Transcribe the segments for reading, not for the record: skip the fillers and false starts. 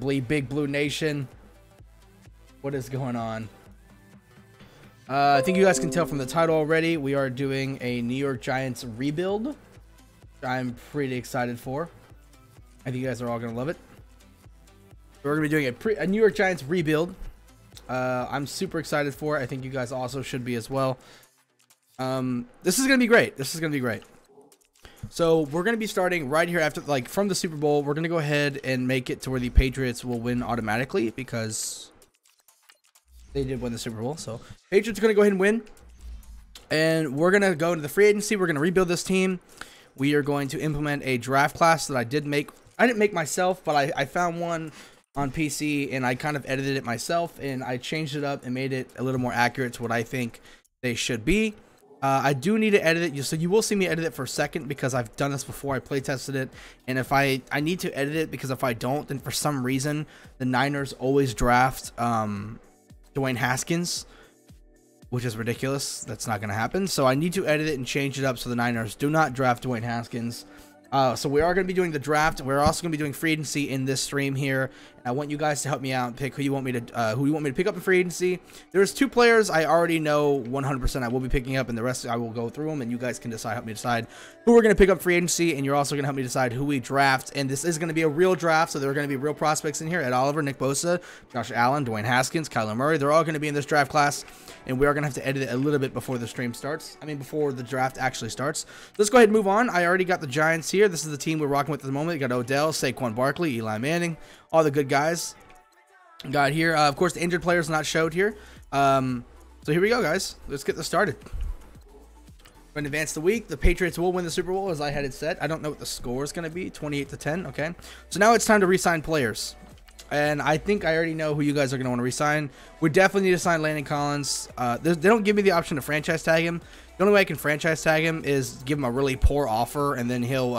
Bleedbigblue Nation. What is going on? I think you guys can tell from the title already. We are doing a New York Giants rebuild, which I'm pretty excited for. I think you guys are all going to love it. We're going to be doing a New York Giants rebuild. I'm super excited for it. I think you guys also should be as well. This is going to be great. This is going to be great. So we're going to be starting right here after, like, from the Super Bowl. We're going to go ahead and make it to where the Patriots will win automatically because they did win the Super Bowl. So Patriots are going to go ahead and win. And we're going to go into the free agency. We're going to rebuild this team. We are going to implement a draft class that I didn't make myself, but I found one on PC and I kind of edited it myself and I changed it up and made it a little more accurate to what I think they should be. I do need to edit it, so you will see me edit it for a second because I've done this before. I play tested it, and if I need to edit it because if I don't, then for some reason the Niners always draft Dwayne Haskins, which is ridiculous. That's not going to happen. So I need to edit it and change it up so the Niners do not draft Dwayne Haskins. So we are going to be doing the draft. We're also going to be doing free agency in this stream here. And I want you guys to help me out and pick who you want me to pick up in free agency. There's 2 players I already know 100% I will be picking up, and the rest I will go through them, and you guys can help me decide who we're going to pick up free agency, and you're also going to help me decide who we draft. And this is going to be a real draft, so there are going to be real prospects in here. Ed Oliver, Nick Bosa, Josh Allen, Dwayne Haskins, Kyler Murray. They're all going to be in this draft class, and we are going to have to edit it a little bit before the stream starts. Before the draft actually starts. Let's go ahead and move on. I already got the Giants here. This is the team we're rocking with at the moment. You got Odell, Saquon Barkley, Eli Manning, all the good guys. Got here. Of course, the injured players not showed here. So here we go, guys. Let's get this started. We're going to advance the week. The Patriots will win the Super Bowl, as I had it set. I don't know what the score is going to be. 28-10. Okay. So now it's time to re-sign players. And I think I already know who you guys are going to want to re-sign. We definitely need to sign Landon Collins. They don't give me the option to franchise tag him. The only way I can franchise tag him is give him a really poor offer, and then he'll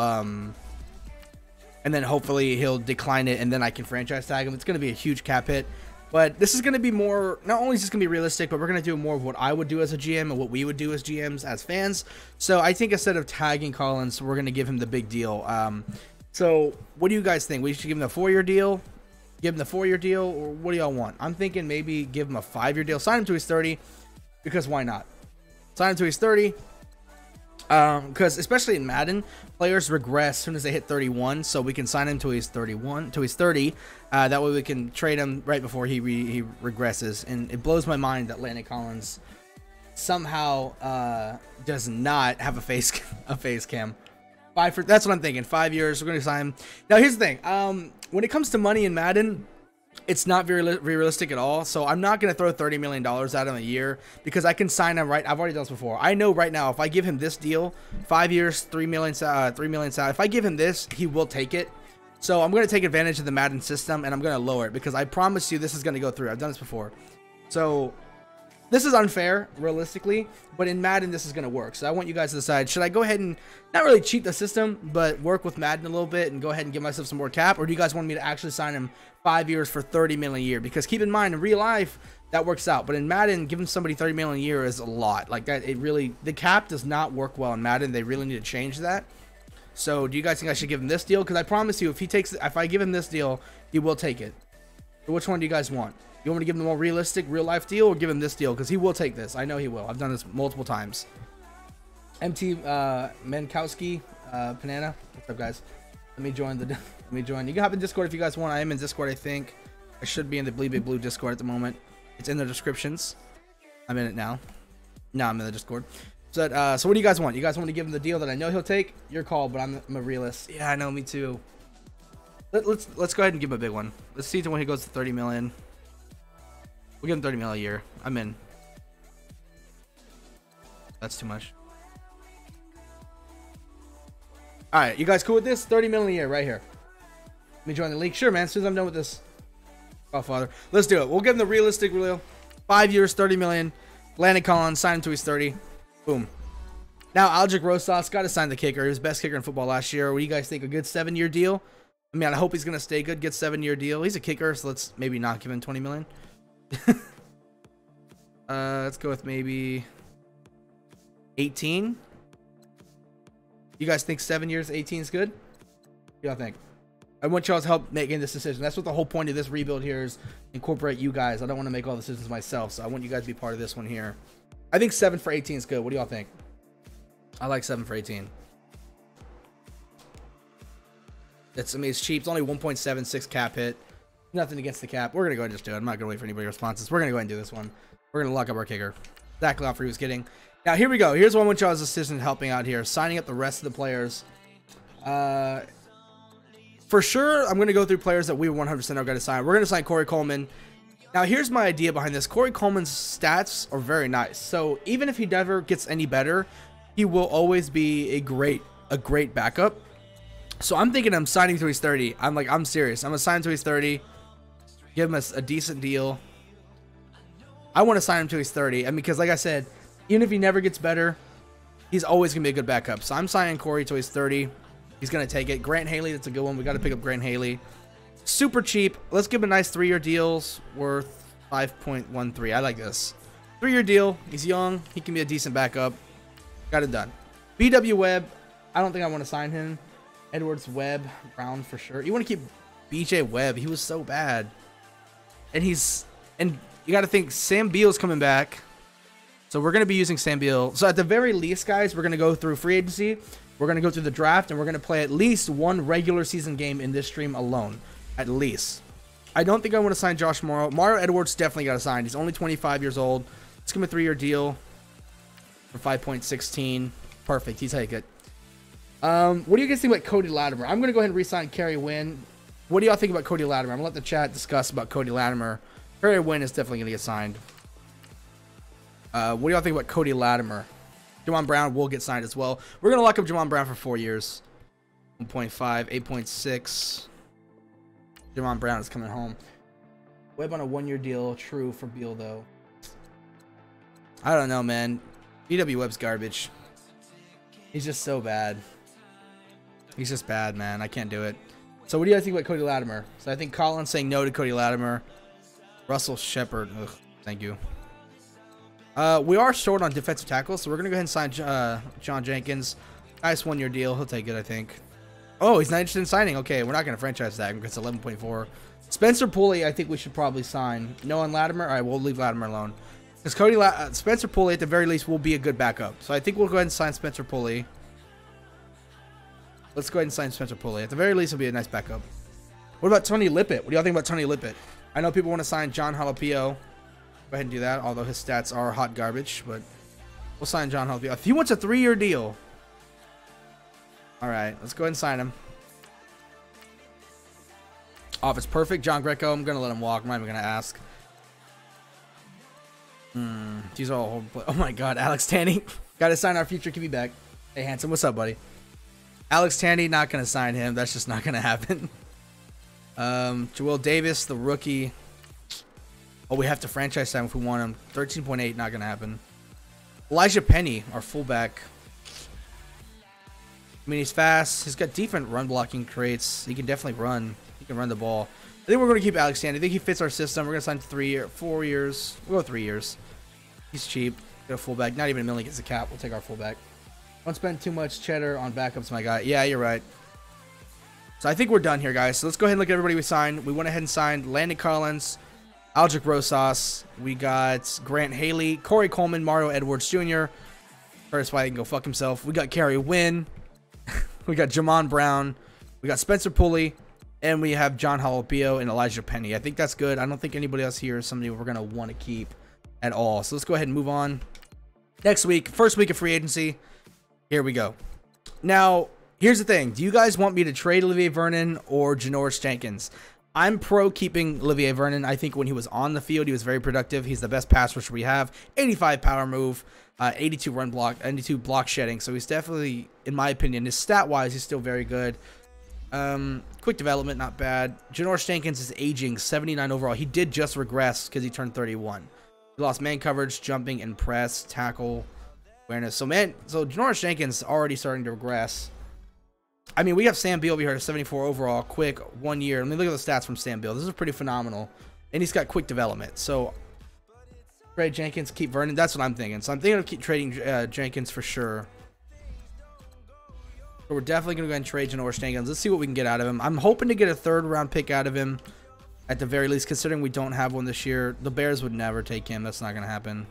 hopefully he'll decline it, and then I can franchise tag him. It's going to be a huge cap hit. But this is going to be more, not only is this going to be realistic, but we're going to do more of what I would do as a GM and what we would do as GMs, as fans. So I think instead of tagging Collins, we're going to give him the big deal. So what do you guys think? We should give him the 4-year deal? Give him the 4-year deal, or what do y'all want? I'm thinking maybe give him a 5-year deal. Sign him to his 30, because why not? Sign him to his 30. Because especially in Madden, players regress as soon as they hit 31, so we can sign him to his 30. That way we can trade him right before he regresses. And it blows my mind that Landon Collins somehow does not have a face cam. That's what I'm thinking. 5 years. We're going to sign him. Now here's the thing. When it comes to money in Madden, it's not very realistic at all. So I'm not going to throw $30 million out in a year because I can sign him right. I've already done this before. I know right now if I give him this deal, 5 years, $3 million salary. If I give him this, he will take it. So I'm going to take advantage of the Madden system and I'm going to lower it because I promise you this is going to go through. I've done this before. So this is unfair, realistically, but in Madden, this is going to work. So I want you guys to decide, should I go ahead and not really cheat the system, but work with Madden a little bit and go ahead and give myself some more cap? Or do you guys want me to actually sign him 5 years for $30 million a year? Because keep in mind, in real life, that works out. But in Madden, giving somebody $30 million a year is a lot. Like that, the cap does not work well in Madden. They really need to change that. So do you guys think I should give him this deal? Because I promise you, if I give him this deal, he will take it. So which one do you guys want? You want me to give him a more realistic, real-life deal, or give him this deal? Because he will take this. I know he will. I've done this multiple times. MT Menkowski, Panana. What's up, guys? Let me join. You can hop in Discord if you guys want. I am in Discord, I think. I should be in the Bleedbigblue Discord at the moment. It's in the descriptions. I'm in it now. No, I'm in the Discord. So what do you guys want? You guys want to give him the deal that I know he'll take? Your call, but I'm a realist. Yeah, I know, me too. Let's go ahead and give him a big one. Let's see when he goes to 30 million. We'll give him 30 million a year. I'm in. That's too much. All right, you guys cool with this? 30 million a year right here. Let me join the league. Sure, man. As soon as I'm done with this. Oh, father. Let's do it. We'll give him the realistic deal. 5 years, 30 million. Landon Collins, sign him to his 30. Boom. Now, Aldrick Rosas got to sign the kicker. He was best kicker in football last year. What do you guys think? A good 7-year deal? I mean, I hope he's going to stay good. Get 7-year deal. He's a kicker, so let's maybe not give him 20 million. Let's go with maybe 18. You guys think 7 years, 18 is good? What do y'all think? I want y'all's help making this decision. That's what the whole point of this rebuild here is, incorporate you guys. I don't want to make all the decisions myself, so I want you guys to be part of this one here. I think 7 for 18 is good. What do y'all think? I like 7 for 18. It's, I mean, it's cheap. It's only 1.76 cap hit. Nothing against the cap. We're going to go ahead and just do it. I'm not going to wait for anybody's responses. We're going to go ahead and do this one. We're going to lock up our kicker. Zach Loffer was kidding. Now, here we go. Here's one with y'all's assistant helping out here. Signing up the rest of the players. For sure, I'm going to go through players that we 100% are going to sign. We're going to sign Corey Coleman. Now, here's my idea behind this. Corey Coleman's stats are very nice. So, even if he never gets any better, he will always be a great backup. So, I'm thinking I'm signing till he's 30. I'm serious. I'm going to sign till he's 30. Give him a decent deal. I want to sign him till he's 30. And because, like I said, even if he never gets better, he's always going to be a good backup. So, I'm signing Corey till he's 30. He's going to take it. Grant Haley, that's a good one. We got to pick up Grant Haley. Super cheap. Let's give him a nice 3-year deals worth 5.13. I like this. 3-year deal. He's young. He can be a decent backup. Got it done. BW Webb. I don't think I want to sign him. Edwards, Webb, Brown for sure. You want to keep BJ Webb. He was so bad. And you got to think Sam Beal's coming back. So we're going to be using Sam Beal. So at the very least, guys, we're going to go through free agency. We're going to go through the draft, and we're going to play at least one regular season game in this stream alone. At least. I don't think I want to sign Josh Morrow. Mario Edwards definitely got to sign. He's only 25 years old. Let's give him a 3-year deal for 5.16. Perfect. He's take it. What do you guys think about Cody Latimer? I'm going to go ahead and re-sign Kerry Wynn. What do y'all think about Cody Latimer? I'm going to let the chat discuss about Cody Latimer. Kerry Wynn is definitely going to get signed. What do y'all think about Cody Latimer? Jamon Brown will get signed as well. We're going to lock up Jamon Brown for 4 years. 1.5, 8.6. Jamon Brown is coming home. Webb on a 1-year deal. True for Beal, though. I don't know, man. BW Webb's garbage. He's just so bad. He's just bad, man. I can't do it. So what do you guys think about Cody Latimer? So I think Colin's saying no to Cody Latimer. Russell Shepard. Ugh, thank you. We are short on defensive tackles, so we're going to go ahead and sign John Jenkins. Nice 1-year deal. He'll take it, I think. Oh, he's not interested in signing. Okay, we're not going to franchise that because it's 11.4. Spencer Pulley, I think we should probably sign. No on Latimer? All right, we'll leave Latimer alone. Because Spencer Pulley, at the very least, will be a good backup. So I think we'll go ahead and sign Spencer Pulley. Let's go ahead and sign Spencer Pulley. At the very least, he'll be a nice backup. What about Tony Lippett? What do y'all think about Tony Lippett? I know people want to sign John Jalapio. Go ahead and do that, although his stats are hot garbage, but we'll sign John Jalapio. If he wants a 3-year deal. All right, let's go ahead and sign him. Oh, if it's perfect, John Greco, I'm going to let him walk. I'm not even going to ask. These are all... Oh, my God. Alex Tanny. Got to sign our future QB back. Hey, Hanson, what's up, buddy? Alex Tanny, not going to sign him. That's just not going to happen. Joel Davis, the rookie. Oh, we have to franchise time if we want him. 13.8, not going to happen. Elijah Penny, our fullback. I mean, he's fast. He's got decent run blocking traits. He can definitely run. He can run the ball. I think we're going to keep Alex Tanny. I think he fits our system. We're going to sign 4 years. We'll go 3 years. He's cheap. Get a fullback. Not even a million gets a cap. We'll take our fullback. Don't spend too much cheddar on backups, my guy. Yeah, you're right. So I think we're done here, guys. So let's go ahead and look at everybody we signed. We went ahead and signed Landon Collins, Aldrich Rosas. We got Grant Haley, Corey Coleman, Mario Edwards Jr. Curtis White can go fuck himself. We got Kerry Wynn. We got Jamon Brown. We got Spencer Pulley. And we have John Jalapio and Elijah Penny. I think that's good. I don't think anybody else here is somebody we're going to want to keep at all. So let's go ahead and move on. Next week, first week of free agency. Here we go. Now, here's the thing. Do you guys want me to trade Olivier Vernon or Janoris Jenkins? I'm pro keeping Olivier Vernon. I think when he was on the field, he was very productive. He's the best pass rusher we have. 85 power move, 82 run block, 82 block shedding. So he's definitely, in my opinion, his stat-wise, he's still very good. Quick development, not bad. Janoris Jenkins is aging, 79 overall. He did just regress because he turned 31. He lost man coverage, jumping, and press, tackle, awareness. So Janoris Jenkins already starting to regress. I mean, we have Sam Beal over here, 74 overall, quick, 1 year. Let me look at the stats from Sam Beal. This is pretty phenomenal. And he's got quick development. So, trade Jenkins, keep Vernon. That's what I'm thinking. So, I'm thinking of keep trading Jenkins for sure. So we're definitely going to go ahead and trade Janoris Jenkins. Let's see what we can get out of him. I'm hoping to get a 3rd round pick out of him at the very least, considering we don't have one this year. The Bears would never take him. That's not going to happen.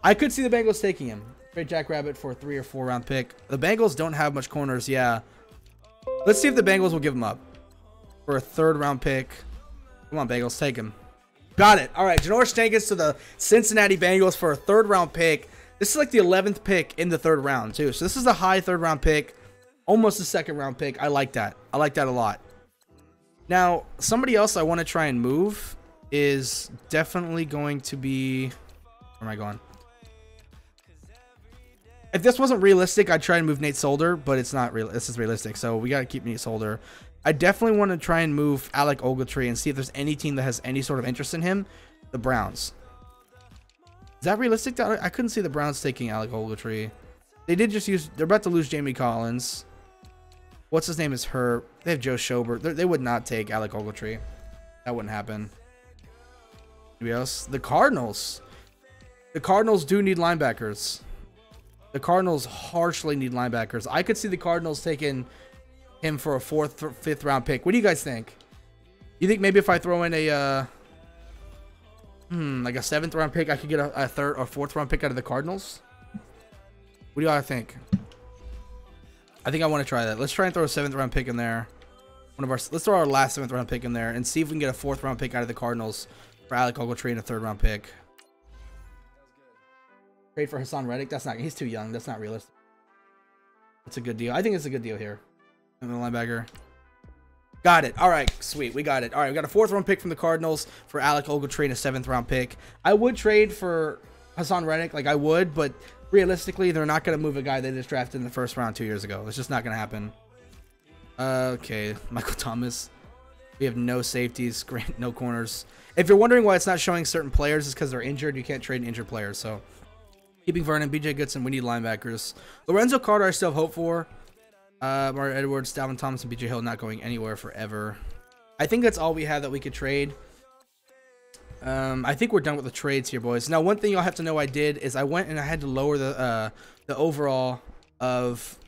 I could see the Bengals taking him. Trade Jack Rabbit for a 3 or 4 round pick. The Bengals don't have much corners. Yeah. Let's see if the Bengals will give him up for a 3rd round pick. Come on, Bengals, take him. Got it. All right, Janoris Jenkins to the Cincinnati Bengals for a 3rd round pick. This is like the 11th pick in the 3rd round, too. So this is a high 3rd round pick, almost a 2nd round pick. I like that. I like that a lot. Now, somebody else I want to try and move is definitely going to be... Where am I going? If this wasn't realistic, I'd try and move Nate Solder, but it's not real. This is realistic, so we got to keep Nate Solder. I definitely want to try and move Alec Ogletree and see if there's any team that has any sort of interest in him. The Browns. Is that realistic? I couldn't see the Browns taking Alec Ogletree. They did just use... They're about to lose Jamie Collins. What's his name is hurt. They have Joe Schobert. They would not take Alec Ogletree. That wouldn't happen. Anybody else? The Cardinals. The Cardinals do need linebackers. The Cardinals harshly need linebackers. I could see the Cardinals taking him for a 4th or 5th round pick. What do you guys think? You think maybe if I throw in a like a 7th round pick, I could get a 3rd or 4th round pick out of the Cardinals? What do y'all think? I think I want to try that. Let's try and throw a 7th round pick in there. Let's throw our last 7th round pick in there and see if we can get a 4th round pick out of the Cardinals for Alec Ogletree and a 3rd round pick. Trade for Hassan Reddick. That's not. He's too young. That's not realistic. That's a good deal. I think it's a good deal here. And the linebacker. Got it. All right. Sweet. We got it. All right. We got a 4th round pick from the Cardinals for Alec Ogletree and a 7th round pick. I would trade for Hassan Reddick. Like I would, but realistically, they're not going to move a guy they just drafted in the 1st round 2 years ago. It's just not going to happen. Okay. Michael Thomas. We have no safeties. No corners. If you're wondering why it's not showing certain players, it's because they're injured. You can't trade injured players. So. Keeping Vernon, BJ Goodson, we need linebackers. Lorenzo Carter, I still have hope for. Mario Edwards, Dalvin Thomas, and BJ Hill not going anywhere forever. I think that's all we have that we could trade. I think we're done with the trades here, boys. Now, one thing you'll have to know I did is I went and I had to lower the overall of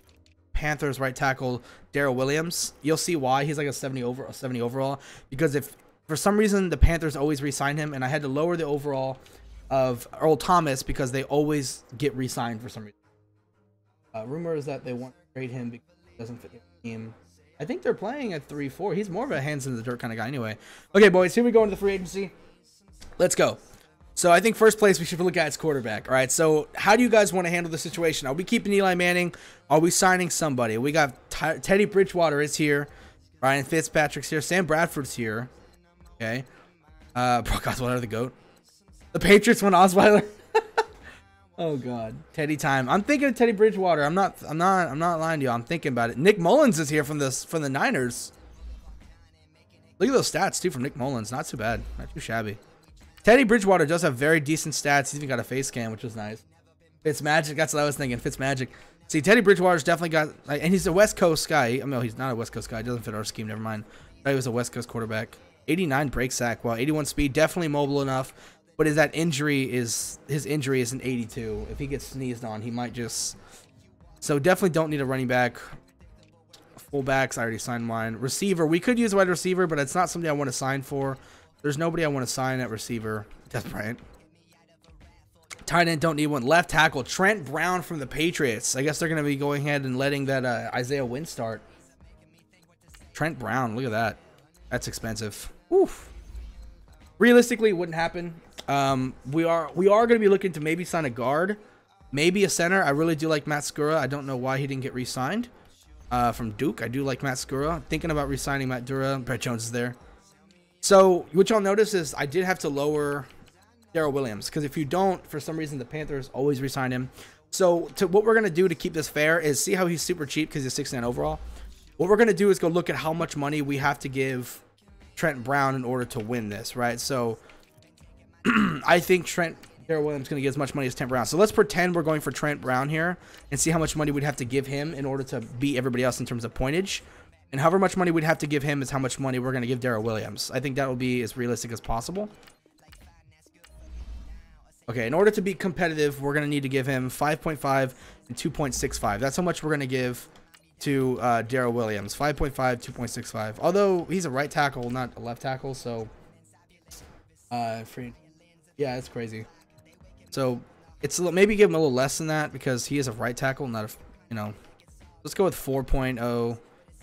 Panthers right tackle Darrell Williams. You'll see why. He's like a 70 overall. Because if for some reason the Panthers always re-sign him, and I had to lower the overall of Earl Thomas because they always get re-signed for some reason. Rumor is that they want to trade him because he doesn't fit the team. I think they're playing at 3-4. He's more of a hands in the dirt kind of guy anyway. Okay, boys, here we go into the free agency. Let's go. So I think first place we should look at is quarterback. All right, so how do you guys want to handle the situation? Are we keeping Eli Manning? Are we signing somebody? We got Teddy Bridgewater is here. Ryan Fitzpatrick's here. Sam Bradford's here. Okay. Brock Osweiler, the GOAT. The Patriots want Osweiler. Oh God, Teddy time. I'm thinking of Teddy Bridgewater. I'm not lying to you. I'm thinking about it. Nick Mullins is here from the Niners. Look at those stats too from Nick Mullins. Not too bad. Not too shabby. Teddy Bridgewater does have very decent stats. He's even got a face cam, which is nice. Fitzmagic. That's what I was thinking. Fitzmagic. See, Teddy Bridgewater's definitely got, like, and he's a West Coast guy. I mean, he's not a West Coast guy. He doesn't fit our scheme. Never mind. But he was a West Coast quarterback. 89 break sack. Well, 81 speed. Definitely mobile enough. But his injury is an 82. If he gets sneezed on, he might just. So definitely don't need a running back. Fullbacks, I already signed mine. Receiver, we could use a wide receiver, but it's not something I want to sign for. There's nobody I want to sign at receiver. That's Bryant. Tight end, don't need one. Left tackle, Trent Brown from the Patriots. I guess they're going to be going ahead and letting that Isaiah Wynn start. Trent Brown, look at that. That's expensive. Oof. Realistically, it wouldn't happen. We are going to be looking to maybe sign a guard, maybe a center. I really do like Matt Skura. I don't know why he didn't get re-signed from Duke. I do like Matt Skura. Thinking about re-signing Matt Dura. Brett Jones is there. So what y'all notice is I did have to lower Darrell Williams because if you don't, for some reason, the Panthers always re-sign him. So what we're going to do to keep this fair is see how he's super cheap because he's 69 overall. What we're going to do is go look at how much money we have to give Trent Brown in order to win this, right? So I think Darrell Williams is going to get as much money as Trent Brown. So let's pretend we're going for Trent Brown here and see how much money we'd have to give him in order to beat everybody else in terms of pointage. And however much money we'd have to give him is how much money we're going to give Darrell Williams. I think that will be as realistic as possible. Okay, in order to be competitive, we're going to need to give him 5.5 and 2.65. That's how much we're going to give to Darrell Williams. 5.5, 2.65. Although he's a right tackle, not a left tackle, so free. Yeah, it's crazy. So it's maybe give him a little less than that because he is a right tackle, not a, you know. Let's go with 4.0,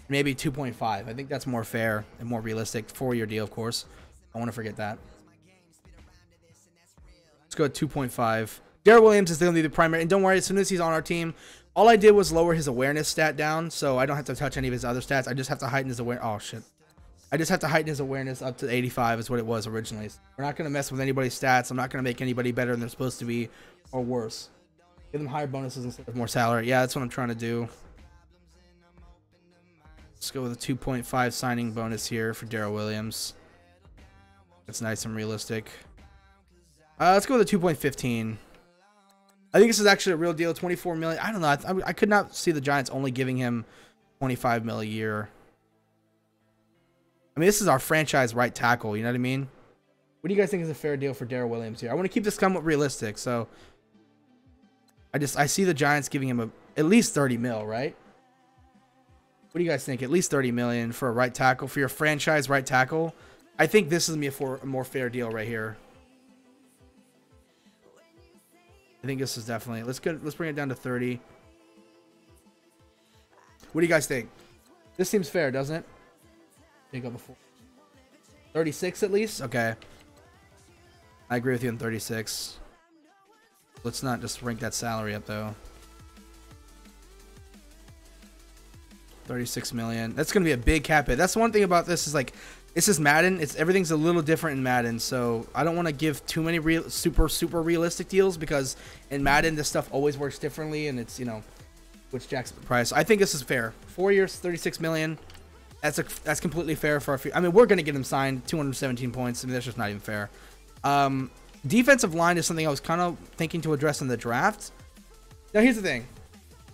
maybe 2.5. I think that's more fair and more realistic. 4-year deal, of course. I want to forget that. Let's go with 2.5. Darrell Williams is going to be the primary, and don't worry, as soon as he's on our team, all I did was lower his awareness stat down, so I don't have to touch any of his other stats. I just have to heighten his awareness. Oh, shit. I just have to heighten his awareness up to 85 is what it was originally. We're not going to mess with anybody's stats. I'm not going to make anybody better than they're supposed to be or worse. Give them higher bonuses instead of more salary. Yeah, that's what I'm trying to do. Let's go with a 2.5 signing bonus here for Darrell Williams. That's nice and realistic. Let's go with a 2.15. I think this is actually a real deal. 24 million. I don't know. I could not see the Giants only giving him 25 mil a year. I mean, this is our franchise right tackle. You know what I mean? What do you guys think is a fair deal for Darrell Williams here? I want to keep this somewhat realistic. So I see the Giants giving him at least 30 mil, right? What do you guys think? At least 30 million for a right tackle, for your franchise right tackle. I think this is going to be a more fair deal right here. I think this is definitely. Let's bring it down to 30. What do you guys think? This seems fair, doesn't it? Go before 36 at least. Okay, I agree with you on 36. Let's not just rank that salary up though. 36 million. That's gonna be a big cap hit. That's one thing about this is like this is Madden. Everything's a little different in Madden, so I don't want to give too many super realistic deals because in Madden this stuff always works differently, and it's, you know, which jacks up the price. I think this is fair. 4 years, 36 million. That's completely fair for our. I mean, we're gonna get him signed. 217 points. I mean, that's just not even fair. Defensive line is something I was kind of thinking to address in the draft. Now, here's the thing.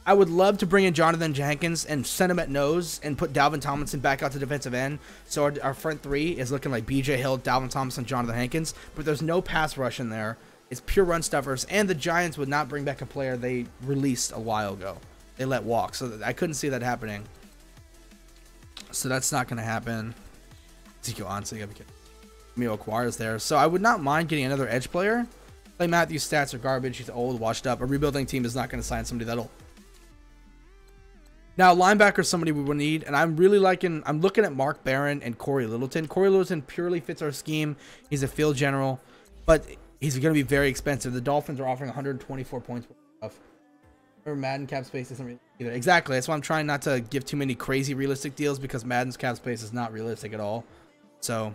I would love to bring in Jonathan Jenkins and send him at nose and put Dalvin Tomlinson back out to defensive end. So our front three is looking like B.J. Hill, Dalvin Tomlinson, Jonathan Hankins. But there's no pass rush in there. It's pure run stuffers. And the Giants would not bring back a player they released a while ago. They let walk. So I couldn't see that happening. So that's not going to happen. Ezekiel Ansah, Emil Aquara's there. So I would not mind getting another edge player. Clay Matthews' stats are garbage. He's old, washed up. A rebuilding team is not going to sign somebody that old. Now, linebacker is somebody we would need. And I'm looking at Mark Barron and Corey Littleton. Corey Littleton purely fits our scheme. He's a field general. But he's going to be very expensive. The Dolphins are offering 124 points. Or Madden cap space isn't really either. Exactly. That's why I'm trying not to give too many crazy realistic deals because Madden's cap space is not realistic at all. So,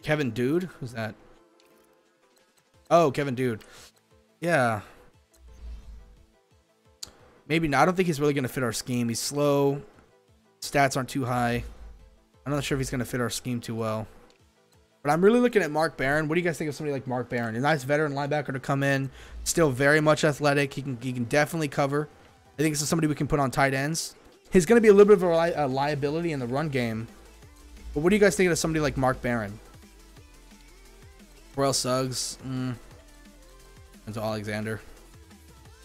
Kevin Dude? Who's that? Oh, Kevin Dude. Yeah. Maybe not. I don't think he's really going to fit our scheme. He's slow. Stats aren't too high. I'm not sure if he's going to fit our scheme too well. But I'm really looking at Mark Barron. What do you guys think of somebody like Mark Barron? A nice veteran linebacker to come in. Still very much athletic. He can definitely cover. I think this is somebody we can put on tight ends. He's going to be a little bit of a liability in the run game. But what do you guys think of somebody like Mark Barron? Royal Suggs. And to Alexander.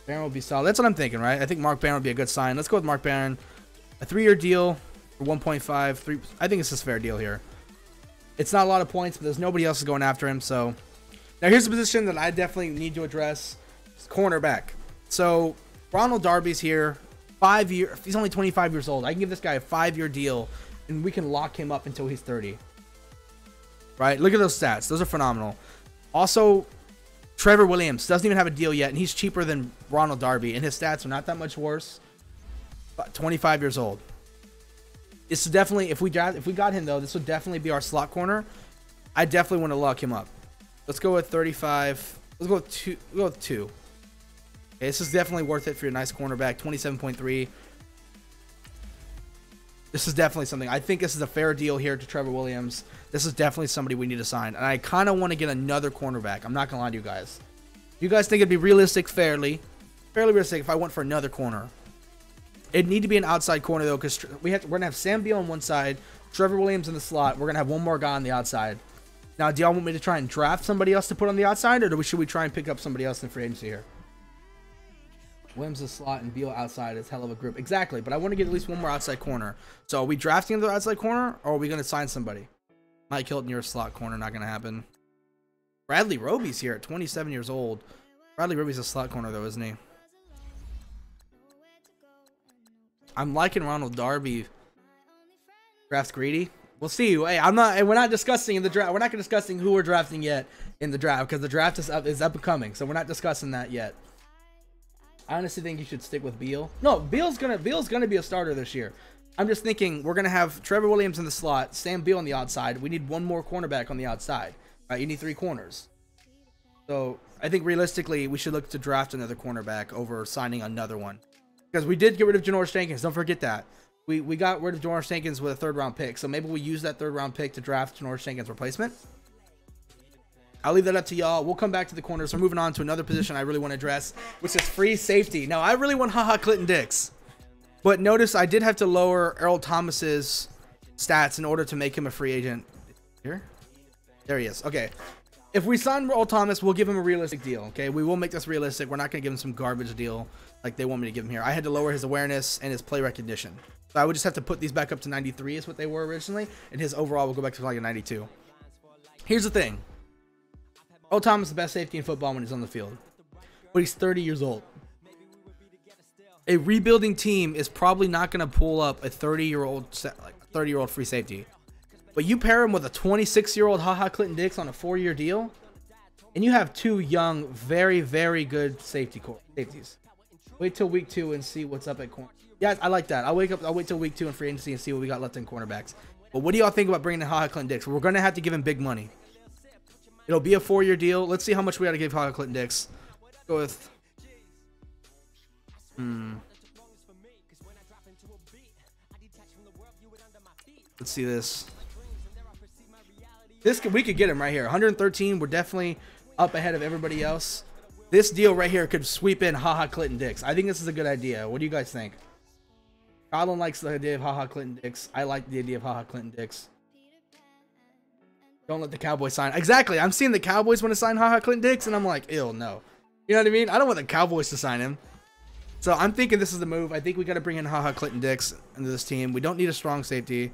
Barron will be solid. That's what I'm thinking, right? I think Mark Barron would be a good sign. Let's go with Mark Barron. A 3-year deal for 1.5. I think it's a fair deal here. It's not a lot of points, but there's nobody else going after him. So now here's a position that I definitely need to address. It's cornerback. So Ronald Darby's here. 5 year. He's only 25 years old. I can give this guy a 5-year deal, and we can lock him up until he's 30. Right? Look at those stats. Those are phenomenal. Also, Trevor Williams doesn't even have a deal yet, and he's cheaper than Ronald Darby, and his stats are not that much worse. But 25 years old. This is definitely, if we got him though, this would definitely be our slot corner. I definitely want to lock him up. Let's go with 35. Let's go with 2. We'll go with 2. Okay, this is definitely worth it for your nice cornerback. 27.3. This is definitely something. I think this is a fair deal here to Trevor Williams. This is definitely somebody we need to sign. And I kind of want to get another cornerback. I'm not going to lie to you guys. You guys think it'd be realistic, fairly realistic if I went for another corner? It'd need to be an outside corner, though, because we're going to have Sam Beal on one side, Trevor Williams in the slot. We're going to have one more guy on the outside. Now, do y'all want me to try and draft somebody else to put on the outside, or should we try and pick up somebody else in free agency here? Williams is slot and Beal outside is hell of a group. Exactly, but I want to get at least one more outside corner. So are we drafting the outside corner, or are we going to sign somebody? Mike Hilton, your slot corner, not going to happen. Bradley Roby's here at 27 years old. Bradley Roby's a slot corner, though, isn't he? I'm liking Ronald Darby. Draft greedy. We'll see. Hey, we're not discussing in the draft. We're not discussing who we're drafting yet in the draft because the draft is up and coming. So we're not discussing that yet. I honestly think you should stick with Beal. No, Beal's gonna be a starter this year. I'm just thinking we're gonna have Trevor Williams in the slot, Sam Beal on the outside. We need one more cornerback on the outside. Right? You need 3 corners. So I think realistically we should look to draft another cornerback over signing another one. Because we did get rid of Janoris Jenkins. Don't forget that. We got rid of Janoris Jenkins with a 3rd round pick. So maybe we use that 3rd round pick to draft Janoris Jenkins' replacement. I'll leave that up to y'all. We'll come back to the corners. We're moving on to another position I really want to address, which is free safety. Now, I really want Clinton Dix. But notice I did have to lower Earl Thomas's stats in order to make him a free agent. Here? There he is. Okay. If we sign Earl Thomas, we'll give him a realistic deal. Okay, we will make this realistic. We're not going to give him some garbage deal like they want me to give him here. I had to lower his awareness and his play recognition. So I would just have to put these back up to 93 is what they were originally. And his overall will go back to like a 92. Here's the thing. Earl Thomas is the best safety in football when he's on the field. But he's 30 years old. A rebuilding team is probably not going to pull up a 30-year-old free safety. But you pair him with a 26-year-old Clinton Dix on a 4-year deal, and you have 2 young, very, very good safeties. Wait till week 2 and see what's up at corner. Yeah, I like that. I'll wait till week 2 in free agency and see what we got left in cornerbacks. But what do y'all think about bringing in Clinton Dix? We're going to have to give him big money. It'll be a 4-year deal. Let's see how much we got to give Clinton Dix. Go with... Let's see this. We could get him right here. 113. We're definitely up ahead of everybody else. This deal right here could sweep in Clinton Dix. I think this is a good idea. What do you guys think? Colin likes the idea of Clinton Dix. I like the idea of Clinton Dix. Don't let the Cowboys sign. Exactly. I'm seeing the Cowboys want to sign Clinton Dix, and I'm like, ew, no. You know what I mean? I don't want the Cowboys to sign him. So I'm thinking this is the move. I think we got to bring in Clinton Dix into this team. We don't need a strong safety.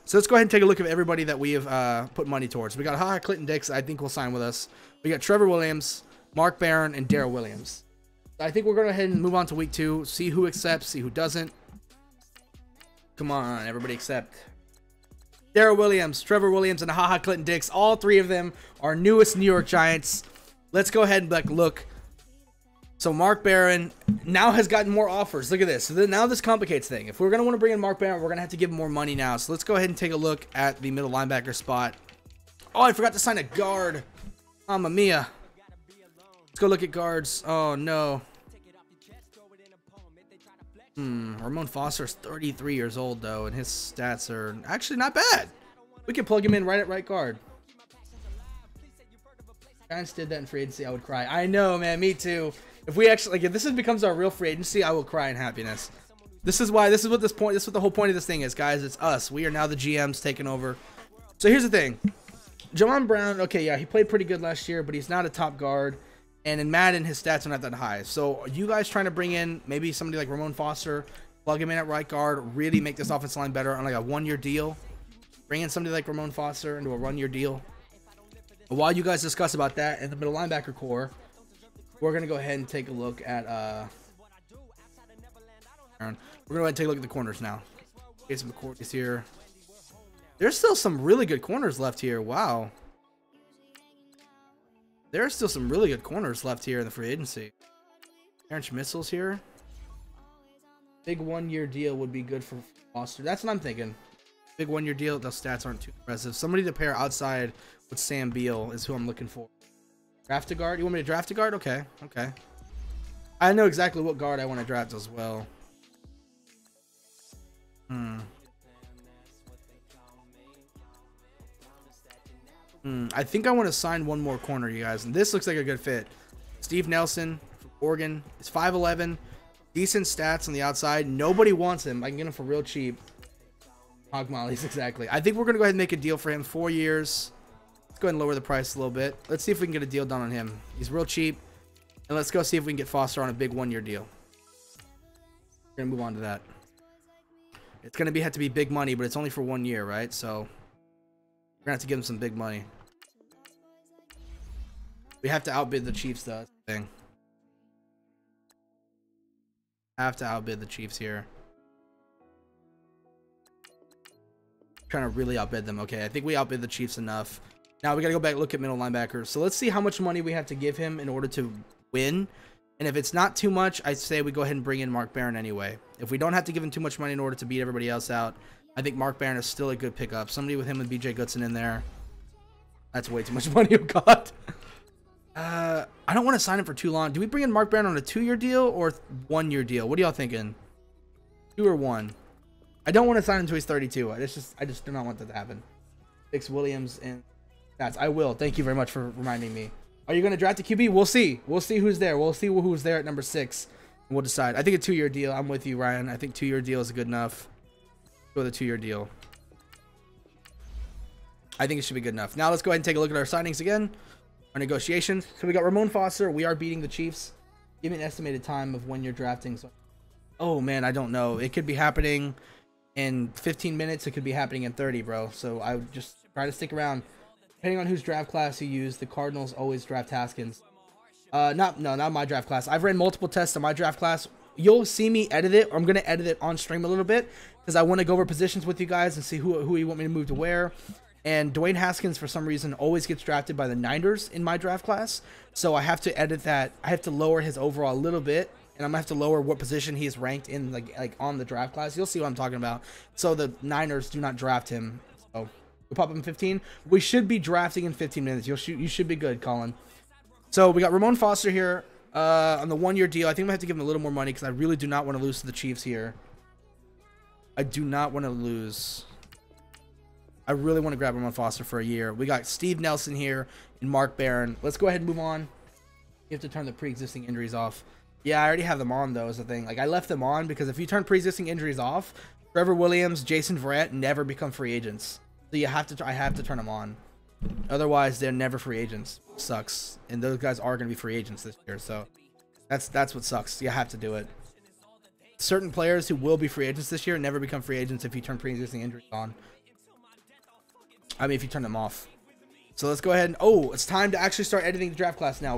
So let's go ahead and take a look at everybody that we have put money towards. We got Clinton Dix. I think will sign with us. We got Trevor Williams, Mark Barron, and Darrell Williams. I think we're going to go ahead and move on to week 2. See who accepts, see who doesn't. Come on, everybody accept. Darrell Williams, Trevor Williams, and Clinton Dix. All 3 of them are newest New York Giants. Let's go ahead and look. So Mark Barron now has gotten more offers. Look at this. So now this complicates things. If we're going to want to bring in Mark Barron, we're going to have to give him more money now. So let's go ahead and take a look at the middle linebacker spot. Oh, I forgot to sign a guard. Mamma mia. Let's go look at guards. Oh, no. Ramon Foster's 33 years old, though, and his stats are actually not bad. We can plug him in right at right guard. Giants did that in free agency, I would cry. I know, man, me too. If we actually, if this becomes our real free agency, I will cry in happiness. This is what the whole point of this thing is, guys. It's us. We are now the GMs taking over. So here's the thing. Jawan Brown, okay, yeah, he played pretty good last year, but he's not a top guard. And in Madden, his stats are not that high. So are you guys trying to bring in maybe somebody like Ramon Foster, plug him in at right guard, really make this offensive line better on like a 1-year deal? Bring in somebody like Ramon Foster into a 1-year deal. While you guys discuss about that in the middle linebacker core, we're going to go ahead and take a look at we're going to go ahead and take a look at the corners now. Jason McCourt is here. There's still some really good corners left here. Wow. There are still some really good corners left here in the free agency. Aaron Schmitzel's here. Big 1-year deal would be good for Foster. That's what I'm thinking. Big 1-year deal. Those stats aren't too impressive. Somebody to pair outside with Sam Beal is who I'm looking for. Draft a guard? You want me to draft a guard? Okay. Okay. I know exactly what guard I want to draft as well. I think I want to sign one more corner, you guys. And this looks like a good fit. Steve Nelson from Oregon. He's 5'11". Decent stats on the outside. Nobody wants him. I can get him for real cheap. Hog mollies, exactly. I think we're going to go ahead and make a deal for him. 4 years. Let's go ahead and lower the price a little bit. Let's see if we can get a deal done on him. He's real cheap. And let's go see if we can get Foster on a big 1-year deal. We're gonna move on to that. It's gonna have to be big money, but it's only for 1 year, right? So we're gonna have to give him some big money. We have to outbid the Chiefs, though. That's the thing. Have to outbid the Chiefs here. Trying to really outbid them. Okay, I think we outbid the Chiefs enough. Now we gotta go back and look at middle linebackers. So let's see how much money we have to give him in order to win. And if it's not too much, I say we go ahead and bring in Mark Barron anyway. If we don't have to give him too much money in order to beat everybody else out, I think Mark Barron is still a good pickup. Somebody with him and BJ Goodson in there. That's way too much money. Oh God. I don't want to sign him for too long. Do we bring in Mark Barron on a 2-year deal or 1-year deal? What are y'all thinking? 2 or 1? I don't want to sign him until he's 32. I just do not want that to happen. Fix Williams and that's. I will. Thank you very much for reminding me. Are you going to draft a QB? We'll see. We'll see who's there. We'll see who's there at number 6. And we'll decide. I think a 2-year deal. I'm with you, Ryan. I think 2-year deal is good enough. Go with a 2-year deal. I think it should be good enough. Now let's go ahead and take a look at our signings again. Our negotiations. So we got Ramon Foster. We are beating the Chiefs. Give me an estimated time of when you're drafting. So, oh man, I don't know. It could be happening in 15 minutes. It could be happening in 30, bro. So I would just try to stick around. Depending on whose draft class you use, the Cardinals always draft Haskins. Not my draft class. I've ran multiple tests on my draft class. You'll see me edit it. I'm gonna edit it on stream a little bit because I want to go over positions with you guys and see who you want me to move to where. And Dwayne Haskins, for some reason, always gets drafted by the Niners in my draft class. So I have to edit that. I have to lower his overall a little bit. And I'm going to have to lower what position he's ranked in, like on the draft class. You'll see what I'm talking about. So the Niners do not draft him. So we pop him in 15. We should be drafting in 15 minutes. You should be good, Colin. So we got Ramon Foster here on the 1-year deal. I think we have to give him a little more money because I really do not want to lose to the Chiefs here. I do not want to lose. I really want to grab Ramon Foster for a year. We got Steve Nelson here and Mark Barron. Let's go ahead and move on. You have to turn the pre-existing injuries off. Yeah, I already have them on, though, is the thing. Like, I left them on because if you turn pre-existing injuries off, Trevor Williams, Jason Verrett never become free agents. So you have to. I have to turn them on. Otherwise, they're never free agents. Sucks. And those guys are going to be free agents this year. So that's what sucks. You have to do it. Certain players who will be free agents this year never become free agents if you turn pre-existing injuries on. I mean, if you turn them off. So let's go ahead and... Oh, it's time to actually start editing the draft class now.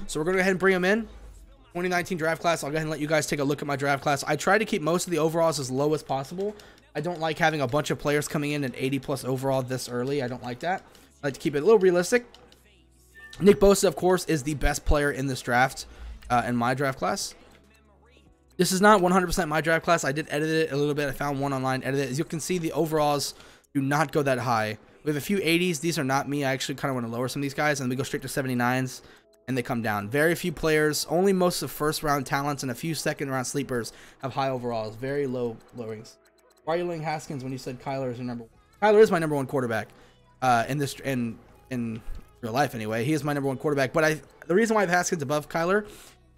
So we're going to go ahead and bring them in. 2019 draft class. I'll go ahead and let you guys take a look at my draft class. I try to keep most of the overalls as low as possible. I don't like having a bunch of players coming in at 80+ overall this early. I don't like that. I like to keep it a little realistic. Nick Bosa, of course, is the best player in this draft, in my draft class. This is not 100% my draft class. I did edit it a little bit. I found one online, edited it. As you can see, the overalls do not go that high. We have a few 80s. These are not me. I actually kind of want to lower some of these guys, and we go straight to 79s, and they come down. Very few players. Only most of first-round talents and a few second-round sleepers have high overalls. Very low lowings. Why are you laying Haskins when you said Kyler is your number one? Kyler is my number one quarterback in real life anyway. He is my number one quarterback. But the reason why I have Haskins above Kyler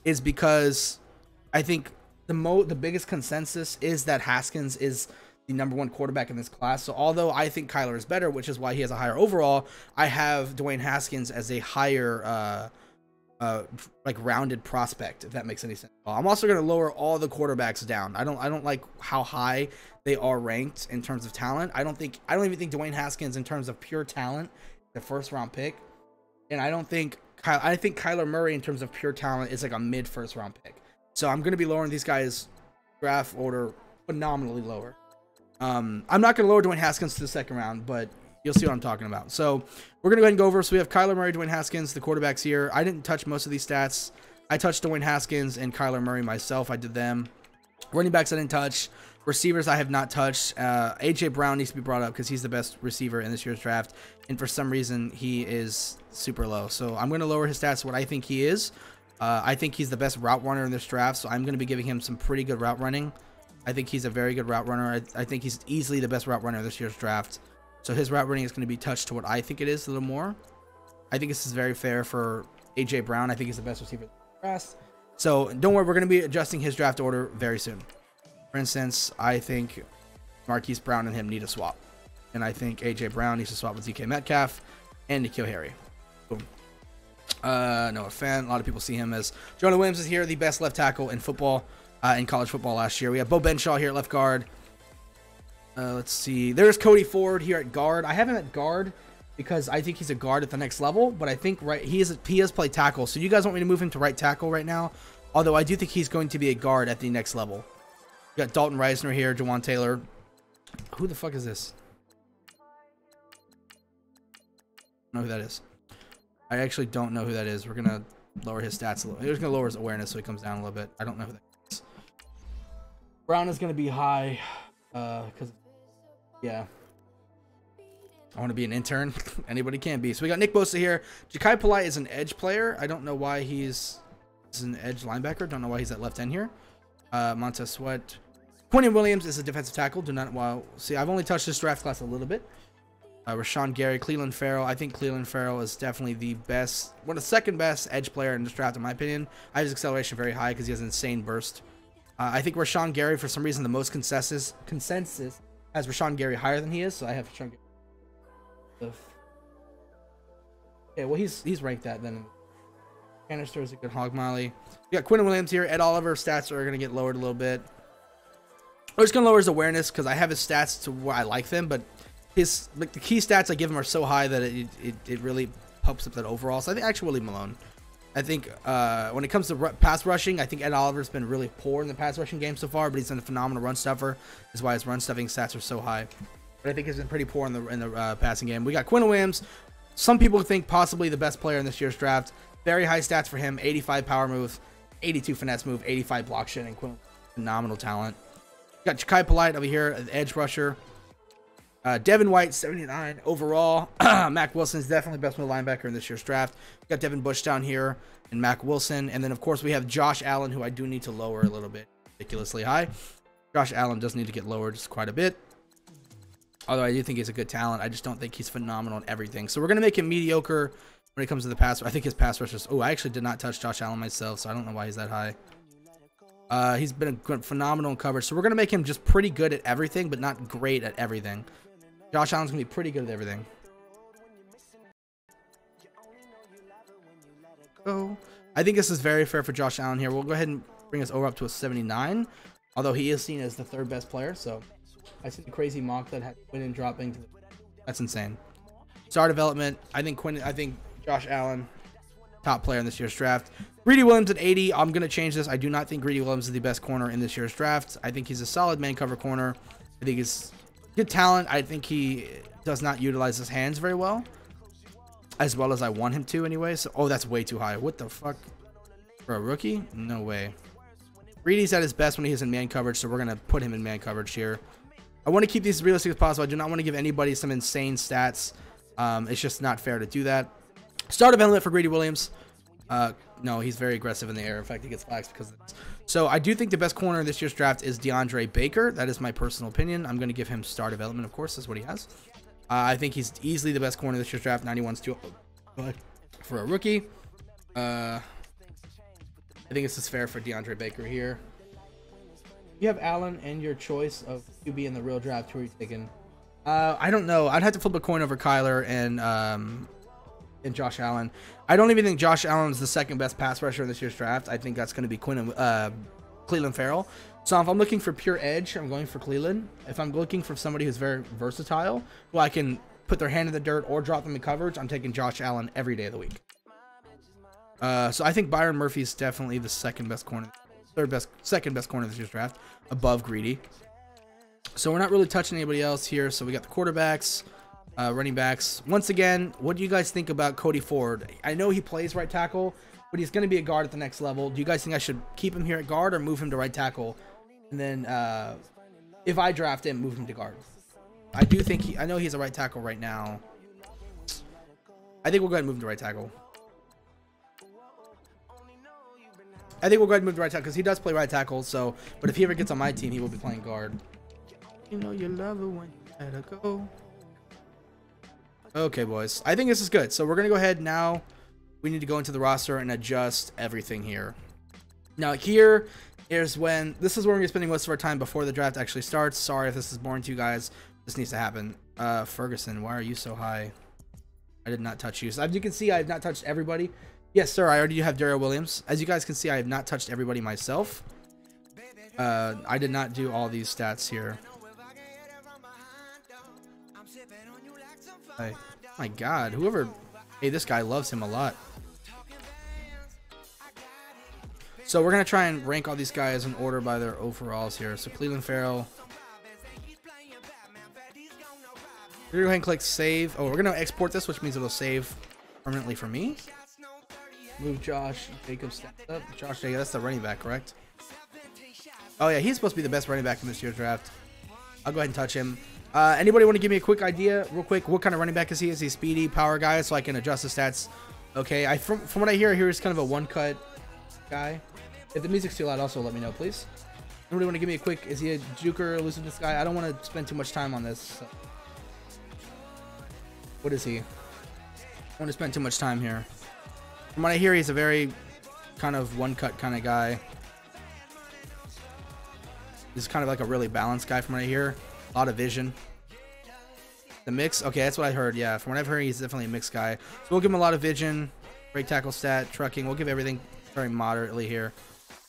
is because I think the biggest consensus is that Haskins is the number one quarterback in this class. So although I think Kyler is better, which is why he has a higher overall, I have Dwayne Haskins as a higher like rounded prospect, if that makes any sense. I'm also going to lower all the quarterbacks down. I don't like how high they are ranked in terms of talent. I don't even think Dwayne Haskins in terms of pure talent, the first round pick. And I think Kyler Murray in terms of pure talent is like a mid first round pick. So I'm going to be lowering these guys draft order phenomenally lower. I'm not going to lower Dwayne Haskins to the second round, but you'll see what I'm talking about. So we're going to go ahead and go over. So we have Kyler Murray, Dwayne Haskins, the quarterbacks here. I didn't touch most of these stats. I touched Dwayne Haskins and Kyler Murray myself. I did them. Running backs I didn't touch. Receivers I have not touched. AJ Brown needs to be brought up because he's the best receiver in this year's draft. And for some reason, he is super low. So I'm going to lower his stats to what I think he is. I think he's the best route runner in this draft. So I'm going to be giving him some pretty good route running. I think he's a very good route runner. I think he's easily the best route runner this year's draft. So his route running is going to be touched to what I think it is a little more. I think this is very fair for AJ Brown. I think he's the best receiver in the draft. So don't worry, we're going to be adjusting his draft order very soon. For instance, I think Marquise Brown and him need a swap. And I think AJ Brown needs to swap with DK Metcalf and N'Keal Harry. Boom. Noah Fant. A lot of people see him as Jonah Williams is here, the best left tackle in football. in college football last year. We have Bo Benshaw here at left guard. Let's see. There's Cody Ford here at guard. I have him at guard because I think he's a guard at the next level, but I think he has played tackle. So you guys want me to move him to right tackle right now? Although I do think he's going to be a guard at the next level. We got Dalton Reisner here, Jawan Taylor. Who the fuck is this? I don't know who that is. I actually don't know who that is. We're gonna lower his stats a little. We're just gonna lower his awareness so he comes down a little bit. I don't know who that is. Brown is gonna be high, because yeah, I want to be an intern. Anybody can be. So we got Nick Bosa here. Ja'Kai Polite is an edge player. I don't know why he's an edge linebacker. Don't know why he's at left end here. Montez Sweat. Quentin Williams is a defensive tackle. Do not see. I've only touched this draft class a little bit. Rashawn Gary, Cleveland Farrell. I think Cleveland Farrell is definitely the best, one of the second best edge player in this draft, in my opinion. I have his acceleration very high because he has an insane burst. I think Rashawn Gary, for some reason, the most consensus has Rashawn Gary higher than he is, so I have Rashawn Gary. Okay, well, he's ranked that then. Canister is a good hog molly. We got Quentin Williams here. Ed Oliver's stats are going to get lowered a little bit. I'm just going to lower his awareness because I have his stats to where I like them, but the key stats I give him are so high that it really pumps up that overall. So I think actually we'll leave him alone. I think when it comes to pass rushing, I think Ed Oliver's been really poor in the pass rushing game so far, but he's been a phenomenal run stuffer. That's why his run stuffing stats are so high. But I think he's been pretty poor in the passing game. We got Quentin Williams. Some people think possibly the best player in this year's draft. Very high stats for him. 85 power move, 82 finesse move, 85 block shit, and Quentin, phenomenal talent. We got Ja'Kai Polite over here, an edge rusher. Devin White, 79 overall. Mac Wilson's definitely best middle linebacker in this year's draft. We got Devin Bush down here and Mac Wilson. And then, of course, we have Josh Allen, who I do need to lower a little bit. Ridiculously high. Josh Allen does need to get lowered just quite a bit. Although I do think he's a good talent. I just don't think he's phenomenal in everything. So we're going to make him mediocre when it comes to the pass. I think his pass rush is... Oh, I actually did not touch Josh Allen myself, so I don't know why he's that high. He's been phenomenal in coverage. So we're going to make him just pretty good at everything, but not great at everything. Josh Allen's going to be pretty good at everything. So, I think this is very fair for Josh Allen here. We'll go ahead and bring us over up to a 79. Although he is seen as the third best player. So, I see the crazy mock that had Quentin dropping. That's insane. Star development. I think Josh Allen, top player in this year's draft. Greedy Williams at 80. I'm going to change this. I do not think Greedy Williams is the best corner in this year's draft. I think he's a solid man cover corner. I think he's good talent. I think he does not utilize his hands very well as I want him to anyway. So, oh, that's way too high. What the fuck? For a rookie? No way. Greedy's at his best when he's in man coverage, so we're going to put him in man coverage here. I want to keep these as realistic as possible. I do not want to give anybody some insane stats. It's just not fair to do that. Start development for Greedy Williams. No, he's very aggressive in the air. In fact, he gets flags because of this. So I do think the best corner in this year's draft is DeAndre Baker. That is my personal opinion. I'm going to give him star development, of course. That's what he has. I think he's easily the best corner in this year's draft. 91's too for a rookie. I think this is fair for DeAndre Baker here. You have Allen and your choice of QB in the real draft. Who are you taking? I don't know. I'd have to flip a coin over Kyler and Josh Allen. I don't even think Josh Allen is the second best pass rusher in this year's draft. I think that's going to be Cleveland Farrell. So if I'm looking for pure edge, I'm going for Cleveland. If I'm looking for somebody who's very versatile, who I can put their hand in the dirt or drop them in coverage, I'm taking Josh Allen every day of the week. So I think Byron Murphy is definitely the second best corner, second best corner of this year's draft, above Greedy. So we're not really touching anybody else here. So we got the quarterbacks. Running backs. Once again, what do you guys think about Cody Ford? I know he plays right tackle, but he's going to be a guard at the next level. Do you guys think I should keep him here at guard or move him to right tackle? And then if I draft him, move him to guard. I do think I know he's a right tackle right now. I think we'll go ahead and move him to right tackle. I think we'll go ahead and move to right tackle because he does play right tackle. So, but if he ever gets on my team, he will be playing guard. You know you love it when you let her go. Okay, boys. I think this is good. So we're going to go ahead now. We need to go into the roster and adjust everything here. Now, here is when... This is where we're going to be spending most of our time before the draft actually starts. Sorry if this is boring to you guys. This needs to happen. Ferguson, why are you so high? I did not touch you. So as you can see, I have not touched everybody. Yes, sir. I already have Daryl Williams. As you guys can see, I have not touched everybody myself. I did not do all these stats here. Hey, my God, whoever... Hey, this guy loves him a lot. So we're going to try and rank all these guys in order by their overalls here. So Cleveland Farrell. We're going to go ahead and click save. Oh, we're going to export this, which means it'll save permanently for me. Move Josh Jacobs up. Josh Jacobs, that's the running back, correct? Oh, yeah, he's supposed to be the best running back in this year's draft. I'll go ahead and touch him. Anybody want to give me a quick idea, real quick? What kind of running back is he? Is he speedy, power guy, so I can adjust the stats? Okay, from what I hear, he's kind of a one-cut guy. If the music's too loud, also let me know, please. Anybody want to give me a quick... Is he a juker, elusiveness guy? I don't want to spend too much time on this. So. What is he? I don't want to spend too much time here. From what I hear, he's a very kind of one-cut kind of guy. He's kind of like a really balanced guy from what I hear. A lot of vision. The mix, okay, that's what I heard. Yeah, from what I've heard, he's definitely a mixed guy. So we'll give him a lot of vision, break tackle stat, trucking. We'll give everything very moderately here.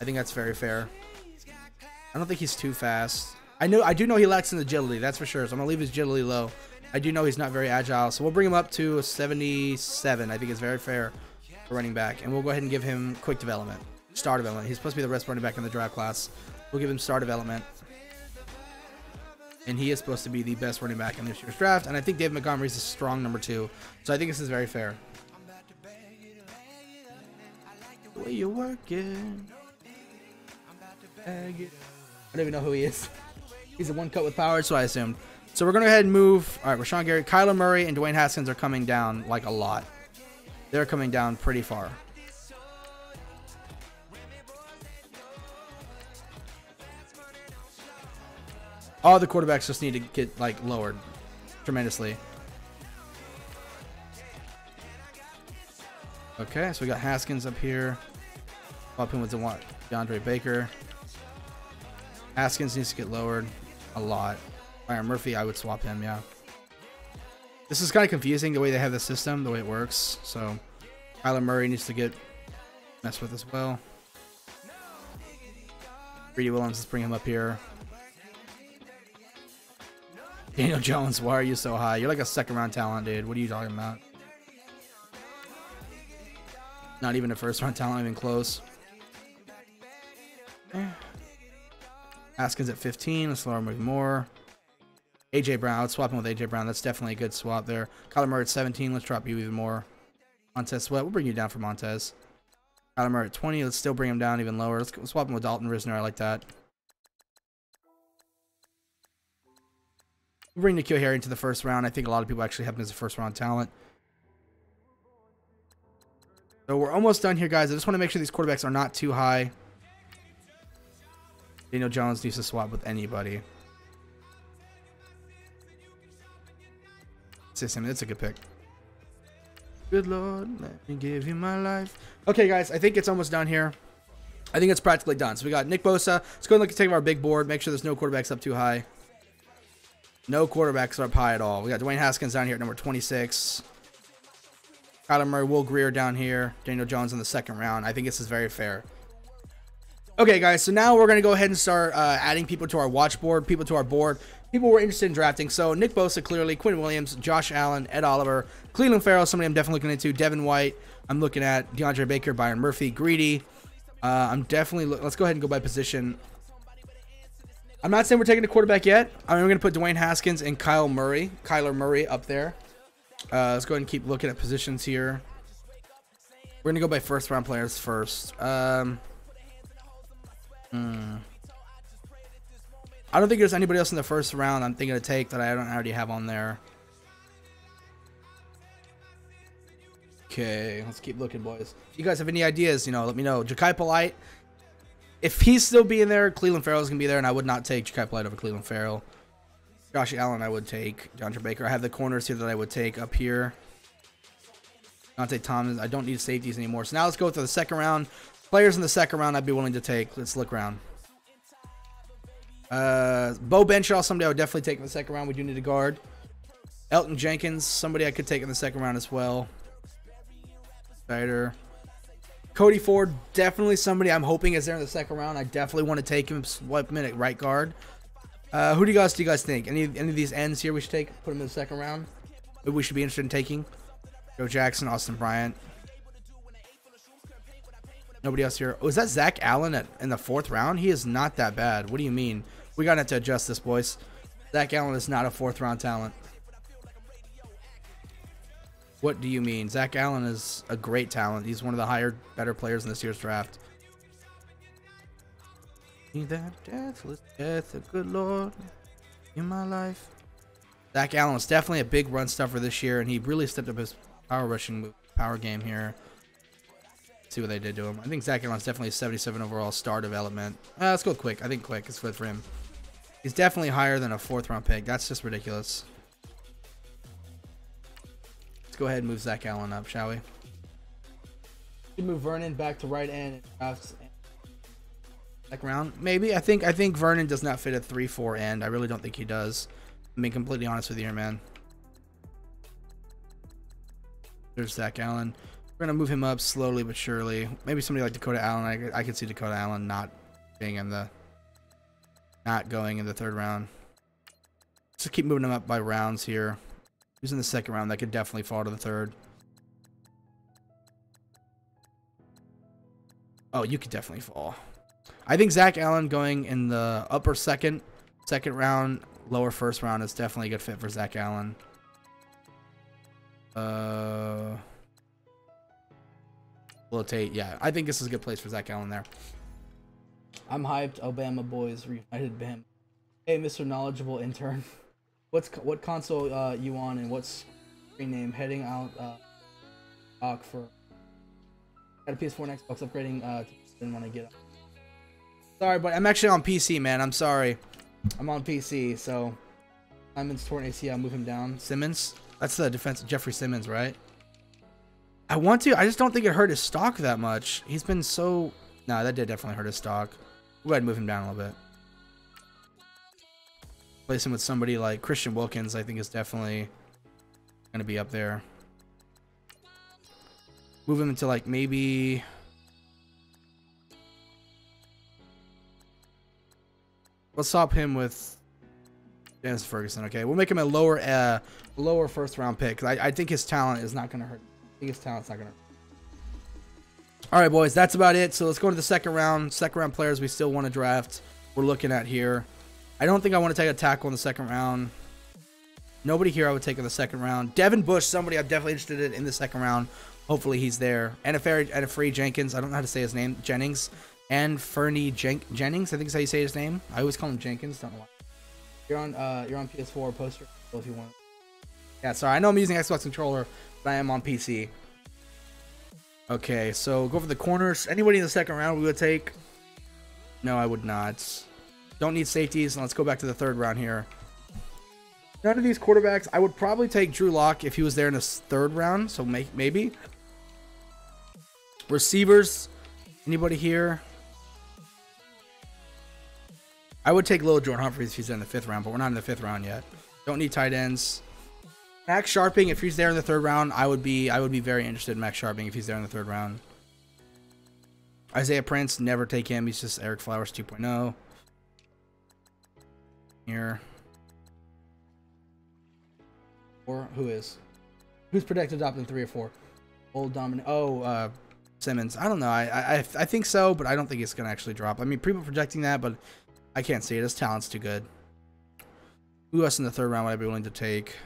I think that's very fair. I don't think he's too fast. I do know he lacks in agility, that's for sure. So I'm gonna leave his agility low. I do know he's not very agile, so we'll bring him up to a 77. I think it's very fair for running back, and we'll go ahead and give him quick development, star development. He's supposed to be the best running back in the draft class. We'll give him star development. And he is supposed to be the best running back in this year's draft. And I think Dave Montgomery's a strong number 2. So I think this is very fair. The way you're working. I don't even know who he is. He's a one cut with power, so I assumed. So we're going to go ahead and move. All right, Rashawn Gary, Kyler Murray, and Dwayne Haskins are coming down like a lot. They're coming down pretty far. All the quarterbacks just need to get like lowered tremendously. Okay, so we got Haskins up here. Swap him with DeAndre Baker. Haskins needs to get lowered a lot. Byron Murphy, I would swap him, yeah. This is kind of confusing the way they have the system, the way it works. So Kyler Murray needs to get messed with as well. Greedy Williams, let's bring him up here. Daniel Jones, why are you so high? You're like a second round talent, dude. What are you talking about? Not even a first round talent, even close. Haskins at 15. Let's lower him even more. AJ Brown, let's swap him with AJ Brown. That's definitely a good swap there. Kyler Murray at 17. Let's drop you even more. Montez Sweat, we'll bring you down for Montez. Kyler Murray at 20. Let's still bring him down even lower. Let's swap him with Dalton Risner. I like that. We'll bring N'Keal Harry into the first round. I think a lot of people actually have him as a first round talent. So we're almost done here, guys. I just want to make sure these quarterbacks are not too high. Daniel Jones needs to swap with anybody. That's a good pick. Good Lord, let me give you my life. Okay, guys, I think it's almost done here. I think it's practically done. So we got Nick Bosa. Let's go and look at take our big board. Make sure there's no quarterbacks up too high. No quarterbacks are up high at all. We got Dwayne Haskins down here at number 26. Kyler Murray, Will Grier down here. Daniel Jones in the second round. I think this is very fair. Okay, guys, so now we're going to go ahead and start adding people to our watch board, people to our board, people we're interested in drafting. So Nick Bosa, clearly, Quinn Williams, Josh Allen, Ed Oliver, Cleveland Farrell, somebody I'm definitely looking into, Devin White. I'm looking at DeAndre Baker, Byron Murphy, Greedy. I'm definitely, let's go ahead and go by position. I'm not saying we're taking a quarterback yet. I'm going to put Dwayne Haskins and Kyler Murray up there. Let's go ahead and keep looking at positions here. We're going to go by first round players first. I don't think there's anybody else in the first round I'm thinking to take that I don't already have on there. Okay, let's keep looking, boys. If you guys have any ideas, let me know. Ja'Kai Polite. If he's still being there, Cleveland Farrell's going to be there, and I would not take Ja'Kai Polite over Cleveland Farrell. Josh Allen, I would take. DeAndre Baker. I have the corners here that I would take up here. Dante Thomas. I don't need safeties anymore. So now let's go to the second round. Players in the second round I'd be willing to take. Let's look around. Bo Benshaw, somebody I would definitely take in the second round. We do need a guard. Elton Jenkins, somebody I could take in the second round as well. Spider. Cody Ford, definitely somebody I'm hoping is there in the second round. I definitely want to take him. What minute? Right guard. Who do you guys think? Any of these ends here we should take? Put him in the second round. Who we should be interested in taking? Joe Jackson, Austin Bryant. Nobody else here. Oh, is that Zach Allen in the fourth round? He is not that bad. What do you mean? We got to have to adjust this, boys. Zach Allen is not a fourth round talent. What do you mean? Zach Allen is a great talent. He's one of the better players in this year's draft. That deathless death, a good Lord in my life. Zach Allen is definitely a big run stuffer this year, and he really stepped up his power game here. Let's see what they did to him. I think Zach Allen's definitely a 77 overall star development. Let's go Quick. I think Quick is good for him. He's definitely higher than a fourth round pick. That's just ridiculous. Go ahead and move Zach Allen up, shall we? We move Vernon back to right end. Second round, maybe. I think Vernon does not fit a 3-4 end. I really don't think he does. I'm being completely honest with you here, man. There's Zach Allen. We're gonna move him up slowly but surely. Maybe somebody like Dakota Allen. I could see Dakota Allen not going in the third round. Just keep moving him up by rounds here. Who's in the second round that could definitely fall to the third? Oh, you could definitely fall. I think Zach Allen going in the upper second round, lower first round is definitely a good fit for Zach Allen. Rotate, yeah. I think this is a good place for Zach Allen there. I'm hyped. Alabama boys reunited Bam. Hey, Mr. Knowledgeable Intern. What console you on and what's screen name? Heading out talk for got a PS4 and Xbox upgrading didn't want to get up. Sorry, but I'm actually on PC, man. I'm sorry. I'm on PC, so Simmons torn ACL, move him down. Simmons? That's the defense, Jeffrey Simmons, right? I just don't think it hurt his stock that much. He's been so no, that did definitely hurt his stock. Go ahead and move him down a little bit. Place him with somebody like Christian Wilkins, I think is definitely going to be up there. Move him into like maybe... Let's swap him with Dennis Ferguson, okay? We'll make him a lower first round pick. I think his talent is not going to hurt. I think his talent's not going to hurt. All right, boys, that's about it. So let's go to the second round. Second round players we still want to draft. We're looking at here. I don't think I want to take a tackle in the second round. Nobody here I would take in the second round. Devin Bush, somebody I'm definitely interested in the second round. Hopefully he's there. And a free Jenkins. I don't know how to say his name. Jennings. And Fernie Jennings. I think is how you say his name. I always call him Jenkins. Don't know why. You're on PS4 poster if you want. Yeah, sorry. I know I'm using Xbox controller, but I am on PC. Okay, so go for the corners. Anybody in the second round we would take? No, I would not. Don't need safeties. Let's go back to the third round here. None of these quarterbacks. I would probably take Drew Lock if he was there in the third round. So maybe. Receivers. Anybody here? I would take Lil Jordan Humphries if he's in the fifth round, but we're not in the fifth round yet. Don't need tight ends. Max Sharping, if he's there in the third round, I would be very interested in Max Sharping if he's there in the third round. Isaiah Prince, never take him. He's just Eric Flowers 2.0. Here. Or who's projected to drop in 3 or 4? Old dominant. Oh, Simmons. I don't know. I think so, but I don't think it's gonna actually drop. I mean, people projecting that, but I can't see it. His talent's too good. Who else in the third round would I be willing to take?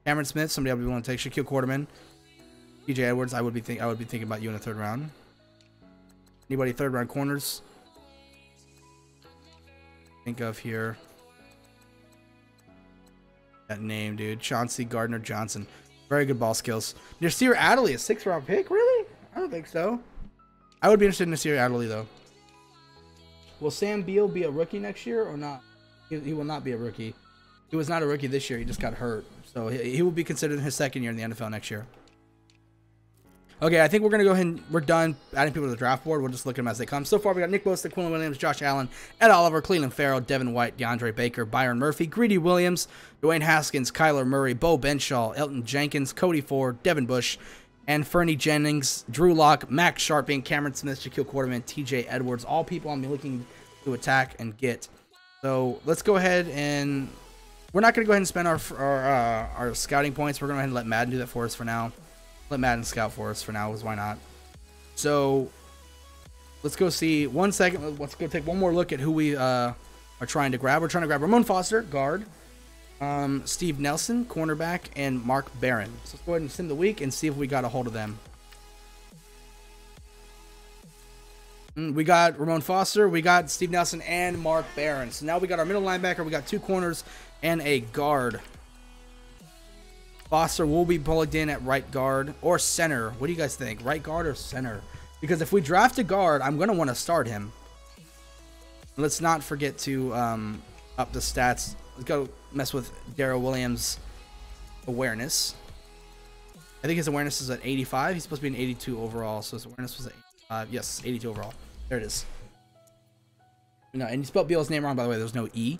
Cameron Smith, somebody I'd be willing to take. Shaquille Quarterman, TJ Edwards. I would be thinking about you in the third round. Anybody third round corners? Think of here. That name, dude. Chauncey Gardner-Johnson. Very good ball skills. Nasir Adderley, a 6th round pick? Really? I don't think so. I would be interested in Nasir Adderley, though. Will Sam Beal be a rookie next year or not? He will not be a rookie. He was not a rookie this year. He just got hurt. So he will be considered in his second year in the NFL next year. Okay, I think we're going to go ahead and we're done adding people to the draft board. We'll just look at them as they come. So far, we got Nick Bosa, Quinn Williams, Josh Allen, Ed Oliver, Cleveland Farrell, Devin White, DeAndre Baker, Byron Murphy, Greedy Williams, Dwayne Haskins, Kyler Murray, Bo Benshaw, Elton Jenkins, Cody Ford, Devin Bush, and Fernie Jennings, Drew Lock, Max Sharping, Cameron Smith, Shaquille Quarterman, TJ Edwards, all people I'm looking to attack and get. So let's go ahead and we're not going to go ahead and spend our scouting points. We're going to go ahead and let Madden do that for us for now. Let Madden scout for us for now, because why not? So let's go see 1 second. Let's go take one more look at who we are trying to grab. We're trying to grab Ramon Foster, guard, Steve Nelson, cornerback, and Mark Barron. So let's go ahead and sim the week and see if we got a hold of them. We got Ramon Foster, we got Steve Nelson, and Mark Barron. So now we got our middle linebacker, we got 2 corners, and a guard. Foster will be plugged in at right guard or center. What do you guys think? Right guard or center? Because if we draft a guard, I'm going to want to start him. Let's not forget to up the stats. Let's go mess with Darrell Williams' awareness. I think his awareness is at 85. He's supposed to be an 82 overall, so his awareness was at 85. Yes, 82 overall. There it is. No, and you spelled Beal's name wrong, by the way. There's no E.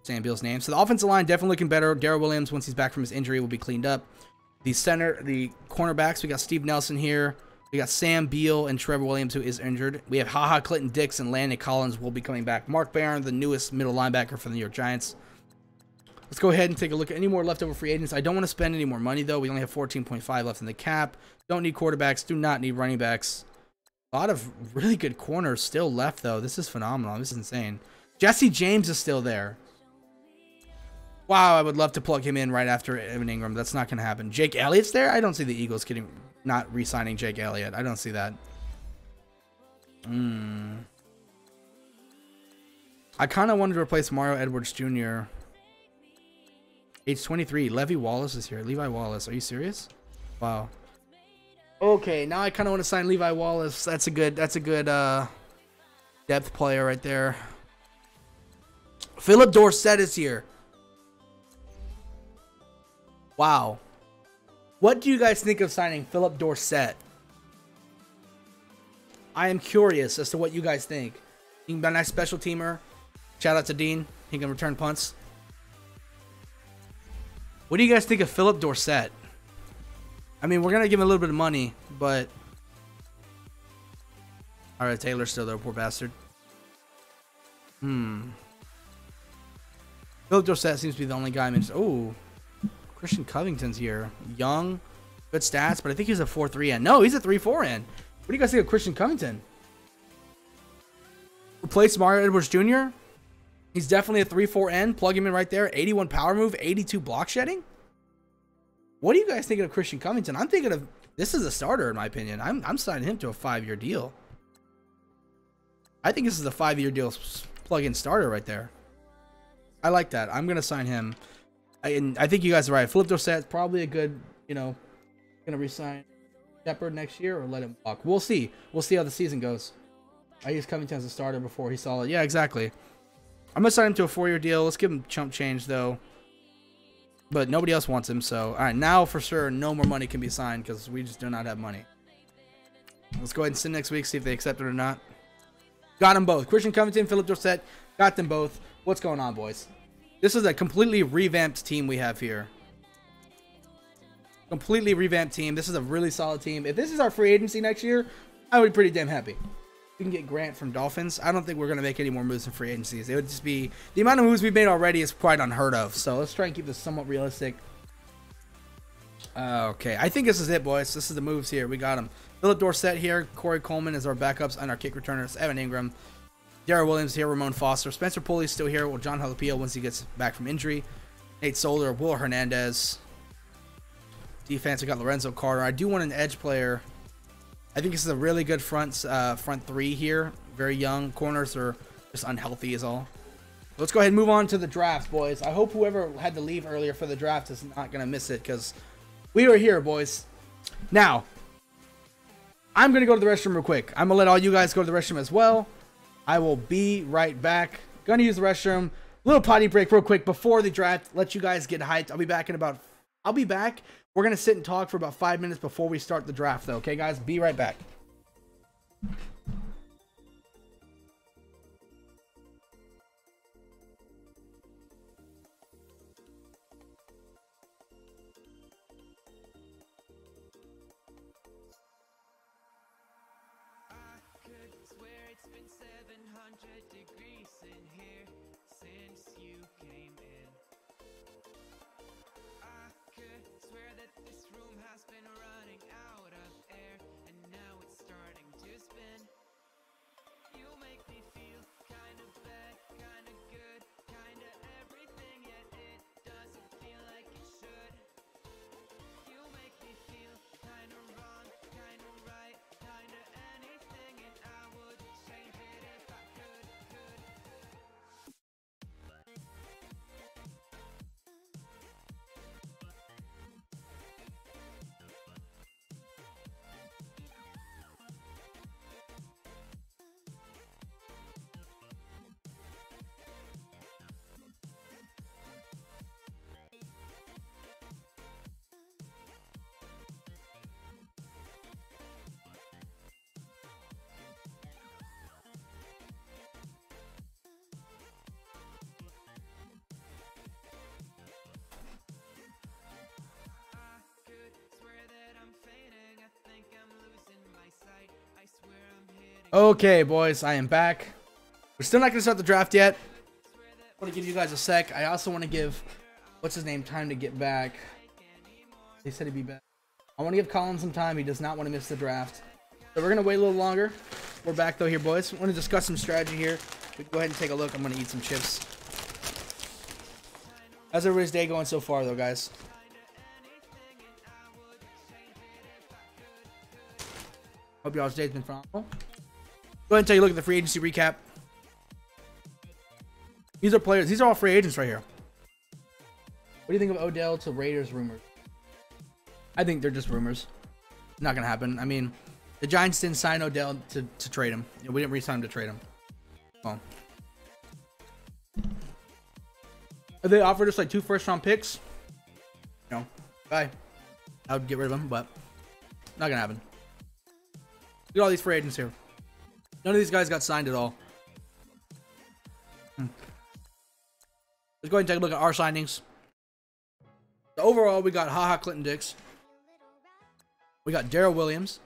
Saying Beal's name. So the offensive line definitely looking better. Darrell Williams, once he's back from his injury, will be cleaned up. The cornerbacks, we got Steve Nelson here. We got Sam Beal and Trevor Williams, who is injured. We have HaHa Clinton Dix and Landon Collins will be coming back. Mark Barron, the newest middle linebacker for the New York Giants. Let's go ahead and take a look at any more leftover free agents. I don't want to spend any more money, though. We only have 14.5 left in the cap. Don't need quarterbacks. Do not need running backs. A lot of really good corners still left, though. This is phenomenal. This is insane. Jesse James is still there. Wow, I would love to plug him in right after Evan Ingram. That's not going to happen. Jake Elliott's there? I don't see the Eagles not re-signing Jake Elliott. I don't see that. I kind of wanted to replace Mario Edwards Jr. Age 23. Levi Wallace is here. Levi Wallace. Are you serious? Wow. Okay, now I kind of want to sign Levi Wallace. That's a good depth player right there. Philip Dorsett is here. Wow. What do you guys think of signing Philip Dorsett? I am curious as to what you guys think. He can be a nice special teamer. Shout out to Dean. He can return punts. What do you guys think of Philip Dorsett? I mean, we're going to give him a little bit of money, but... Alright, Taylor's still there, poor bastard. Philip Dorsett seems to be the only guy I mentioned. Oh, Christian Covington's here. Young, good stats, but I think he's a 4.3 end. No, he's a 3.4 end. What do you guys think of Christian Covington? Replace Mario Edwards Jr.? He's definitely a 3.4 end. Plug him in right there. 81 power move, 82 block shedding. What do you guys think of Christian Covington? I'm thinking of this is a starter in my opinion. I'm signing him to a 5-year deal. I think this is a 5-year deal plug-in starter right there. I like that. I'm gonna sign him. And I think you guys are right. Philip Dorsett probably a good, gonna resign Shepard next year or let him walk. We'll see. We'll see how the season goes. I used Covington as a starter before. He's solid. Yeah, exactly. I'm gonna sign him to a 4-year deal. Let's give him chump change though. But nobody else wants him, so all right, now for sure no more money can be signed because we just do not have money. Let's go ahead and send next week, see if they accept it or not. Got them both. Christian Covington, Philip Dorsett, got them both. What's going on, boys? This is a completely revamped team we have here. Completely revamped team. This is a really solid team. If this is our free agency next year, I would be pretty damn happy. We can get Grant from Dolphins. I don't think we're going to make any more moves in free agencies. It would just be... The amount of moves we've made already is quite unheard of. So let's try and keep this somewhat realistic. Okay. I think this is it, boys. This is the moves here. We got them. Philip Dorsett here. Corey Coleman is our backups and our kick returners. Evan Ingram. Darrell Williams here. Ramon Foster. Spencer Pulley's still here. Well, John Jalapeno once he gets back from injury. Nate Solder. Will Hernandez. Defense, I got Lorenzo Carter. I do want an edge player. I think this is a really good front three here. Very young. Corners are just unhealthy is all. Let's go ahead and move on to the draft, boys. I hope whoever had to leave earlier for the draft is not going to miss it because we are here, boys. Now, I'm going to go to the restroom real quick. I'm going to let all you guys go to the restroom as well. I will be right back. Going to use the restroom. Little potty break real quick before the draft. Let you guys get hyped. I'll be back in about... I'll be back. We're going to sit and talk for about 5 minutes before we start the draft, though. Okay, guys? Be right back. Okay, boys, I am back. We're still not going to start the draft yet. I want to give you guys a sec. I also want to give, what's his name, time to get back. He said he'd be back. I want to give Colin some time. He does not want to miss the draft. So we're going to wait a little longer. We're back, though, here, boys. I want to discuss some strategy here. We can go ahead and take a look. I'm going to eat some chips. How's everybody's day going so far, though, guys? Hope y'all's day's been phenomenal. Go ahead and take a look at the free agency recap. These are players. These are all free agents right here. What do you think of Odell to Raiders rumors? I think they're just rumors. Not going to happen. I mean, the Giants didn't sign Odell to trade him. You know, we didn't re-sign him to trade him. Well, if they offered us like 2 first-round picks, you know, bye. I would get rid of him, but not going to happen. Look at all these free agents here. None of these guys got signed at all. Let's go ahead and take a look at our signings. So overall, we got HaHa Clinton Dix. We got Darrell Williams.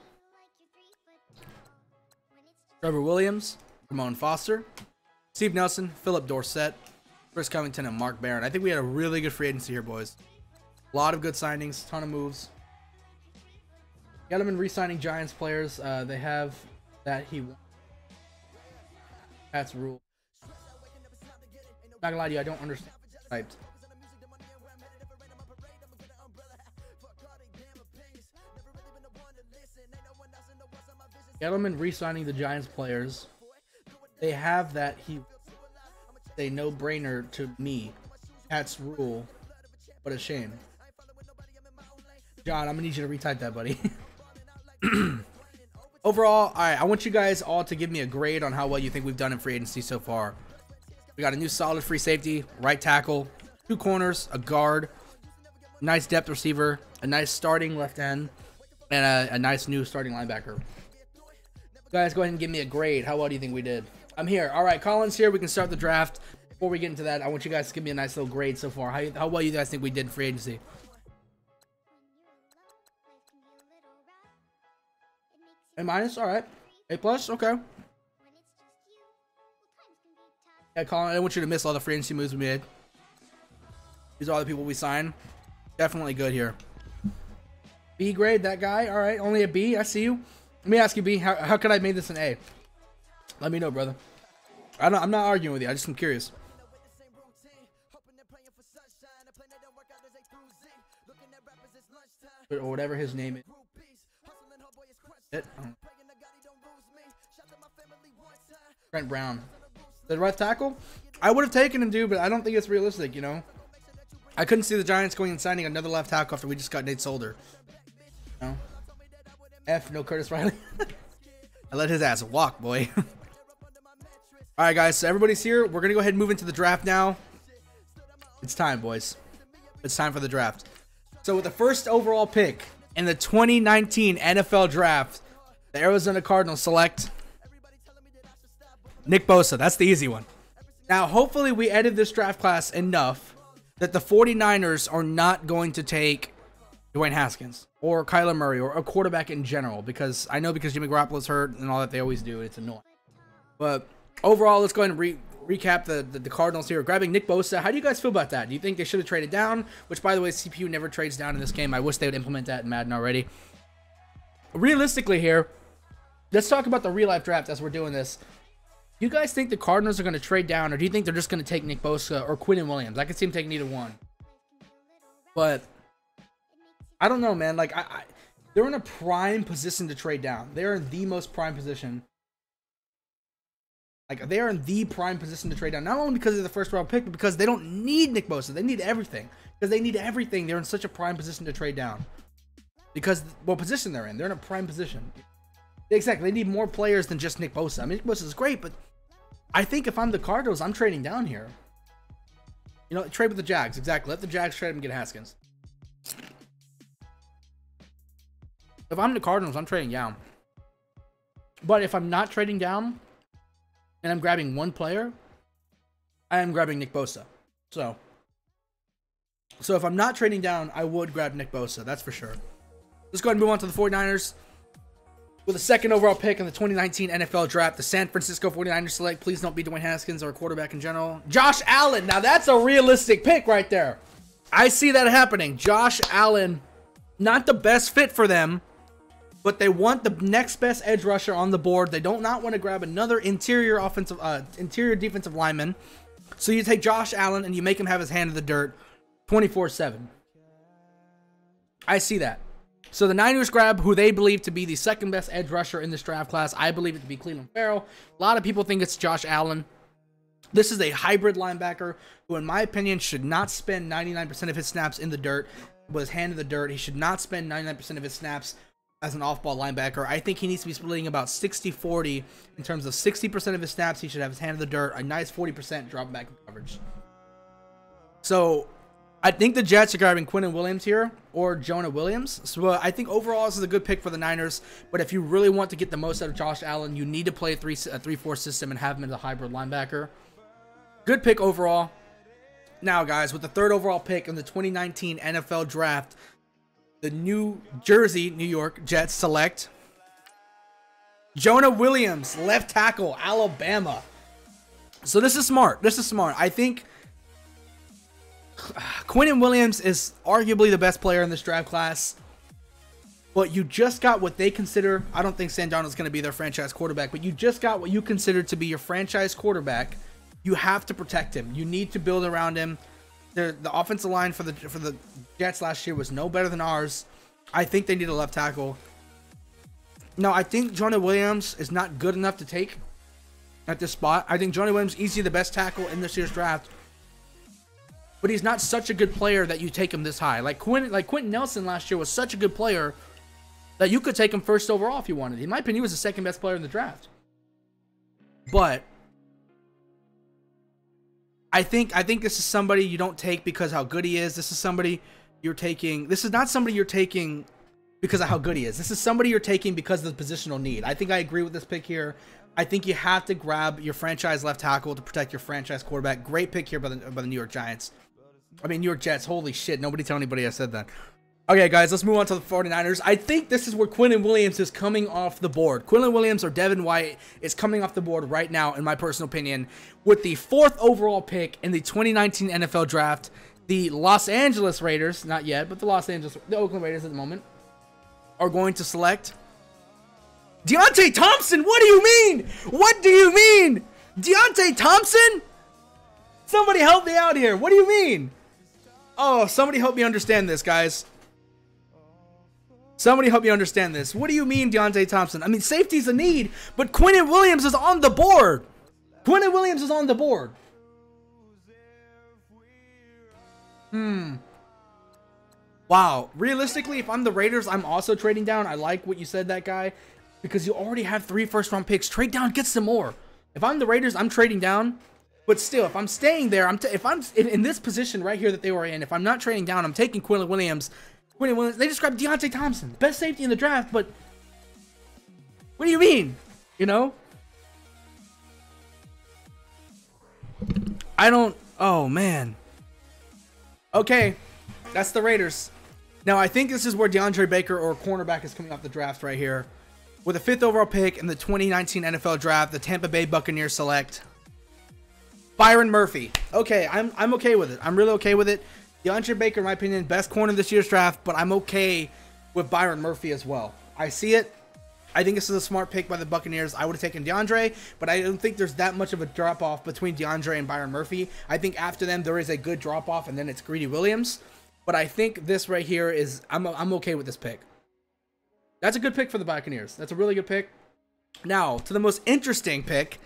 Trevor Williams. Ramon Foster. Steve Nelson. Philip Dorsett. Chris Covington and Mark Barron. I think we had a really good free agency here, boys. A lot of good signings. Ton of moves. Got them in re-signing Giants players. They have that he won. That's rule. Not gonna lie to you, I don't understand types. Gettleman re-signing the Giants players. They have that he a no-brainer to me. That's rule. What a shame. John, I'm gonna need you to retype that, buddy. Overall, alright, I want you guys all to give me a grade on how well you think we've done in free agency so far. We got a new solid free safety, right tackle, 2 corners, a guard, nice depth receiver, a nice starting left end, and a nice new starting linebacker. Guys, go ahead and give me a grade. How well do you think we did? I'm here. Alright, Colin's here. We can start the draft. Before we get into that, I want you guys to give me a nice little grade so far. How well you guys think we did in free agency? A minus, all right. A plus, okay. Yeah, Colin, I don't want you to miss all the free agency moves we made. These are all the people we signed. Definitely good here. B grade, that guy. All right, only a B. I see you. Let me ask you, B. How could I have made this an A? Let me know, brother. I'm not arguing with you. I just am curious. Or whatever his name is. Trent Brown. The right tackle? I would have taken him, dude, but I don't think it's realistic, you know? I couldn't see the Giants going and signing another left tackle after we just got Nate Solder. No. F, no Curtis Riley. I let his ass walk, boy. Alright, guys, so everybody's here. We're going to go ahead and move into the draft now. It's time, boys. It's time for the draft. So with the first overall pick in the 2019 NFL Draft, the Arizona Cardinals select Nick Bosa. That's the easy one. Now, hopefully we edit this draft class enough that the 49ers are not going to take Dwayne Haskins or Kyler Murray or a quarterback in general, because I know because Jimmy Garoppolo's hurt and all that, they always do. It's annoying. But Overall, let's go ahead and recap the Cardinals here. Grabbing Nick Bosa. How do you guys feel about that? Do you think they should have traded down? Which, by the way, CPU never trades down in this game. I wish they would implement that in Madden already. Realistically here, let's talk about the real-life draft as we're doing this. Do you guys think the Cardinals are going to trade down, or do you think they're just going to take Nick Bosa or Quinnen Williams? I could see them taking either one. But I don't know, man. Like, they're in a prime position to trade down. They're in the most prime position. Like, they are in the prime position to trade down. Not only because of the first round pick, but because they don't need Nick Bosa. They need everything. Because they need everything. They're in such a prime position to trade down. Because what position they're in. They're in a prime position. Exactly. They need more players than just Nick Bosa. I mean, Nick Bosa is great, but I think if I'm the Cardinals, I'm trading down here. You know, trade with the Jags. Exactly. Let the Jags trade and get Haskins. If I'm the Cardinals, I'm trading down. But if I'm not trading down and I'm grabbing one player, I am grabbing Nick Bosa. So if I'm not trading down, I would grab Nick Bosa. That's for sure. Let's go ahead and move on to the 49ers. With a second overall pick in the 2019 NFL Draft, the San Francisco 49ers select, please don't be Dwayne Haskins or a quarterback in general, Josh Allen. Now, that's a realistic pick right there. I see that happening. Josh Allen, not the best fit for them, but they want the next best edge rusher on the board. They don't not want to grab another interior defensive lineman. So you take Josh Allen and you make him have his hand in the dirt 24/7. I see that. So the Niners grab who they believe to be the second best edge rusher in this draft class. I believe it to be Cleveland Farrell. A lot of people think it's Josh Allen. This is a hybrid linebacker who, in my opinion, should not spend 99% of his snaps in the dirt, with his hand in the dirt. He should not spend 99% of his snaps as an off-ball linebacker. I think he needs to be splitting about 60-40 in terms of 60% of his snaps. He should have his hand in the dirt, a nice 40% drop back in coverage. So I think the Jets are grabbing Quinnen Williams here or Jonah Williams. So I think overall this is a good pick for the Niners. But if you really want to get the most out of Josh Allen, you need to play a 3-4 system and have him as a hybrid linebacker. Good pick overall. Now, guys, with the third overall pick in the 2019 NFL Draft, the New York Jets select Jonah Williams, left tackle, Alabama. So this is smart. This is smart. I think Quinnen Williams is arguably the best player in this draft class, but you just got what they consider. I don't think Sam Darnold's going to be their franchise quarterback, but you just got what you consider to be your franchise quarterback. You have to protect him. You need to build around him. The offensive line for the Jets last year was no better than ours. I think they need a left tackle. No, I think Jonah Williams is not good enough to take at this spot. I think Jonah Williams is easily the best tackle in this year's draft, but he's not such a good player that you take him this high. Like Quentin Nelson last year was such a good player that you could take him first overall if you wanted. In my opinion, he was the second best player in the draft. But I think this is somebody you don't take because how good he is. This is somebody you're taking. This is not somebody you're taking because of how good he is. This is somebody you're taking because of the positional need. I think I agree with this pick here. I think you have to grab your franchise left tackle to protect your franchise quarterback. Great pick here by the New York Giants. I mean, New York Jets. Holy shit. Nobody tell anybody I said that. Okay, guys, let's move on to the 49ers. I think this is where Quinnen Williams is coming off the board. Quinnen Williams or Devin White is coming off the board right now, in my personal opinion, with the 4th overall pick in the 2019 NFL Draft. The Los Angeles Raiders, not yet, but the Oakland Raiders at the moment, are going to select Deontay Thompson. What do you mean? What do you mean? Deontay Thompson? Somebody help me out here. What do you mean? Oh, somebody help me understand this, guys. Somebody help me understand this. What do you mean, Deontay Thompson? I mean, safety's a need, but Quinnen Williams is on the board. Quinnen Williams is on the board. Wow. Realistically, if I'm the Raiders, I'm also trading down. I like what you said, that guy, because you already have 3 first-round picks. Trade down, get some more. If I'm the Raiders, I'm trading down. But still, if I'm staying there, if I'm in this position right here that they were in, if I'm not trading down, I'm taking Quinnen Williams. They described Deontay Thompson, best safety in the draft, but what do you mean? You know? I don't... Oh, man. Okay, that's the Raiders. Now, I think this is where DeAndre Baker or cornerback is coming off the draft right here. With the 5th overall pick in the 2019 NFL Draft, the Tampa Bay Buccaneers select Byron Murphy. Okay, I'm okay with it. I'm really okay with it. DeAndre Baker, in my opinion, best corner this year's draft, but I'm okay with Byron Murphy as well. I see it. I think this is a smart pick by the Buccaneers. I would have taken DeAndre, but I don't think there's that much of a drop-off between DeAndre and Byron Murphy. I think after them, there is a good drop-off, and then it's Greedy Williams. But I think this right here is, I'm okay with this pick. That's a good pick for the Buccaneers. That's a really good pick. Now, to the most interesting pick.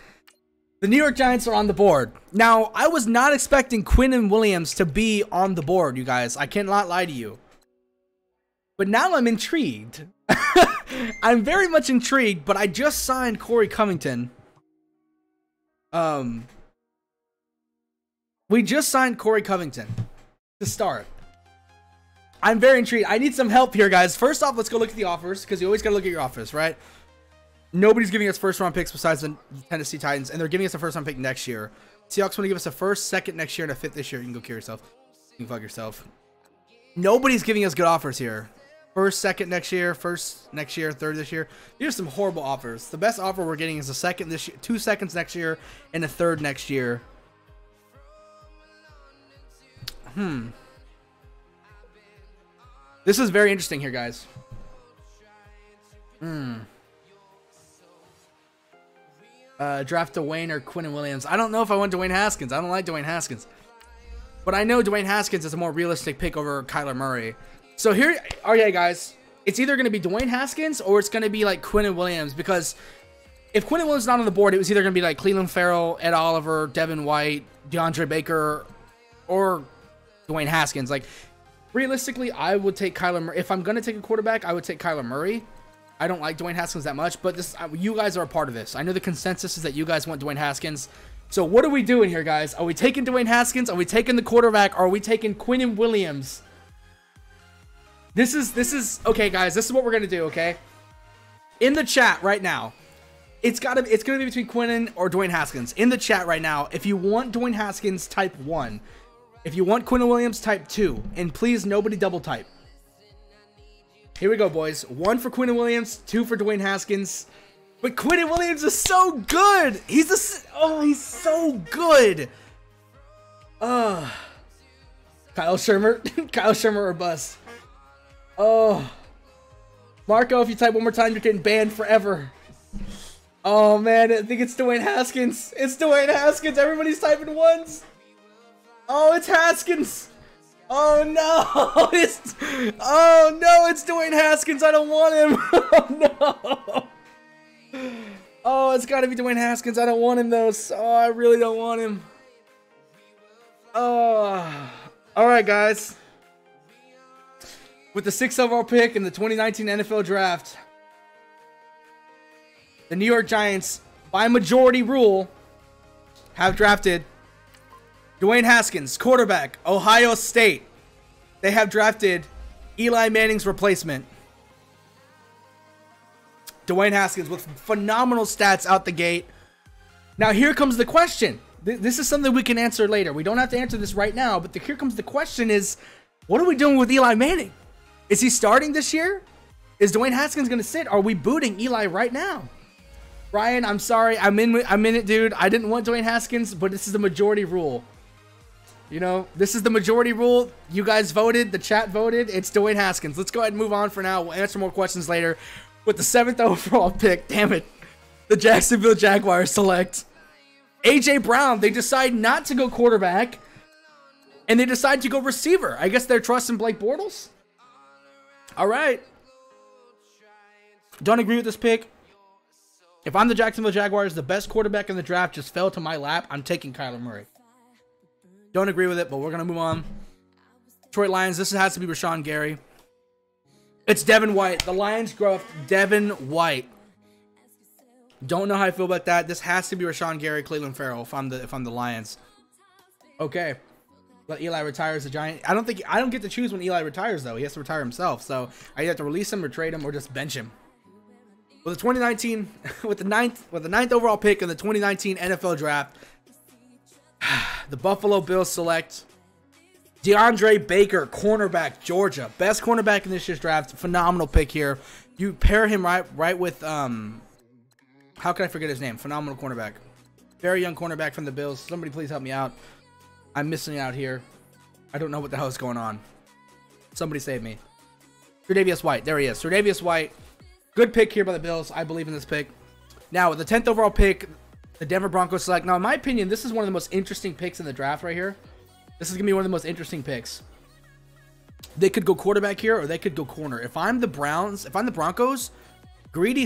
The New York Giants are on the board. Now, I was not expecting Quinnen Williams to be on the board, you guys. I cannot lie to you. But now I'm intrigued. I'm very much intrigued, but I just signed Corey Covington. We just signed Corey Covington to start. I'm very intrigued. I need some help here, guys. First off, let's go look at the offers, because you always got to look at your offers, right? Nobody's giving us first-round picks besides the Tennessee Titans, and they're giving us a first-round pick next year. Seahawks want to give us a first, second next year, and a fifth this year. You can go kill yourself. You can fuck yourself. Nobody's giving us good offers here. First, second next year, first next year, third this year. These are some horrible offers. The best offer we're getting is a second this year, 2 seconds next year, and a third next year. This is very interesting here, guys. Draft Dwayne or Quinnen Williams. I don't know if I want Dwayne Haskins. I don't like Dwayne Haskins. But I know Dwayne Haskins is a more realistic pick over Kyler Murray. So here, okay, guys. It's either going to be Dwayne Haskins or it's going to be like Quinnen Williams. Because if Quinnen Williams is not on the board, it was either going to be like Cleveland Farrell, Ed Oliver, Devin White, DeAndre Baker, or Dwayne Haskins. Like, realistically, I would take Kyler Murray. If I'm going to take a quarterback, I would take Kyler Murray. I don't like Dwayne Haskins that much, but this, you guys are a part of this. I know the consensus is that you guys want Dwayne Haskins. So what are we doing here, guys? Are we taking Dwayne Haskins? Are we taking the quarterback? Or are we taking Quinnen Williams? This is okay, guys. This is what we're gonna do. Okay, in the chat right now, it's gonna be between Quinnen or Dwayne Haskins. In the chat right now, if you want Dwayne Haskins, type 1. If you want Quinnen Williams, type 2. And please, nobody double type. Here we go, boys. 1 for Quinnen Williams, 2 for Dwayne Haskins. But Quinnen Williams is so good. He's so good. Kyle Shermer, Kyle Shermer or bust. Oh, Marco, if you type one more time, you're getting banned forever. Oh man, I think it's Dwayne Haskins. It's Dwayne Haskins. Everybody's typing ones. Oh, it's Haskins. Oh no, it's Dwayne Haskins. I don't want him. Oh no. Oh, it's got to be Dwayne Haskins. I don't want him though. Oh, I really don't want him. Oh, all right, guys. With the 6th overall pick in the 2019 NFL Draft, the New York Giants, by majority rule, have drafted Dwayne Haskins, quarterback, Ohio State. They have drafted Eli Manning's replacement, Dwayne Haskins, with phenomenal stats out the gate. Now, here comes the question. This is something we can answer later. We don't have to answer this right now, but here comes the question is, what are we doing with Eli Manning? Is he starting this year? Is Dwayne Haskins going to sit? Are we booting Eli right now? Ryan, I'm sorry. I'm in it, dude. I didn't want Dwayne Haskins, but this is the majority rule. You know, this is the majority rule. You guys voted. The chat voted. It's Dwayne Haskins. Let's go ahead and move on for now. We'll answer more questions later. With the 7th overall pick, damn it, the Jacksonville Jaguars select A.J. Brown. They decide not to go quarterback, and they decide to go receiver. I guess they're trusting Blake Bortles. All right. Don't agree with this pick. If I'm the Jacksonville Jaguars, the best quarterback in the draft just fell to my lap. I'm taking Kyler Murray. Don't agree with it, but we're going to move on. Detroit Lions, this has to be Rashawn Gary. It's Devin White. The Lions draft Devin White. Don't know how I feel about that. This has to be Rashawn Gary, Cleveland Farrell if I'm the Lions. Okay. Let Eli retire as a Giant. I don't get to choose when Eli retires though. He has to retire himself. So I either have to release him or trade him or just bench him. With the 2019 with the ninth overall pick in the 2019 NFL Draft, the Buffalo Bills select DeAndre Baker, cornerback, Georgia. Best cornerback in this year's draft. Phenomenal pick here. You pair him right with how can I forget his name? Phenomenal cornerback. Very young cornerback from the Bills. Somebody please help me out. I'm missing out here. I don't know what the hell is going on. Somebody save me. Tre'Davious White. There he is. Tre'Davious White. Good pick here by the Bills. I believe in this pick. Now, with the 10th overall pick, the Denver Broncos select. Now, in my opinion, this is one of the most interesting picks in the draft right here. This is going to be one of the most interesting picks. They could go quarterback here, or they could go corner. If I'm the Browns, if I'm the Broncos, Greedy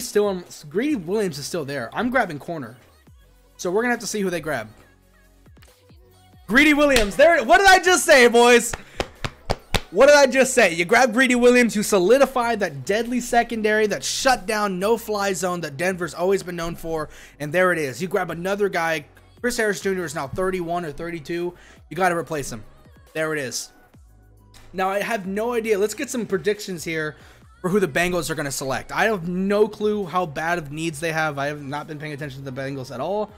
Williams is still there. I'm grabbing corner. So we're going to have to see who they grab. Greedy Williams. There. What did I just say, boys? What did I just say? You grab Greedy Williams, you solidified that deadly secondary, that shut down no-fly zone that Denver's always been known for, and there it is. You grab another guy. Chris Harris Jr. is now 31 or 32. You got to replace him. There it is. Now, I have no idea. Let's get some predictions here for who the Bengals are going to select. I have no clue how bad of needs they have. I have not been paying attention to the Bengals at all.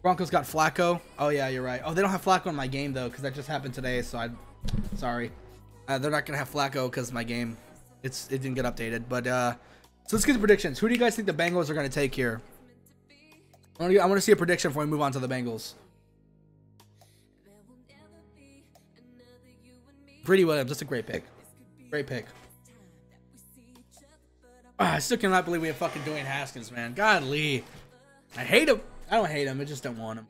Broncos got Flacco. Oh, yeah, you're right. Oh, they don't have Flacco in my game, though, because that just happened today, so sorry. They're not going to have Flacco because my game, it didn't get updated. But, so let's get the predictions. Who do you guys think the Bengals are going to take here? I want to see a prediction before we move on to the Bengals. Greedy Williams, that's a great pick. Great pick. I still cannot believe we have fucking Dwayne Haskins, man. Godly. I hate him. I don't hate him. I just don't want him.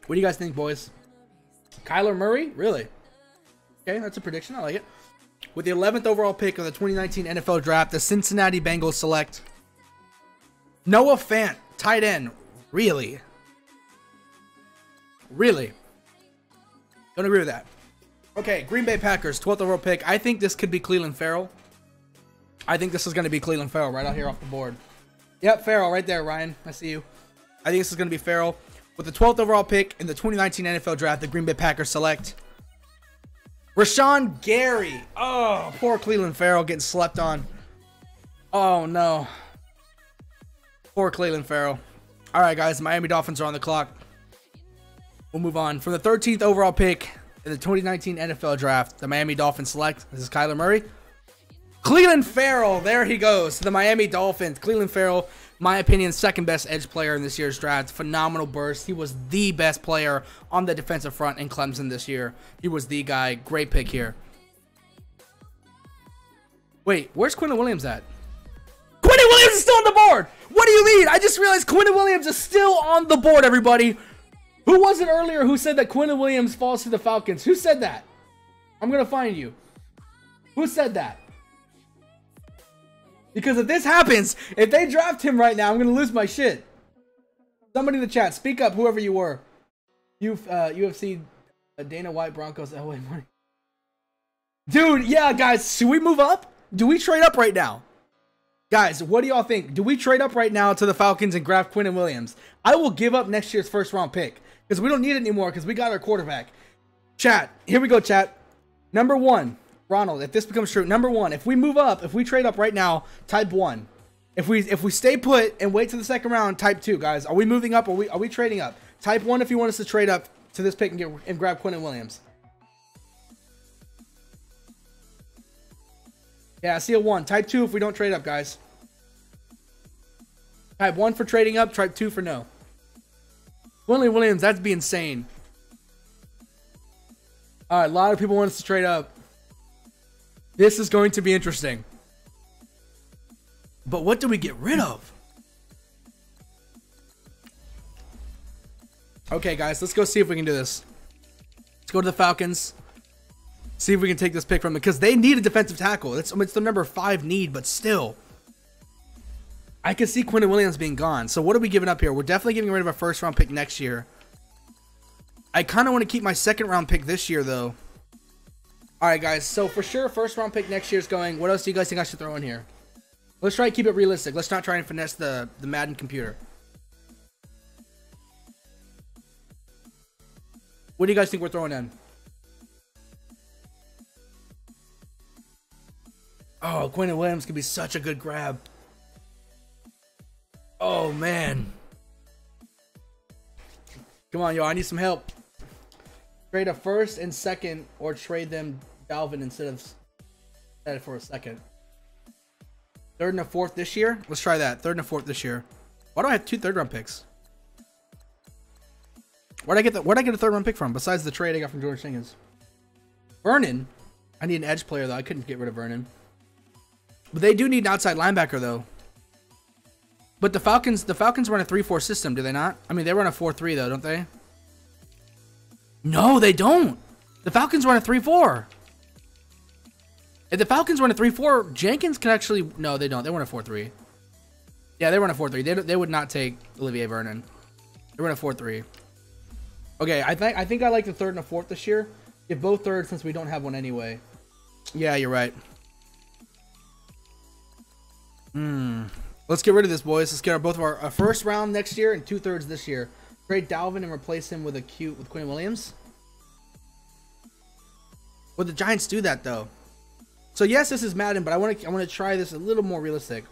What do you guys think, boys? Kyler Murray? Really? Okay, that's a prediction. I like it. With the 11th overall pick of the 2019 NFL Draft, the Cincinnati Bengals select Noah Fant, tight end. Really? Really? Don't agree with that. Okay, Green Bay Packers, 12th overall pick. I think this could be Clelin Ferrell. I think this is going to be Clelin Ferrell right out here off the board. Yep, Ferrell right there, Ryan. I see you. I think this is going to be Ferrell. With the 12th overall pick in the 2019 NFL Draft, the Green Bay Packers select Rashawn Gary. Oh, poor Clelin Ferrell getting slept on. Oh, no. Poor Clelin Ferrell. All right, guys. Miami Dolphins are on the clock. We'll move on. From the 13th overall pick in the 2019 NFL Draft, the Miami Dolphins select. This is Kyler Murray. Clelin Ferrell. There he goes. The Miami Dolphins. Clelin Ferrell, my opinion, second best edge player in this year's draft. Phenomenal burst. He was the best player on the defensive front in Clemson this year. He was the guy. Great pick here. Wait, where's Quinnen Williams at? Quinnen Williams is still on the board! What do you mean? I just realized Quinnen Williams is still on the board, everybody. Who was it earlier who said that Quinnen Williams falls to the Falcons? Who said that? I'm going to find you. Who said that? Because if this happens, if they draft him right now, I'm going to lose my shit. Somebody in the chat, speak up, whoever you were. UFC Dana White Broncos LA money. Dude, yeah, guys, should we move up? Do we trade up right now? Guys, what do y'all think? Do we trade up right now to the Falcons and grab Quinnen Williams? I will give up next year's first round pick because we don't need it anymore because we got our quarterback. Chat, here we go, chat. Number one. Ronald, if this becomes true, number one, if we move up, if we trade up right now, type 1. If we stay put and wait to the second round, type 2, guys. Are we moving up or are we trading up? Type 1 if you want us to trade up to this pick and grab Quinnen Williams. Yeah, I see a 1. Type 2 if we don't trade up, guys. Type 1 for trading up, type 2 for no. Quinnen Williams, that'd be insane. All right, a lot of people want us to trade up. This is going to be interesting. But what do we get rid of? Okay, guys, let's go see if we can do this. Let's go to the Falcons. See if we can take this pick from them. Because they need a defensive tackle. It's the number 5 need, but still. I can see Quinnen Williams being gone. So what are we giving up here? We're definitely getting rid of our first round pick next year. I kind of want to keep my second round pick this year, though. All right, guys. So for sure, first round pick next year is going. What else do you guys think I should throw in here? Let's try to keep it realistic. Let's not try and finesse the Madden computer. What do you guys think we're throwing in? Oh, Quinnen Williams could be such a good grab. Oh, man. Come on, y'all. I need some help. Trade a first and second or trade them Dalvin instead of for a second. Third and a fourth this year. Let's try that. Third and a fourth this year. Why do I have 2 third-round picks? Where'd I get a third-round pick from besides the trade I got from George Jenkins? Vernon. I need an edge player though. I couldn't get rid of Vernon. But they do need an outside linebacker though. But the Falcons run a 3-4 system, do they not? I mean, they run a 4-3 though, don't they? No, they don't. The Falcons run a 3-4. If the Falcons run a 3-4, Jenkins can actually... No, they don't. They run a 4-3. Yeah, they run a 4-3. They would not take Olivier Vernon. They run a 4-3. Okay, I think I like the third and a fourth this year. Get both thirds since we don't have one anyway. Yeah, you're right. Let's get rid of this, boys. Let's get both of our first round next year and 2 thirds this year. Trade Dalvin and replace him with Quinn Williams. Would the Giants do that though? So yes, this is Madden, but I want to try this a little more realistic.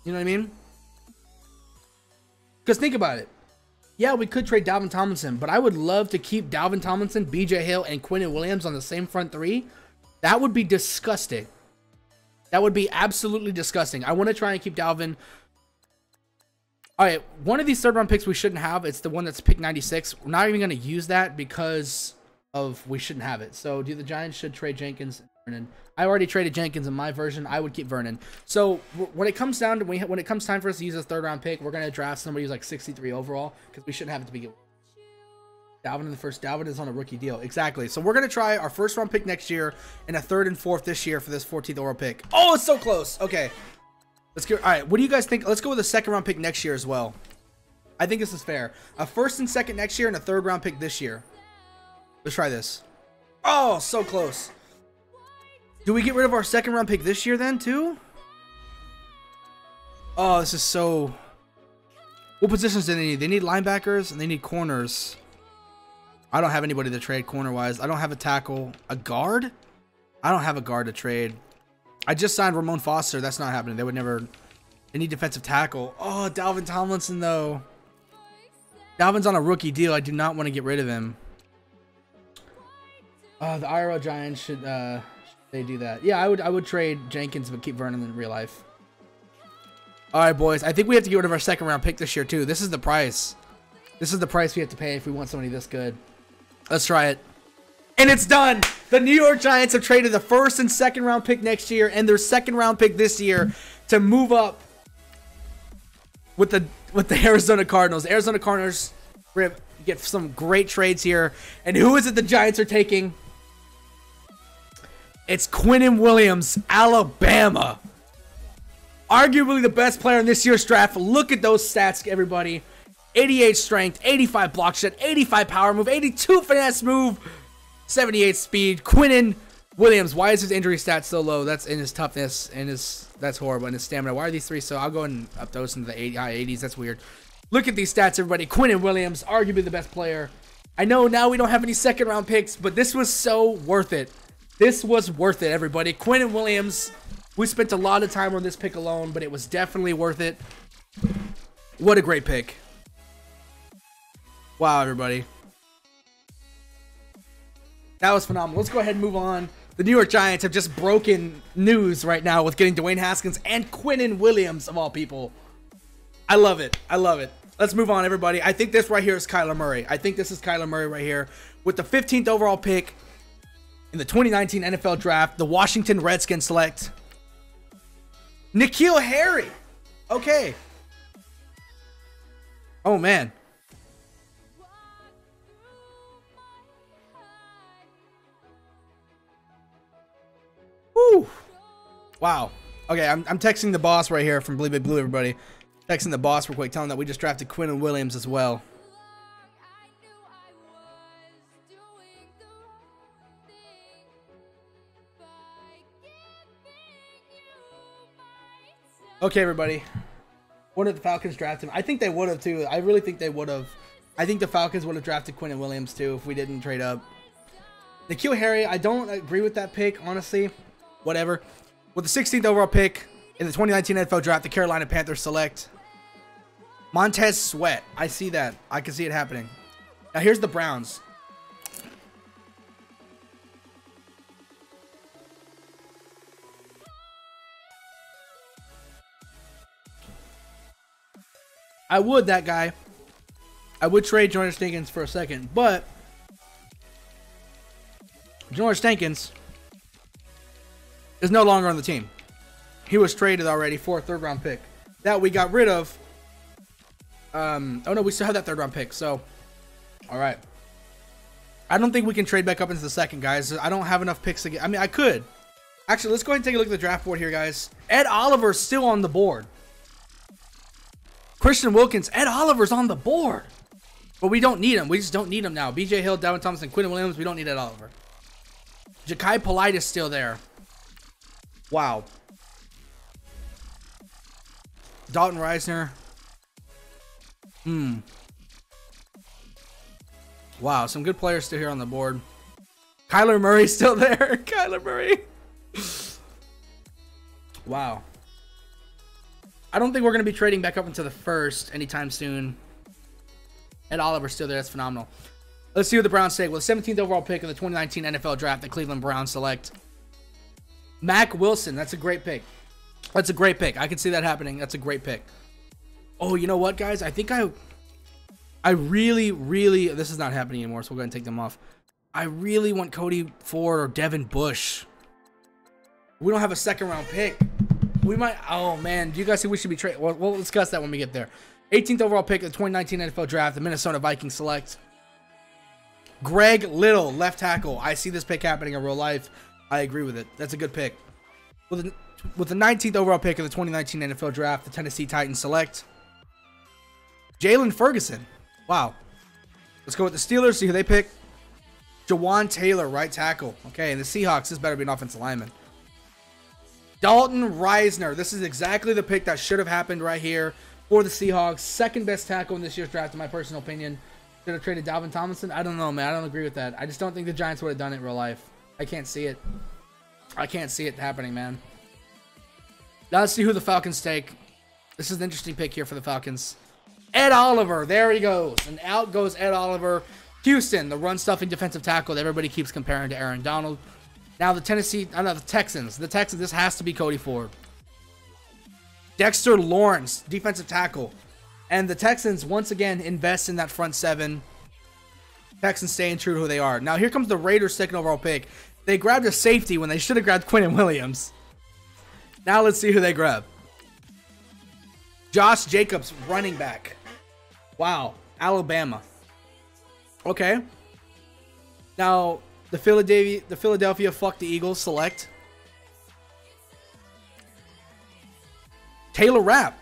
You know what I mean? Because think about it. Yeah, we could trade Dalvin Tomlinson, but I would love to keep Dalvin Tomlinson, BJ Hill, and Quinn Williams on the same front 3. That would be disgusting. That would be absolutely disgusting. I want to try and keep Dalvin. All right, one of these third-round picks we shouldn't have. It's the one that's pick 96. We're not even going to use that because of we shouldn't have it. So do the Giants should trade Jenkins and Vernon? I already traded Jenkins in my version. I would keep Vernon. So when it comes down to when it comes time for us to use a third-round pick, we're going to draft somebody who's like 63 overall because we shouldn't have it to begin with. Dalvin in the first. Dalvin is on a rookie deal. Exactly. So we're going to try our first-round pick next year and a third and fourth this year for this 14th overall pick. Oh, it's so close. Okay. Let's go. All right. What do you guys think? Let's go with a second-round pick next year as well. I think this is fair. A first and second next year and a third-round pick this year. Let's try this. Oh, so close. Do we get rid of our second-round pick this year then, too? Oh, this is so... What positions do they need? They need linebackers and they need corners. I don't have anybody to trade corner-wise. I don't have a tackle. A guard? I don't have a guard to trade. I just signed Ramon Foster. That's not happening. They would never... They need defensive tackle. Oh, Dalvin Tomlinson, though. Dalvin's on a rookie deal. I do not want to get rid of him. The IRL Giants should they do that? Yeah, I would trade Jenkins but keep Vernon in real life. All right, boys. I think we have to get rid of our second-round pick this year, too. This is the price. This is the price we have to pay if we want somebody this good. Let's try it. And it's done. The New York Giants have traded the first and second-round pick next year and their second-round pick this year to move up with the Arizona Cardinals. Arizona Cardinals get some great trades here. And who is it the Giants are taking? It's Quinn Williams, Alabama. Arguably the best player in this year's draft. Look at those stats, everybody. 88 strength, 85 block shot, 85 power move, 82 finesse move, 78 speed. Quinn Williams. Why is his injury stats so low? That's in his toughness and that's horrible. And his stamina. Why are these three so? I'll go and up those into the high 80s. That's weird. Look at these stats, everybody. Quinn Williams, arguably the best player. I know now we don't have any second round picks, but this was so worth it. This was worth it, everybody. Quinn Williams. We spent a lot of time on this pick alone, but it was definitely worth it. What a great pick. Wow, everybody. That was phenomenal. Let's go ahead and move on. The New York Giants have just broken news right now with getting Dwayne Haskins and Quinn Williams, of all people. I love it. I love it. Let's move on, everybody. I think this right here is Kyler Murray. I think this is Kyler Murray right here. With the 15th overall pick in the 2019 NFL Draft, the Washington Redskins select N'Keal Harry. Okay. Oh, man. Woo. Wow. Okay, I'm texting the boss right here from Bleedbigblue, everybody. Texting the boss real quick, telling him that we just drafted Quinn Williams as well. Okay, everybody. What if the Falcons draft him? I think they would have, too. I really think they would have. I think the Falcons would have drafted Quinn Williams, too, if we didn't trade up. N'Keal Harry, I don't agree with that pick, honestly. Whatever. With the 16th overall pick in the 2019 NFL Draft, the Carolina Panthers select Montez Sweat. I see that. I can see it happening. Now, here's the Browns. I would that guy. I would trade Joyner Stankins for a second, but Joyner Stankins is no longer on the team. He was traded already for a 3rd round pick that we got rid of. Oh no, we still have that 3rd round pick. So, all right. I don't think we can trade back up into the 2nd, guys. I don't have enough picks to get. I mean, I could. Actually, let's go ahead and take a look at the draft board here, guys. Ed Oliver's still on the board. Christian Wilkins, Ed Oliver's on the board. But we don't need him. We just don't need him now. BJ Hill, Dalvin Thompson, Quinn Williams. We don't need Ed Oliver. Ja'Kai Polite is still there. Wow. Dalton Reisner. Wow, some good players still here on the board. Kyler Murray's still there. Kyler Murray. Wow. I don't think we're going to be trading back up into the 1st anytime soon. Ed Oliver's still there. That's phenomenal. Let's see what the Browns take. With the 17th overall pick of the 2019 NFL Draft, the Cleveland Browns select Mack Wilson. That's a great pick. That's a great pick. I can see that happening. That's a great pick. Oh, you know what, guys? I think I really, this is not happening anymore, so we'll go ahead and take them off. I really want Cody Ford or Devin Bush. We don't have a 2nd round pick. We might. Oh, man. Do you guys think we should be trading? Well, we'll discuss that when we get there. 18th overall pick of the 2019 NFL Draft, the Minnesota Vikings select Greg Little, left tackle. I see this pick happening in real life. I agree with it. That's a good pick. With the 19th overall pick of the 2019 NFL Draft, the Tennessee Titans select Jalen Ferguson. Wow. Let's go with the Steelers, see who they pick. Jawan Taylor, right tackle. Okay, and the Seahawks, this better be an offensive lineman. Dalton Reisner. This is exactly the pick that should have happened right here for the Seahawks. 2nd best tackle in this year's draft, in my personal opinion. Should have traded Dalvin Tomlinson. I don't know, man. I don't agree with that. I just don't think the Giants would have done it in real life. I can't see it. I can't see it happening, man. Now let's see who the Falcons take. This is an interesting pick here for the Falcons. Ed Oliver. There he goes. And out goes Ed Oliver. Houston, the run-stuffing defensive tackle that everybody keeps comparing to Aaron Donald. Now the Texans. The Texans, this has to be Cody Ford. Dexter Lawrence, defensive tackle. And the Texans, once again, invest in that front 7. Texans staying true to who they are. Now here comes the Raiders' 2nd overall pick. They grabbed a safety when they should have grabbed Quinnen Williams. Now let's see who they grab. Josh Jacobs, running back. Wow. Alabama. Okay. Now, the Philadelphia fuck the Eagles select Taylor Rapp.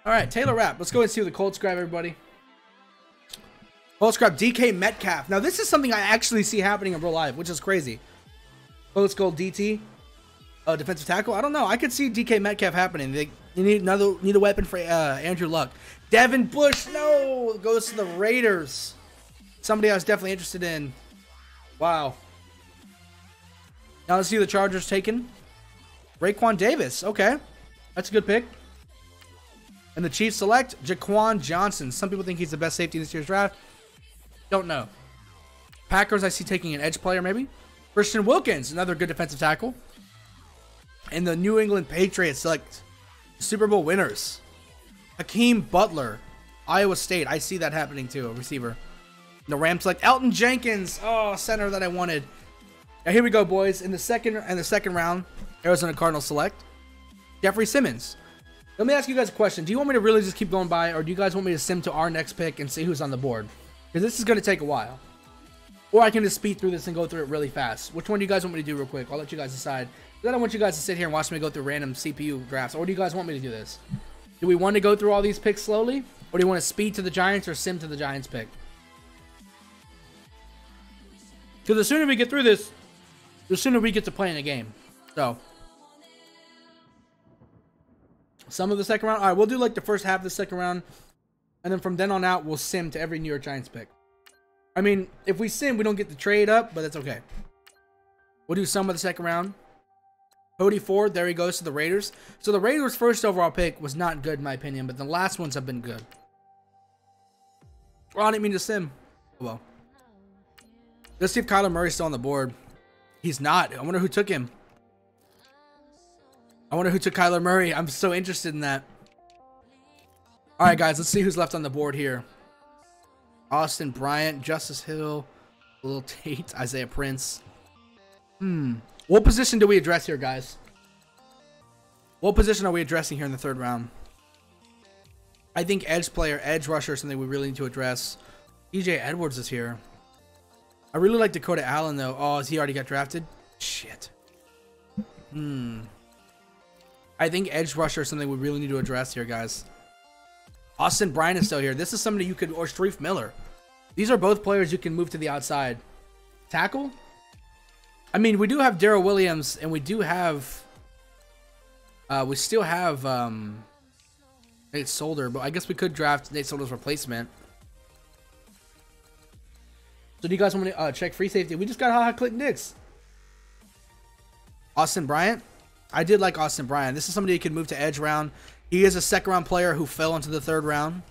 All right, Taylor Rapp. Let's go and see who the Colts grab, everybody. Colts grab DK Metcalf. Now, this is something I actually see happening in real life, which is crazy. Colts go DT, defensive tackle. I don't know. I could see DK Metcalf happening. You need a weapon for Andrew Luck. Devin Bush, no, goes to the Raiders. Somebody I was definitely interested in. Wow. Now let's see who the Chargers taken. Raekwon Davis. Okay, that's a good pick. And the Chiefs select Jaquan Johnson. Some people think he's the best safety in this year's draft. Don't know. Packers, I see taking an edge player maybe. Christian Wilkins, another good defensive tackle. And the New England Patriots select Super Bowl winners. Hakeem Butler, Iowa State. I see that happening too, a receiver. And the Rams select Elton Jenkins. Oh, center that I wanted. Now here we go, boys. In the second round, Arizona Cardinals select Jeffrey Simmons. Let me ask you guys a question. Do you want me to really just keep going by, or do you guys want me to sim to our next pick and see who's on the board? Because this is going to take a while. Or I can just speed through this and go through it really fast. Which one do you guys want me to do real quick? I'll let you guys decide. Because I don't want you guys to sit here and watch me go through random CPU drafts. Or do you guys want me to do this? Do we want to go through all these picks slowly? Or do you want to speed to the Giants or sim to the Giants pick? Because the sooner we get through this, the sooner we get to playing a game. So... some of the second round. All right, we'll do like the first half of the second round. And then from then on out, we'll sim to every New York Giants pick. I mean, if we sim, we don't get the trade up, but that's okay. We'll do some of the second round. Cody Ford, there he goes to the Raiders. So the Raiders' first overall pick was not good in my opinion, but the last ones have been good. Oh, I didn't mean to sim. Oh, well. Let's see if Kyler Murray's still on the board. He's not. I wonder who took him. I wonder who took Kyler Murray. I'm so interested in that. All right, guys, let's see who's left on the board here. Austin Bryant, Justice Hill, Lil Tate, Isaiah Prince. What position do we address here, guys? What position are we addressing here in the third round? I think edge player, edge rusher is something we really need to address. DJ Edwards is here. I really like Dakota Allen, though. Oh, has he already got drafted? Shit. I think edge rusher is something we really need to address here, guys. Austin Bryant is still here. This is somebody you could, or Sharif Miller. These are both players you can move to the outside. Tackle? I mean, we do have Darrell Williams, and we do have, we still have Nate Solder, but I guess we could draft Nate Solder's replacement. So do you guys want me to check free safety? We just got Ha Clinton Dix. Austin Bryant? I did like Austin Bryant. This is somebody you can move to edge round. He is a second round player who fell into the third round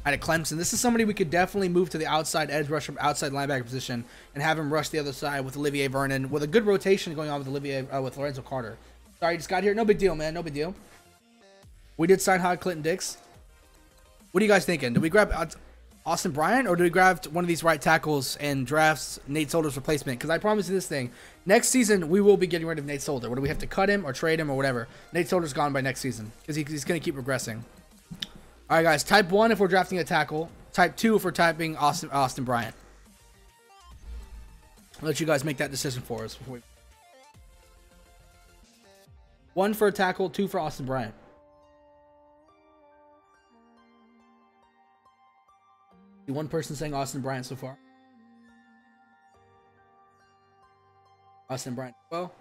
out of Clemson. This is somebody we could definitely move to the outside edge rusher, outside linebacker position, and have him rush the other side with Olivier Vernon, with a good rotation going on with with Lorenzo Carter. Sorry, you just got here. No big deal, man. No big deal. We did sign Hod Clinton Dix. What are you guys thinking? Do we grab Austin Bryant, or do we grab one of these right tackles and draft Nate Solder's replacement? Because I promise you this thing. Next season, we will be getting rid of Nate Solder. Whether we have to cut him or trade him or whatever. Nate Solder's gone by next season because he's going to keep regressing. All right, guys. Type 1 if we're drafting a tackle. Type 2 if we're typing Austin Bryant. I'll let you guys make that decision for us. 1 for a tackle, 2 for Austin Bryant. One person saying Austin Bryant so far. Austin Bryant. Well,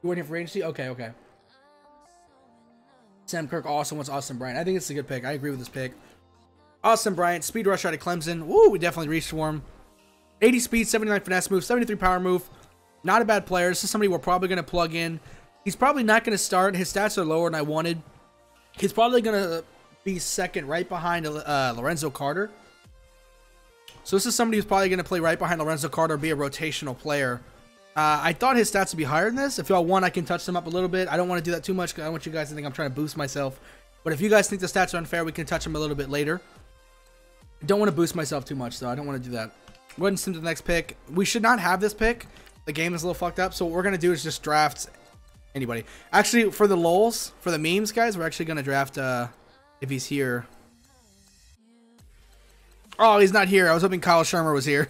you weren't here for agency? Okay. Sam Kirk also wants Austin Bryant. I think it's a good pick. I agree with this pick. Austin Bryant, speed rush out of Clemson. Woo, we definitely reached for him. 80 speed, 79 finesse move, 73 power move. Not a bad player. This is somebody we're probably going to plug in. He's probably not going to start. His stats are lower than I wanted. He's probably going to be second right behind Lorenzo Carter. So this is somebody who's probably going to play right behind Lorenzo Carter, be a rotational player. I thought his stats would be higher than this. If y'all want, I can touch them up a little bit. I don't want to do that too much because I want you guys to think I'm trying to boost myself. But if you guys think the stats are unfair, we can touch them a little bit later. I don't want to boost myself too much, though. I don't want to do that. Go ahead and sim to the next pick. We should not have this pick. The game is a little fucked up. So what we're going to do is just draft anybody. Actually, for the lulz, for the memes, guys, we're actually going to draft, if he's here. Oh, he's not here. I was hoping Kyle Shermer was here.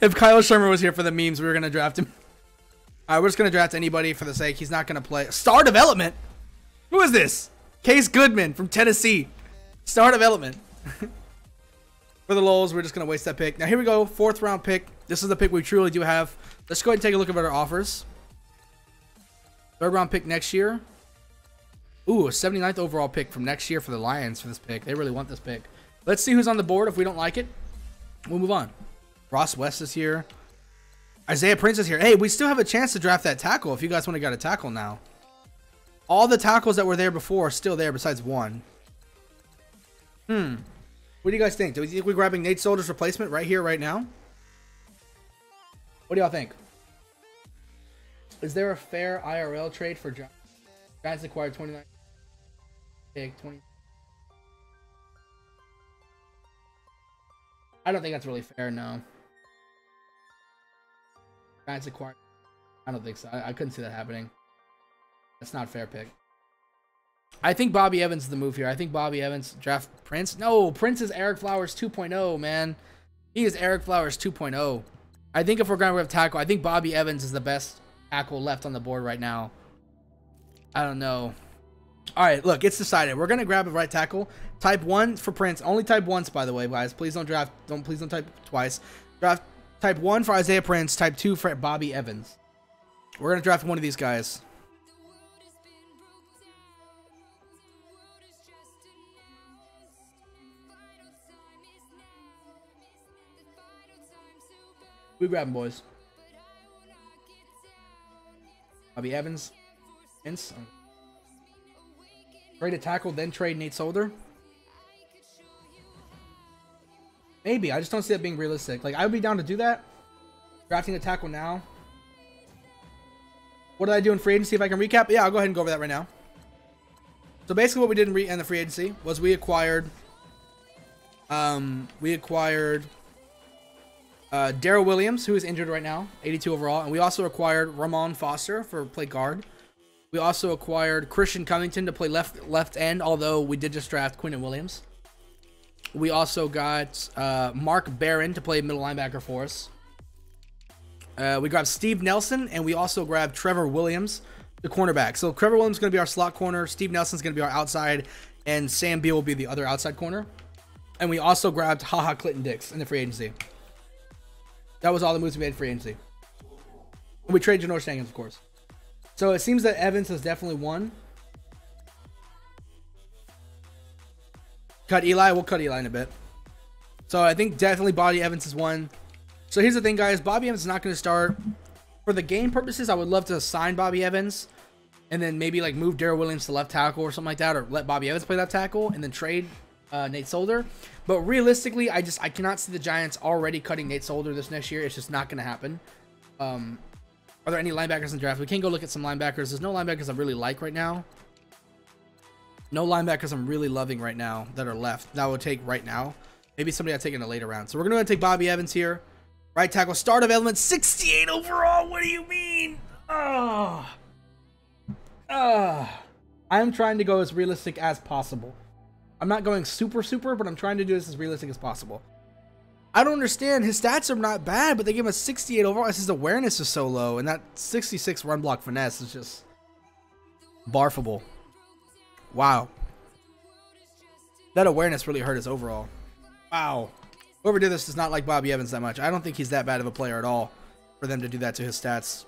If Kyle Shermer was here for the memes, we were going to draft him. All right, we're just going to draft anybody for the sake. He's not going to play. Star development? Who is this? Case Goodman from Tennessee. Star development. For the lulz, we're just going to waste that pick. Now, here we go. 4th round pick. This is the pick we truly do have. Let's go ahead and take a look at our offers. 3rd round pick next year. Ooh, a 79th overall pick from next year for the Lions for this pick. They really want this pick. Let's see who's on the board. If we don't like it, we'll move on. Ross West is here. Isaiah Prince is here. Hey, we still have a chance to draft that tackle if you guys want to get a tackle now. All the tackles that were there before are still there besides one. What do you guys think? Do we think we're grabbing Nate Solder's replacement right here, right now? What do y'all think? Is there a fair IRL trade for Giants? Giants acquired 29. Pick 20. I don't think that's really fair, no. Giants acquired. I don't think so. I couldn't see that happening. That's not a fair pick. I think Bobby Evans is the move here. I think Bobby Evans draft Prince. No, Prince is Eric Flowers 2.0, man. He is Eric Flowers 2.0. I think if we're going to have tackle, I think Bobby Evans is the best tackle left on the board right now. I don't know. All right, look, it's decided. We're going to grab a right tackle. Type 1 for Prince. Only type once, by the way, guys. Please don't draft. Please don't type twice. Draft type 1 for Isaiah Prince. Type 2 for Bobby Evans. We're going to draft one of these guys. We grabbing, boys. Bobby Evans. Vince. Trade a tackle, then trade Nate Solder. Maybe. I just don't see that being realistic. Like, I would be down to do that. Drafting a tackle now. What did I do in free agency? If I can recap? Yeah, I'll go ahead and go over that right now. So basically what we did in the free agency was we acquired Darrell Williams, who is injured right now, 82 overall. And we also acquired Ramon Foster for play guard. We also acquired Christian Covington to play left end, although we did just draft Quinnen Williams. We also got Mark Barron to play middle linebacker for us. We grabbed Steve Nelson, and we also grabbed Trevor Williams, the cornerback. So Trevor Williams is going to be our slot corner. Steve Nelson's going to be our outside, and Sam Beal will be the other outside corner. And we also grabbed HaHa Clinton-Dix in the free agency. That was all the moves we made in free agency. And we traded Janoris Jenkins, of course. So it seems that Evans has definitely won. Cut Eli. We'll cut Eli in a bit. So I think definitely Bobby Evans has won. So here's the thing, guys. Bobby Evans is not going to start. For the game purposes, I would love to sign Bobby Evans and then maybe like move Darrell Williams to left tackle or something like that, or let Bobby Evans play left tackle and then trade Nate Solder. But realistically, I cannot see the Giants already cutting Nate Solder this next year. It's just not going to happen. Are there any linebackers in the draft? We can go look at some linebackers. There's no linebackers I really like right now. No linebackers I'm really loving right now that are left that I would take right now. Maybe somebody I'll take in a later round. So we're going to take Bobby Evans here. Right tackle, start of element, 68 overall. What do you mean? I'm trying to go as realistic as possible. I'm not going super, but I'm trying to do this as realistic as possible. I don't understand. His stats are not bad, but they give him a 68 overall. His awareness is so low, and that 66 run block finesse is just barfable. Wow. That awareness really hurt his overall. Wow. Whoever did this does not like Bobby Evans that much. I don't think he's that bad of a player at all for them to do that to his stats.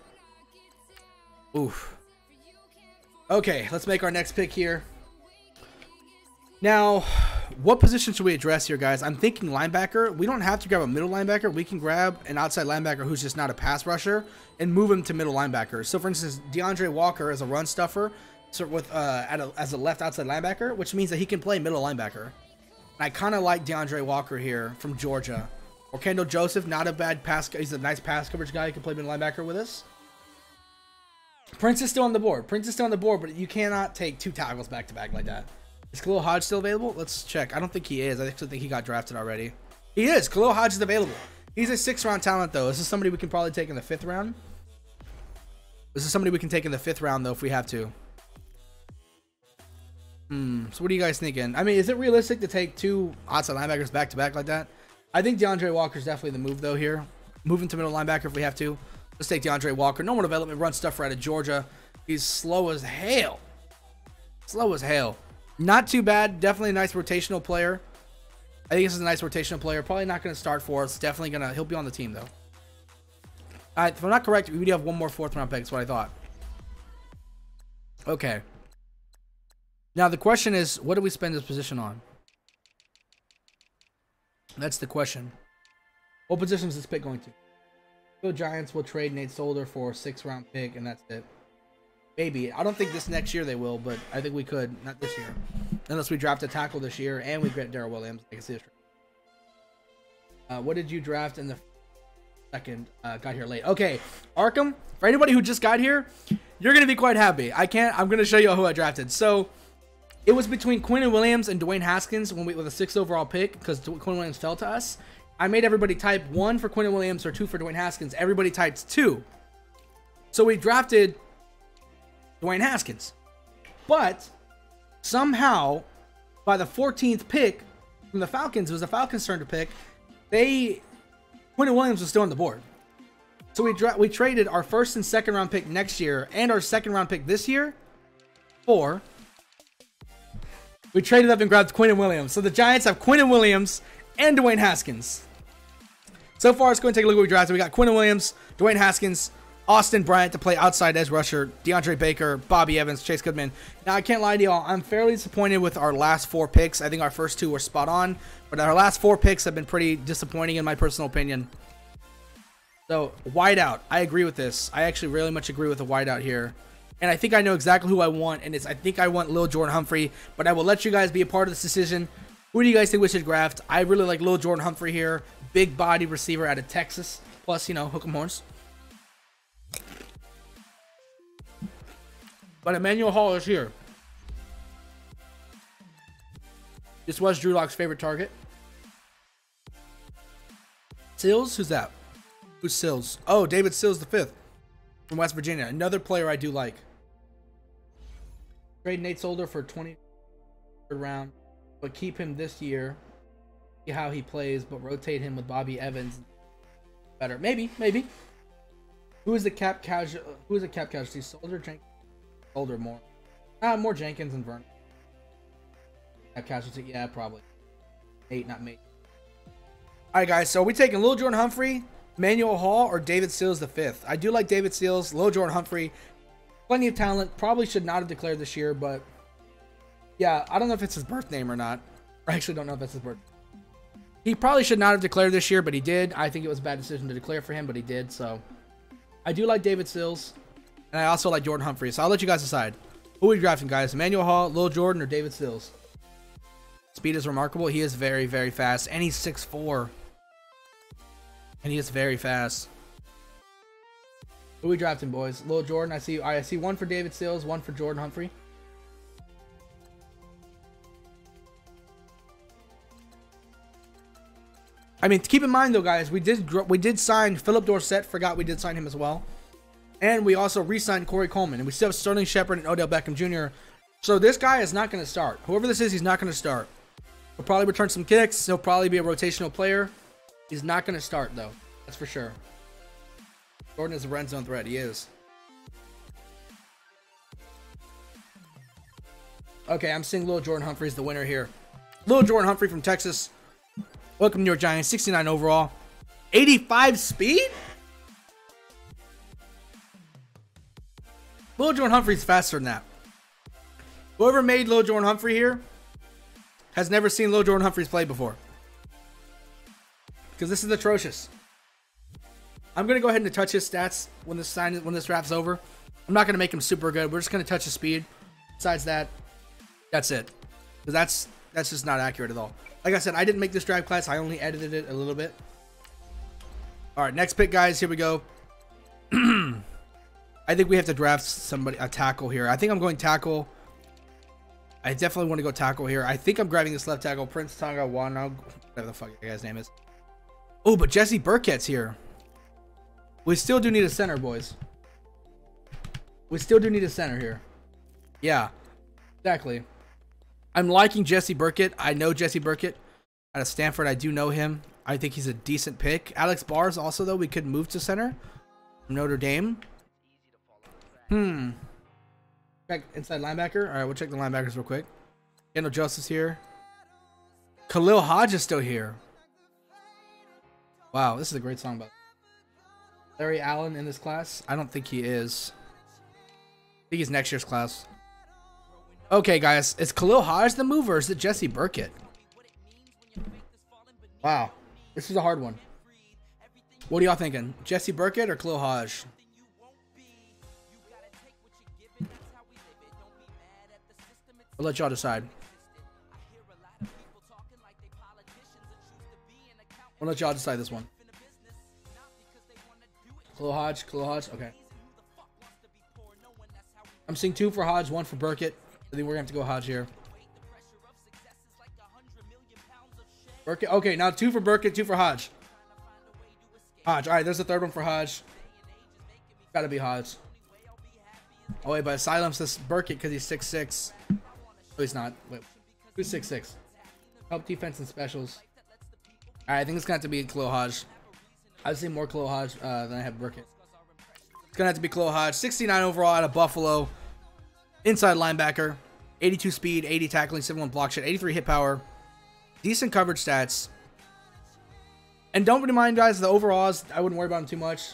Oof. Okay, let's make our next pick here. Now, what position should we address here, guys? I'm thinking linebacker. We don't have to grab a middle linebacker. We can grab an outside linebacker who's just not a pass rusher and move him to middle linebacker. So, for instance, DeAndre Walker is a run stuffer with as a left outside linebacker, which means that he can play middle linebacker. And I kind of like DeAndre Walker here from Georgia. Or Kendall Joseph, not a bad pass. He's a nice pass coverage guy. He can play middle linebacker with us. Prince is still on the board. But you cannot take two tackles back to back like that. Is Khalil Hodge still available? Let's check. I don't think he is. I actually think he got drafted already. He is. Khalil Hodge is available. He's a 6th round talent, though. This is somebody we can probably take in the 5th round. This is somebody we can take in the 5th round, though, if we have to. So what are you guys thinking? I mean, is it realistic to take two outside linebackers back to back like that? I think DeAndre Walker's definitely the move, though, here. Move him to middle linebacker if we have to. Let's take DeAndre Walker. Normal development, run stuff right out of Georgia. He's slow as hell. Slow as hell. Not too bad. Definitely a nice rotational player. I think this is a nice rotational player. Probably not going to start for us. Definitely going to... He'll be on the team, though. All right, if I'm not correct, we do have one more 4th round pick. That's what I thought. Okay. Now, the question is, what do we spend this position on? That's the question. What position is this pick going to? The Giants will trade Nate Solder for a 6th round pick, and that's it. Maybe. I don't think this next year they will, but I think we could. Not this year. Unless we draft a tackle this year, and we get Darrell Williams. I can see this. What did you draft in the 2nd? Got here late. Okay, Arkham. For anybody who just got here, you're going to be quite happy. I'm going to show you who I drafted. So... it was between Quinnen Williams and Dwayne Haskins with a 6th overall pick because Quinnen Williams fell to us. I made everybody type 1 for Quinnen Williams or 2 for Dwayne Haskins. Everybody typed 2. So we drafted Dwayne Haskins. But somehow, by the 14th pick from the Falcons, it was the Falcons' turn to pick, Quinnen Williams was still on the board. So we traded our 1st and 2nd round pick next year and our 2nd round pick this year for... we traded up and grabbed Quinnen Williams. So the Giants have Quinnen Williams and Dwayne Haskins. So far, let's go and take a look at what we drafted. We got Quinnen Williams, Dwayne Haskins, Austin Bryant to play outside edge rusher, DeAndre Baker, Bobby Evans, Chase Goodman. Now, I can't lie to y'all. I'm fairly disappointed with our last 4 picks. I think our first 2 were spot on, but our last 4 picks have been pretty disappointing in my personal opinion. So, wideout. I agree with this. I actually really much agree with the wideout here. And I think I know exactly who I want. And I think I want Lil Jordan Humphrey. But I will let you guys be a part of this decision. Who do you guys think we should draft? I really like Lil Jordan Humphrey here. Big body receiver out of Texas. Plus, you know, hook 'em horns. But Emmanuel Hall is here. This was Drew Lock's favorite target. Sills? Who's that? Who's Sills? Oh, David Sills the 5th from West Virginia. Another player I do like. Trade Nate Solder for 23rd round, but keep him this year. See how he plays, but rotate him with Bobby Evans. Better, maybe. Who is the cap casualty? Who is the cap casualty? Solder, Jenkins, Solder more. More Jenkins and Vernon. Cap casualty, yeah, probably. Nate, not me. All right, guys. So we taking Lil Jordan Humphrey, Manuel Hall, or David Sills the 5th. I do like David Sills. Lil Jordan Humphrey, plenty of talent. Probably should not have declared this year, but yeah, I don't know if it's his birth name or not. I actually don't know if that's his birth. He probably should not have declared this year, but he did. I think it was a bad decision to declare for him, but he did. So I do like David Sills, and I also like Jordan Humphrey. So I'll let you guys decide. Who are we drafting, guys? Manuel Hall, Lil Jordan, or David Sills? Speed is remarkable. He is very, very fast, and he's 6'4". And he is very fast. Who are we drafting, boys? Lil Jordan. I see one for David Sills, one for Jordan Humphrey. I mean, keep in mind though, guys, we did sign Philip Dorsett. Forgot we did sign him as well, and we also re-signed Corey Coleman, and we still have Sterling Shepard and Odell Beckham Jr. So this guy is not going to start. Whoever this is, he's not going to start. He'll probably return some kicks. He'll probably be a rotational player. He's not going to start, though. That's for sure. Jordan is a red zone threat. He is. Okay, I'm seeing Lil Jordan Humphrey is the winner here. Lil Jordan Humphrey from Texas. Welcome, New York Giants. 69 overall. 85 speed? Lil Jordan Humphrey's faster than that. Whoever made Lil Jordan Humphrey here has never seen Lil Jordan Humphreys play before. Because this is atrocious. I'm going to go ahead and touch his stats when this draft's over. I'm not going to make him super good. We're just going to touch his speed. Besides that, that's it. Because that's just not accurate at all. Like I said, I didn't make this draft class. I only edited it a little bit. All right, next pick, guys. Here we go. I think we have to draft somebody, a tackle here. I think I'm going tackle. I definitely want to go tackle here. I think I'm grabbing this left tackle, Prince Tonga Wanog, whatever the fuck that guy's name is. Oh, but Jesse Burkett's here. We still do need a center, boys. We still do need a center here. Yeah, exactly. I'm liking Jesse Burkett. I know Jesse Burkett out of Stanford. I do know him. I think he's a decent pick. Alex Bars also, though, we could move to center from Notre Dame. Check inside linebacker. All right, we'll check the linebackers real quick. Daniel Joseph's here. Khalil Hodge is still here. Wow, this is a great song, by Larry Allen in this class. I don't think he is. I think he's next year's class. Okay, guys, is Khalil Hodge the mover, or is it Jesse Burkett? Wow, this is a hard one. What are y'all thinking? Jesse Burkett or Khalil Hodge? I'll let y'all decide. I'll let y'all decide this one. Khalil Hodge, okay. I'm seeing 2 for Hodge, 1 for Burkett. I think we're going to have to go Hodge here. Burkett, okay, now 2 for Burkett, 2 for Hodge. Hodge, all right, there's the third one for Hodge. Gotta be Hodge. Oh, wait, but silence this Burkett because he's 6'6". Oh, he's not. Wait, who's 6'6"? Help defense and specials. All right, I think it's going to have to be Khalil Hodge. I've seen more Khalil Hodge than I have Burkett. It's going to have to be Khalil Hodge. 69 overall out of Buffalo. Inside linebacker. 82 speed, 80 tackling, 71 block shot, 83 hit power. Decent coverage stats. And don't mind, guys, the overalls. I wouldn't worry about him too much.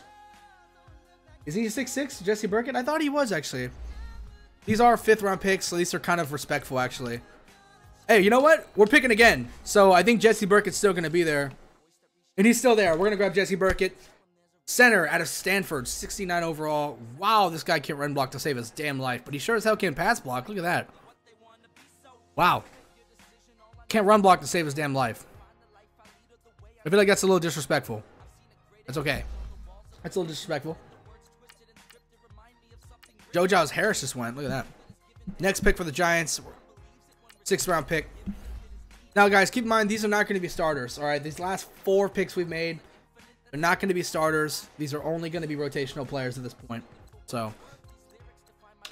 Is he 6'6", Jesse Burkett? I thought he was, actually. These are 5th round picks, so these are kind of respectful, actually. Hey, you know what? We're picking again. So I think Jesse Burkett's still going to be there. And he's still there. We're going to grab Jesse Burkett. Center out of Stanford, 69 overall. Wow, this guy can't run block to save his damn life, but he sure as hell can pass block. Look at that. Wow. Can't run block to save his damn life. I feel like that's a little disrespectful. That's okay. That's a little disrespectful. JoJo's Harris just went. Look at that. Next pick for the Giants. 6th round pick. Now, guys, keep in mind, these are not going to be starters. All right, these last 4 picks we've made, they're not going to be starters. These are only going to be rotational players at this point. So,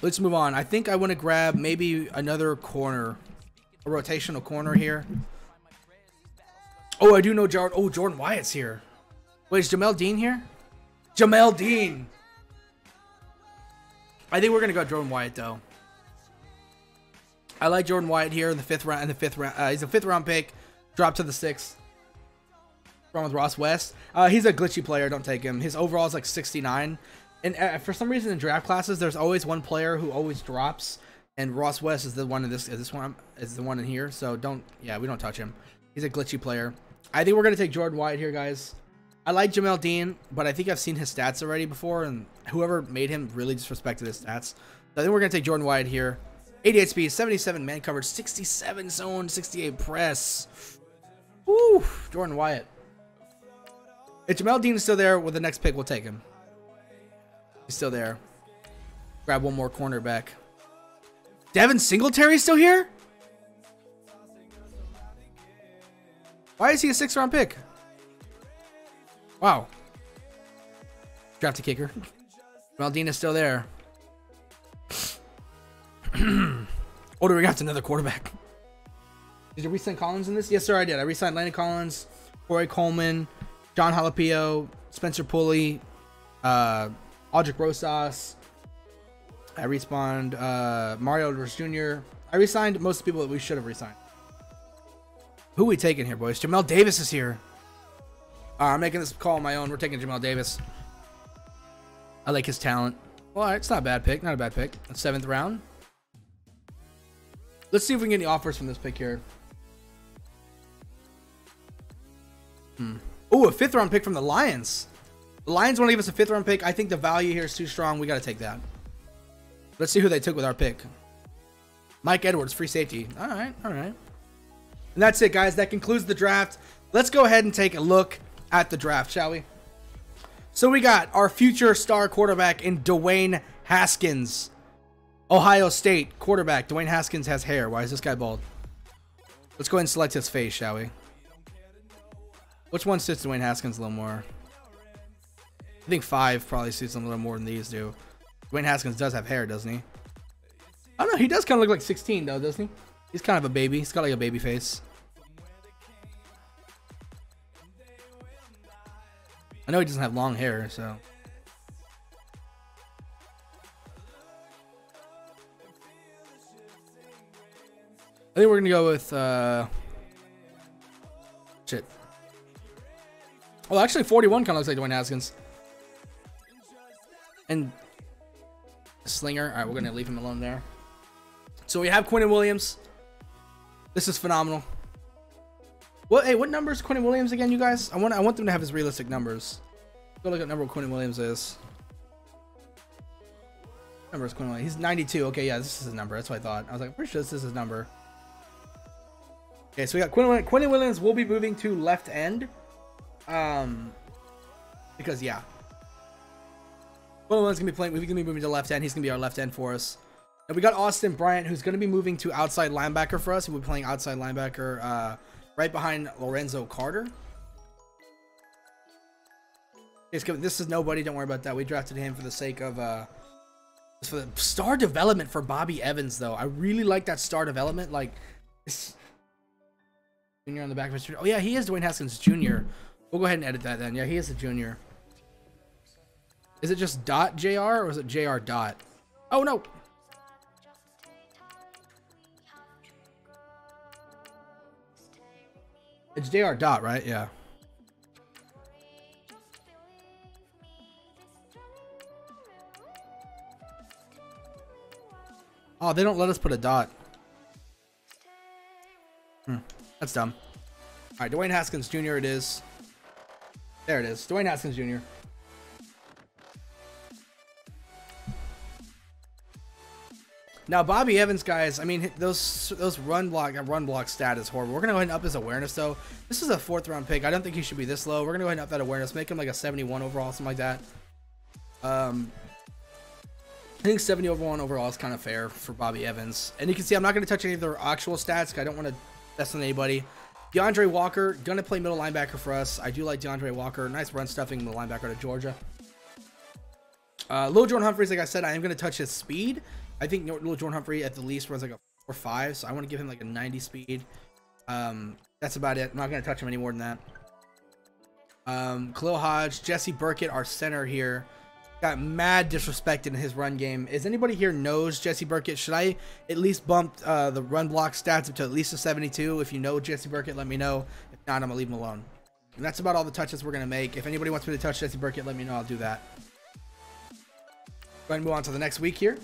let's move on. I think I want to grab maybe another corner. A rotational corner here. Oh, I do know Jordan. Oh, Jordan Wyatt's here. Wait, is Jamel Dean here? Jamel Dean. I think we're gonna go Jordan Wyatt though. I like Jordan Wyatt here in the 5th round. He's a 5th round pick. Drop to the 6th. Wrong with Ross West. He's a glitchy player. Don't take him. His overall is like 69. And for some reason in draft classes, there's always one player who always drops. And Ross West is the one in this one is the one in here. So we don't touch him. He's a glitchy player. I think we're gonna take Jordan Wyatt here, guys. I like Jamel Dean, but I think I've seen his stats already before, and whoever made him really disrespected his stats. So I think we're gonna take Jordan Wyatt here. 88 speed, 77 man coverage, 67 zone, 68 press. Woo, Jordan Wyatt. If Jamel Dean is still there with the next pick, we'll take him. He's still there. Grab one more cornerback. Devin Singletary's still here? Why is he a 6th round pick? Wow. Draft a kicker. Maldina's still there. Oh, do we got another quarterback? Did you re-sign Collins in this? Yes, sir, I did. I re-signed Landon Collins, Corey Coleman, John Jalapio, Spencer Pulley, Aldrich Rosas. I respawned Mario Edwards Jr. I re-signed most of the people that we should have re-signed. Who are we taking here, boys? Jamel Davis is here. I'm making this call on my own. We're taking Jamel Davis. I like his talent. Well, all right, it's not a bad pick. Not a bad pick. 7th round. Let's see if we can get any offers from this pick here. Oh, a 5th round pick from the Lions. The Lions want to give us a 5th round pick. I think the value here is too strong. We got to take that. Let's see who they took with our pick. Mike Edwards, free safety. All right, all right. And that's it, guys. That concludes the draft. Let's go ahead and take a look at the draft, shall we? So we got our future star quarterback in Dwayne Haskins. Ohio State quarterback. Dwayne Haskins has hair. Why is this guy bald? Let's go ahead and select his face, shall we? Which one suits Dwayne Haskins a little more? I think 5 probably suits him a little more than these do. Dwayne Haskins does have hair, doesn't he? I don't know. He does kind of look like 16, though, doesn't he? He's kind of a baby. He's got like a baby face. I know he doesn't have long hair, so. I think we're going to go with, shit. Well, actually, 41 kind of looks like Dwayne Haskins. And Slinger. All right, we're going to leave him alone there. So we have Quinnen Williams. This is phenomenal. Well, hey, what number is Quinnen Williams again, you guys? I want them to have his realistic numbers. Go look at number Quinnen Williams is. Number is Quinnen Williams. He's 92. Okay, yeah, this is his number. That's what I thought. I was like, pretty sure this is his number. Okay, so we got Quinnen Williams will be moving to left end. Because yeah. Quinnen Williams gonna be playing. We're gonna be moving to left end. He's gonna be our left end for us. And we got Austin Bryant, who's gonna be moving to outside linebacker for us. He will be playing outside linebacker, right behind Lorenzo Carter. This is nobody. Don't worry about that. We drafted him for the sake of for the star development for Bobby Evans, though. I really like that star development. Like this junior on the back of his. Oh yeah, he is Dwayne Haskins Jr. We'll go ahead and edit that then. Yeah, he is a junior. Is it just .jr or is it jr dot? Oh no. It's jr dot, right? Yeah. Oh, they don't let us put a dot. That's dumb. All right, Dwayne Haskins Jr. it is. There it is. Dwayne Haskins Jr. Now Bobby Evans, guys, I mean those run block stat is horrible. We're gonna go ahead and up his awareness though. This is a 4th round pick. I don't think he should be this low. We're gonna go ahead and up that awareness, make him like a 71 overall, something like that. I think 70 overall is kind of fair for Bobby Evans. And you can see I'm not gonna touch any of their actual stats. I don't want to mess with anybody. DeAndre Walker, gonna play middle linebacker for us. I do like DeAndre Walker. Nice run stuffing middle linebacker to Georgia. Lil Jordan Humphreys, like I said, I am gonna touch his speed. I think Lil Jordan Humphrey at the least runs like a 4.5, so I want to give him like a 90 speed. That's about it. I'm not going to touch him any more than that. Khalil Hodge, Jesse Burkett, our center here, got mad disrespected in his run game. Is anybody here knows Jesse Burkett? Should I at least bump the run block stats up to at least a 72? If you know Jesse Burkett, let me know. If not, I'm going to leave him alone. And that's about all the touches we're going to make. If anybody wants me to touch Jesse Burkett, let me know. I'll do that. Go ahead and move on to the next week here.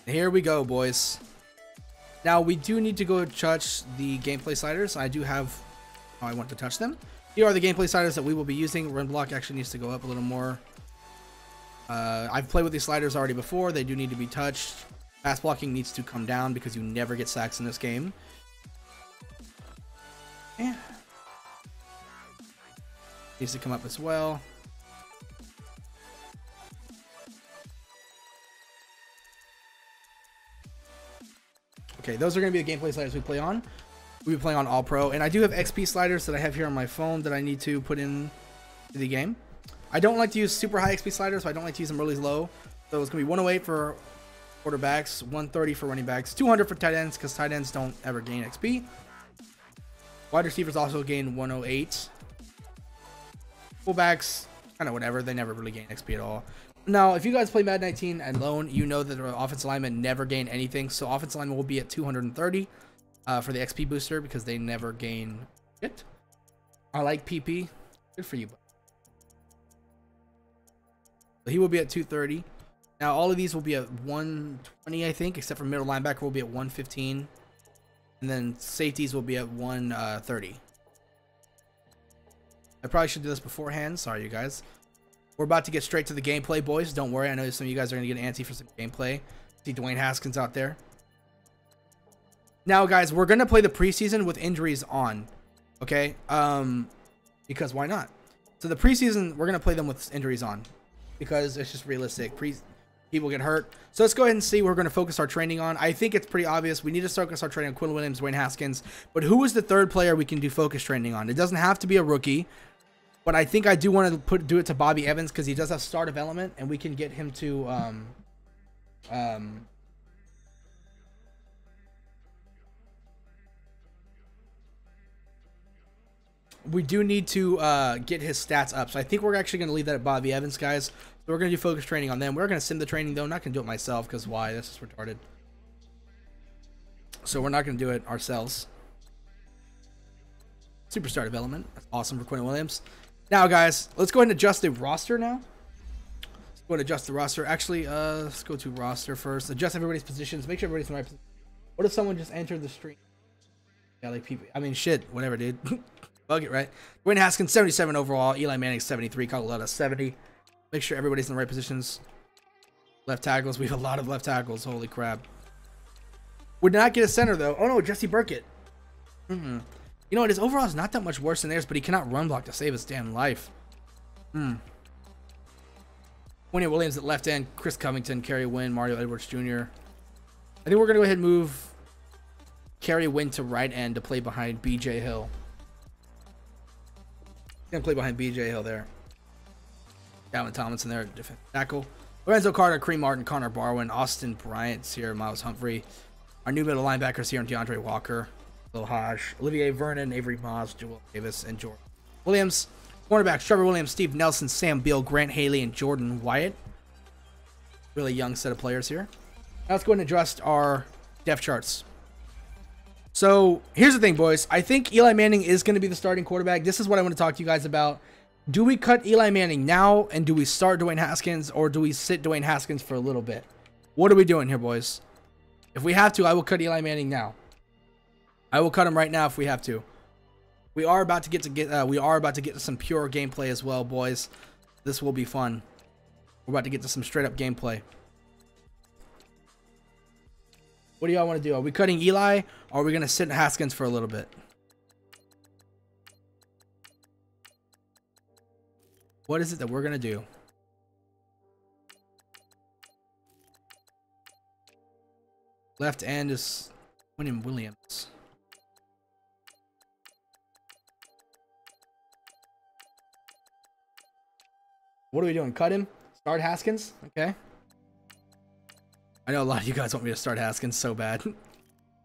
Here we go, boys. Now we do need to go touch the gameplay sliders. I do have how I want to touch them. Here are the gameplay sliders that we will be using. Run block actually needs to go up a little more. I've played with these sliders already before. They do need to be touched. Pass blocking needs to come down because you never get sacks in this game. Yeah. Needs to come up as well. Okay, those are going to be the gameplay sliders we play on. We'll be playing on All Pro. And I do have XP sliders that I have here on my phone that I need to put in the game. I don't like to use super high XP sliders, so I don't like to use them really low. So it's going to be 108 for quarterbacks, 130 for running backs, 200 for tight ends because tight ends don't ever gain XP. Wide receivers also gain 108. Fullbacks, kind of whatever. They never really gain XP at all. Now, if you guys play Madden 19 alone, you know that the offensive linemen never gain anything. So offensive linemen will be at 230 for the XP booster because they never gain it. I like PP. Good for you. But he will be at 230. Now, all of these will be at 120, I think, except for middle linebacker will be at 115. And then safeties will be at 130. I probably should do this beforehand. Sorry, you guys. We're about to get straight to the gameplay, boys. Don't worry. I know some of you guys are going to get antsy for some gameplay. See Dwayne Haskins out there. Now, guys, we're going to play the preseason with injuries on. Okay? Because why not? So the preseason, we're going to play them with injuries on. Because it's just realistic. People get hurt. So let's go ahead and see what we're going to focus our training on. I think it's pretty obvious. We need to focus our training on Quinn Williams, Dwayne Haskins. But who is the third player we can do focus training on? It doesn't have to be a rookie. But I think I do want to do it to Bobby Evans because he does have star development, and we can get him to we do need to get his stats up. So I think we're actually going to leave that at Bobby Evans, guys. So we're going to do focus training on them. We're going to sim the training, though. I'm not going to do it myself because why? That's just retarded. So we're not going to do it ourselves. Superstar development. That's awesome for Quinn Williams. Now, guys, let's go ahead and adjust the roster now. Let's go ahead and adjust the roster. Actually, let's go to roster first. Adjust everybody's positions. Make sure everybody's in the right position. What if someone just entered the stream? Yeah, like people. I mean, shit. Whatever, dude. Bug it, right? Dwayne Haskins, 77 overall. Eli Manning, 73. Colorado, 70. Make sure everybody's in the right positions. Left tackles. We have a lot of left tackles. Holy crap. Would not get a center, though. Oh, no. Jesse Burkett. You know what? His overall is not that much worse than theirs, but he cannot run block to save his damn life. Quinn Williams at left end. Chris Covington, Kerry Wynn, Mario Edwards Jr. I think we're going to go ahead and move Kerry Wynn to right end to play behind B.J. Hill. Going to play behind B.J. Hill there. Calvin Tomlinson there, defensive tackle. Lorenzo Carter, Kareem Martin, Connor Barwin, Austin Bryant's here, Miles Humphrey. Our new middle linebackers here, and DeAndre Walker. Lil Hodge, Olivier Vernon, Avery Moss, Joel Davis, and Jordan Williams. Cornerbacks, Trevor Williams, Steve Nelson, Sam Beal, Grant Haley, and Jordan Wyatt. Really young set of players here. Now let's go ahead and adjust our depth charts. So here's the thing, boys. I think Eli Manning is going to be the starting quarterback. This is what I want to talk to you guys about. Do we cut Eli Manning now, and do we start Dwayne Haskins, or do we sit Dwayne Haskins for a little bit? What are we doing here, boys? If we have to, I will cut Eli Manning now. I will cut him right now if we have to. We are about to get to some pure gameplay as well, boys. This will be fun. We're about to get to some straight up gameplay. What do y'all want to do? Are we cutting Eli, or are we going to sit Haskins for a little bit? What is it that we're going to do? Left end is William Williams. What are we doing? Cut him? Start Haskins? Okay. I know a lot of you guys want me to start Haskins so bad. Alright,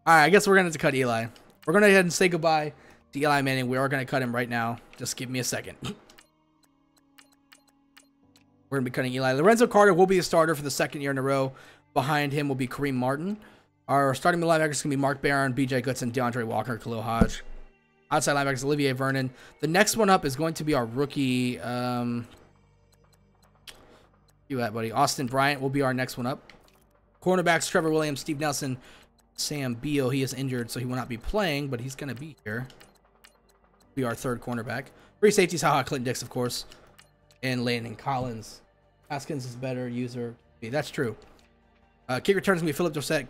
I guess we're going to have to cut Eli. We're going to go ahead and say goodbye to Eli Manning. We are going to cut him right now. Just give me a second. We're going to be cutting Eli. Lorenzo Carter will be a starter for the second year in a row. Behind him will be Kareem Martin. Our starting linebackers is going to be Mark Barron, BJ Goodson, DeAndre Walker, Khalil Hodge. Outside linebackers, Olivier Vernon. The next one up is going to be our rookie. You at, buddy? Austin Bryant will be our next one up. Cornerbacks, Trevor Williams, Steve Nelson, Sam Beal. He is injured, so he will not be playing, but he's going to be here. Be our third cornerback. Free safeties, haha, Clinton Dix, of course. And Landon Collins. Haskins is better user. That's true. Kick returns going to be Philip Dorsett.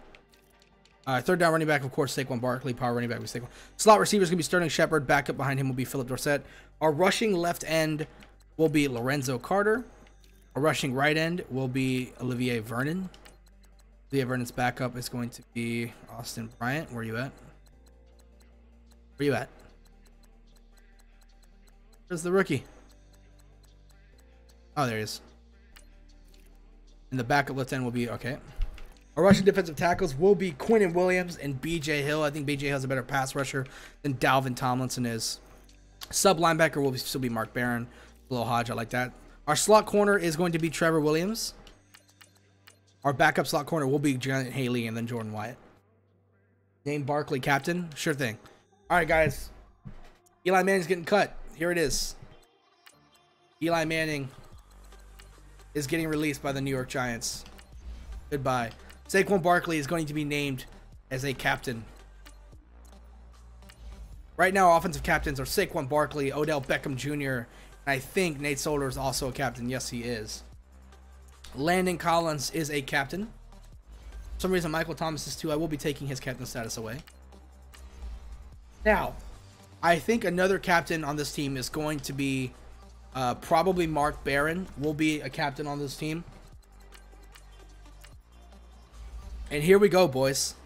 Third down running back, of course, Saquon Barkley. Power running back will be Saquon. Slot receivers going to be Sterling Shepard. Backup behind him will be Philip Dorsett. Our rushing left end will be Lorenzo Carter. Our rushing right end will be Olivier Vernon. Olivier Vernon's backup is going to be Austin Bryant. Where are you at? Where are you at? Where's the rookie? Oh, there he is. And the backup left end will be, okay. Our rushing defensive tackles will be Quinnen Williams and BJ Hill. I think BJ Hill is a better pass rusher than Dalvin Tomlinson is. Sub linebacker will still be Mark Barron. Khalil Hodge, I like that. Our slot corner is going to be Trevor Williams. Our backup slot corner will be Janet Haley and then Jordan Wyatt. Name Barkley captain? Sure thing. All right, guys. Eli Manning's getting cut. Here it is. Eli Manning is getting released by the New York Giants. Goodbye. Saquon Barkley is going to be named as a captain. Right now, offensive captains are Saquon Barkley, Odell Beckham Jr., and I think Nate Solder is also a captain. Yes, he is. Landon Collins is a captain. For some reason, Michael Thomas is too. I will be taking his captain status away. Now, I think another captain on this team is going to be probably Mark Barron will be a captain on this team. And here we go, boys.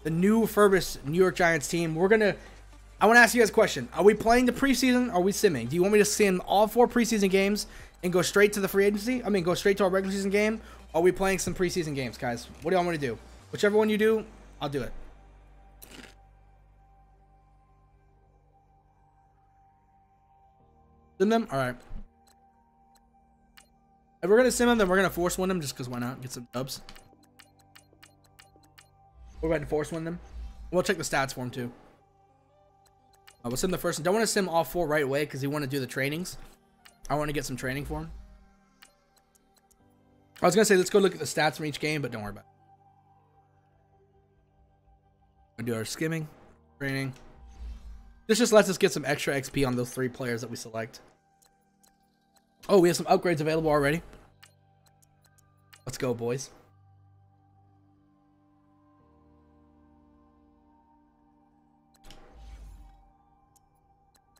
The new refurbished New York Giants team. I want to ask you guys a question. Are we playing the preseason or are we simming? Do you want me to sim all 4 preseason games and go straight to the free agency? I mean, go straight to our regular season game? Or are we playing some preseason games, guys? What do y'all want to do? Whichever one you do, I'll do it. Sim them? Alright. If we're going to sim them, then we're going to force win them just because why not? Get some dubs. We're going to force win them. We'll check the stats for them too. We'll sim the first one. Don't want to sim all 4 right away because we want to do the trainings. I want to get some training for him. I was going to say, let's go look at the stats from each game, but don't worry about it. We'll do our skimming, training. This just lets us get some extra XP on those 3 players that we select. Oh, we have some upgrades available already. Let's go, boys.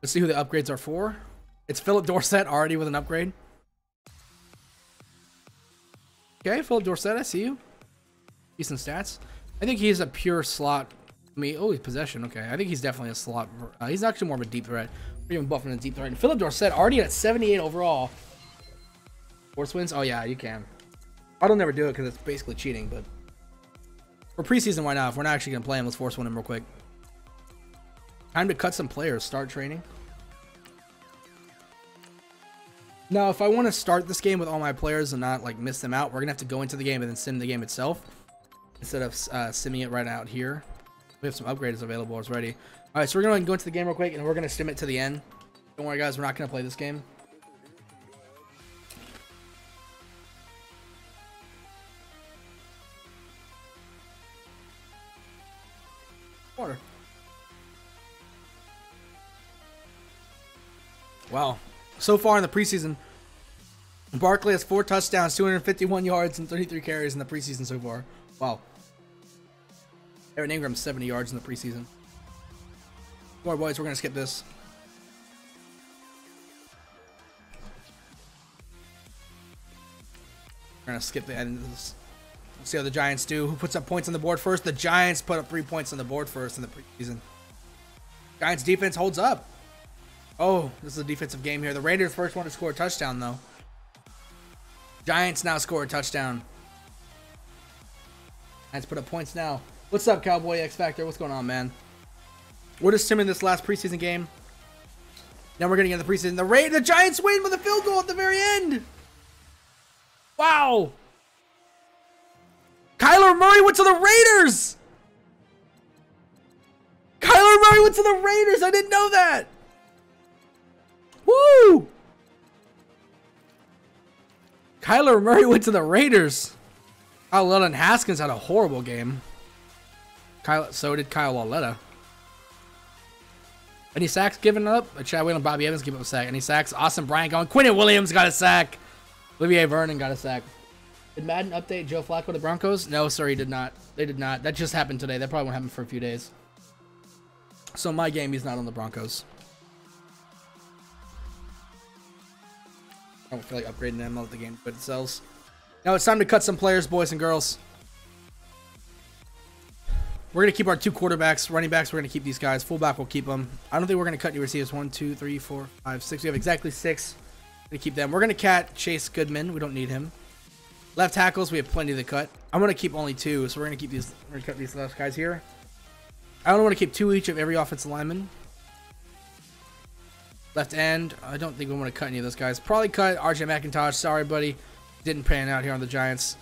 Let's see who the upgrades are for. It's Philip Dorsett already with an upgrade. Okay, Philip Dorsett, I see you. Decent stats. I think he's a pure slot. I mean, oh, he's possession. Okay, I think he's definitely a slot. He's actually more of a deep threat. We're even buffing a deep threat. And Philip Dorsett already at 78 overall. Force wins? Oh, yeah, you can. I don't never do it because it's basically cheating, but for preseason, why not? If we're not actually going to play him, let's force win him real quick. Time to cut some players. Start training. Now, if I want to start this game with all my players and not like miss them out, we're going to have to go into the game and then sim the game itself instead of simming it right out here. We have some upgrades available already. All right, so we're going to go into the game real quick and we're going to sim it to the end. Don't worry, guys. We're not going to play this game. Water. Wow. So far in the preseason, Barkley has 4 touchdowns, 251 yards, and 33 carries in the preseason so far. Wow. Aaron Ingram 70 yards in the preseason. Come on, boys, we're gonna skip this. We're gonna skip the end of this. Let's see how the Giants do. Who puts up points on the board first? The Giants put up 3 points on the board first in the preseason. Giants defense holds up. Oh, this is a defensive game here. The Raiders first one to score a touchdown, though. Giants now score a touchdown. Giants put up points now. What's up, Cowboy X Factor? What's going on, man? We're just simming this last preseason game. Then we're getting into the preseason. The Giants win with a field goal at the very end. Wow. Kyler Murray went to the Raiders. Kyler Murray went to the Raiders. I didn't know that. Woo! Kyler Murray went to the Raiders. Kyle Lauletta and Haskins had a horrible game. So did Kyle Lauletta. Any sacks given up? Chad Whalen and Bobby Evans give up a sack. Any sacks? Austin Bryant going. Quinnen Williams got a sack. Olivier Vernon got a sack. Did Madden update Joe Flacco to the Broncos? No, sir, he did not. They did not. That just happened today. That probably won't happen for a few days. So in my game, he's not on the Broncos. I don't feel like upgrading them. I'll let the game but it sells. Now it's time to cut some players, boys and girls. We're going to keep our 2 quarterbacks. Running backs, we're going to keep these guys. Fullback, we'll keep them. I don't think we're going to cut any receivers. 1, 2, 3, 4, 5, 6. We have exactly 6. We're going to keep them. We're going to cut Chase Goodman. We don't need him. Left tackles, we have plenty to cut. I'm going to keep only 2, so we're going to keep these. We're going to cut these left guys here. I only want to keep 2 each of every offensive lineman. Left end, I don't think we want to cut any of those guys. Probably cut RJ McIntosh. Sorry, buddy. Didn't pan out here on the Giants.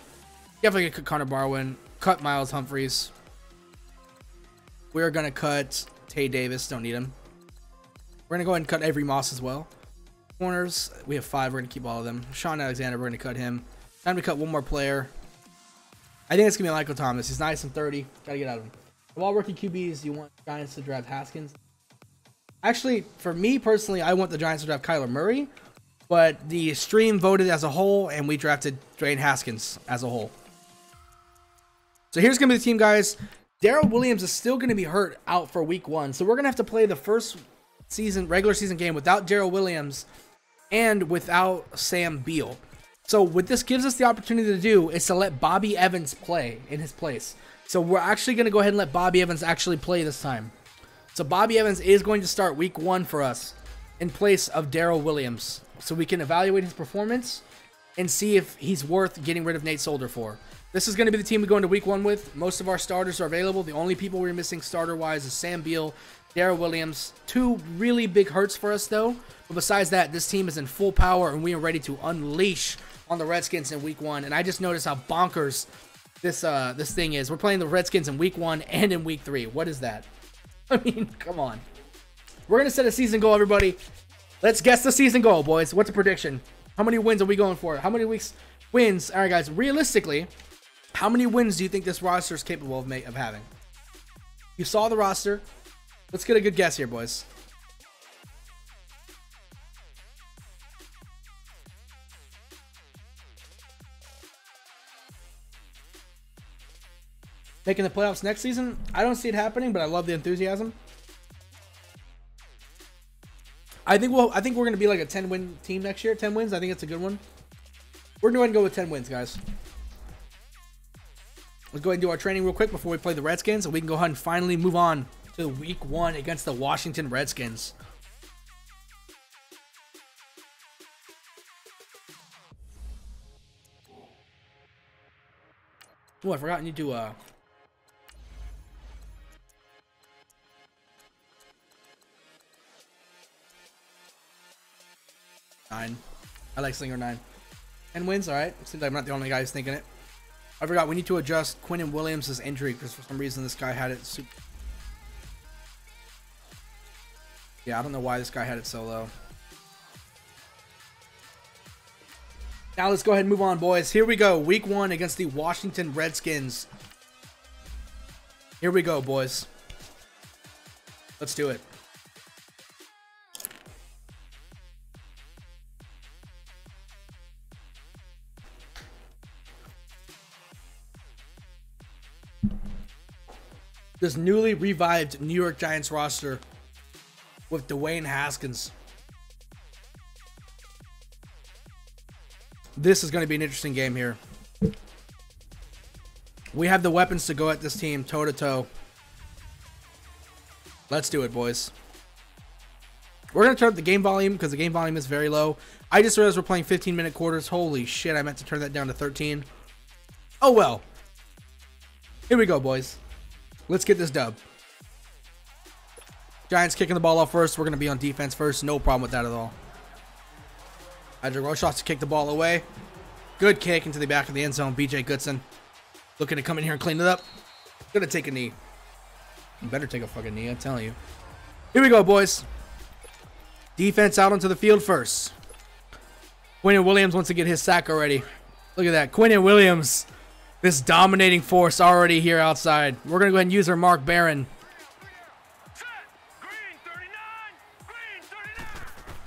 Definitely going to cut Connor Barwin. Cut Miles Humphreys. We're going to cut Tay Davis. Don't need him. We're going to go ahead and cut Avery Moss as well. Corners, we have 5. We're going to keep all of them. Sean Alexander, we're going to cut him. Time to cut one more player. I think it's going to be Michael Thomas. He's nice and 30. Got to get out of him. Of all rookie QBs, you want Giants to draft Haskins? Actually, for me personally, I want the Giants to draft Kyler Murray. But the stream voted as a whole, and we drafted Dwayne Haskins as a whole. So here's going to be the team, guys. Darrell Williams is still going to be hurt out for week 1. So we're going to have to play the first regular season game without Darrell Williams and without Sam Beal. So what this gives us the opportunity to do is to let Bobby Evans play in his place. So we're actually going to go ahead and let Bobby Evans actually play this time. So Bobby Evans is going to start week 1 for us in place of Darrell Williams. So we can evaluate his performance and see if he's worth getting rid of Nate Solder for. This is going to be the team we go into week 1 with. Most of our starters are available. The only people we're missing starter-wise is Sam Beal, Darrell Williams. 2 really big hurts for us, though. But besides that, this team is in full power, and we are ready to unleash on the Redskins in week 1. And I just noticed how bonkers this thing is. We're playing the Redskins in week 1 and in week 3. What is that? I mean, come on. We're going to set a season goal, everybody. Let's guess the season goal, boys. What's a prediction? How many wins are we going for? How many wins? All right, guys. Realistically, how many wins do you think this roster is capable of having? You saw the roster. Let's get a good guess here, boys. Making the playoffs next season? I don't see it happening, but I love the enthusiasm. I think we're going to be like a 10-win team next year. 10 wins. I think it's a good one. We're going to go with 10 wins, guys. Let's go ahead and do our training real quick before we play the Redskins, so we can go ahead and finally move on to week 1 against the Washington Redskins. Oh, I forgot I need to 9. I like Slinger 9. 10 wins, alright. Seems like I'm not the only guy who's thinking it. I forgot, we need to adjust Quinnen Williams' injury because for some reason this guy had it super. Yeah, I don't know why this guy had it so low. Now let's go ahead and move on, boys. Here we go. Week 1 against the Washington Redskins. Here we go, boys. Let's do it. this newly revived New York Giants roster with Dwayne Haskins. This is going to be an interesting game here. We have the weapons to go at this team toe to toe. Let's do it, boys. We're going to turn up the game volume because the game volume is very low. I just realized we're playing 15-minute quarters. Holy shit, I meant to turn that down to 13. Oh well. Here we go, boys. Let's get this dub. Giants kicking the ball off first. We're going to be on defense first. No problem with that at all. Hydra Roshoff to kick the ball away. Good kick into the back of the end zone. BJ Goodson looking to come in here and clean it up. Gonna take a knee. You better take a fucking knee, I'm telling you. Here we go, boys. Defense out onto the field first. Quinnen Williams wants to get his sack already. Look at that. Quinnen Williams. This dominating force already here outside. We're going to go ahead and use our Mark Barron.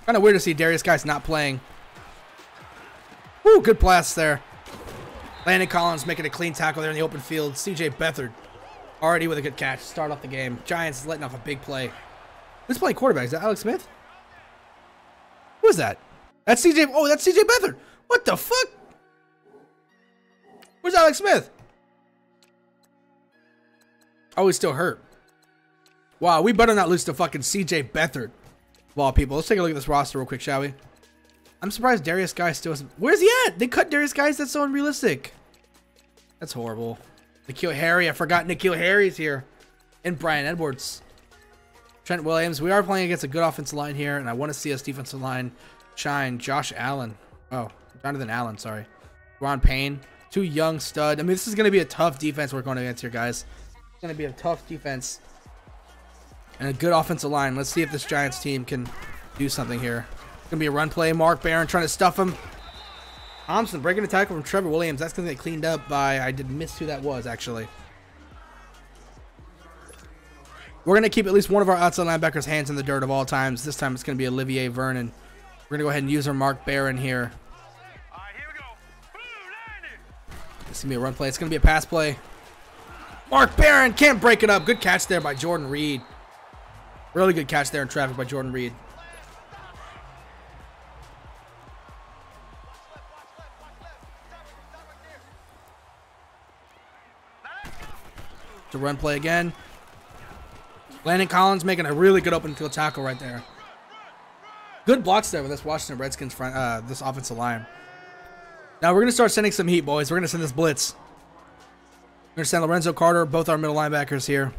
Kind of weird to see Darius Guice not playing. Woo, good blast there. Landon Collins making a clean tackle there in the open field. CJ Beathard already with a good catch. Start off the game. Giants letting off a big play. Who's playing quarterback? Is that Alex Smith? Who is that? That's CJ. Oh, that's CJ Beathard. What the fuck? Where's Alex Smith? Oh, he's still hurt. Wow, we better not lose to fucking CJ Beathard. Of all people. Let's take a look at this roster real quick, shall we? I'm surprised Darius Guice still isn't. Where's he at? They cut Darius Guice. That's so unrealistic. That's horrible. N'Keal Harry. I forgot N'Keal Harry's here. And Brian Edwards. Trent Williams. We are playing against a good offensive line here, and I want to see us defensive line shine. Josh Allen. Oh, Jonathan Allen, sorry. Ron Payne. Two young stud. I mean, this is going to be a tough defense we're going against here, guys. It's going to be a tough defense. And a good offensive line. Let's see if this Giants team can do something here. It's going to be a run play. Mark Barron trying to stuff him. Thompson breaking a tackle from Trevor Williams. That's going to get cleaned up by... I did miss who that was, actually. We're going to keep at least one of our outside linebackers' hands in the dirt of all times. This time it's going to be Olivier Vernon. We're going to go ahead and use our Mark Barron here. It's going to be a run play. It's going to be a pass play. Mark Barron can't break it up. Good catch there by Jordan Reed. Really good catch there in traffic by Jordan Reed. To run play again. Landon Collins making a really good open field tackle right there. Good blocks there with this Washington Redskins front, this offensive line. Now we're going to start sending some heat, boys. We're going to send this blitz. We're going to send Lorenzo Carter, both our middle linebackers here.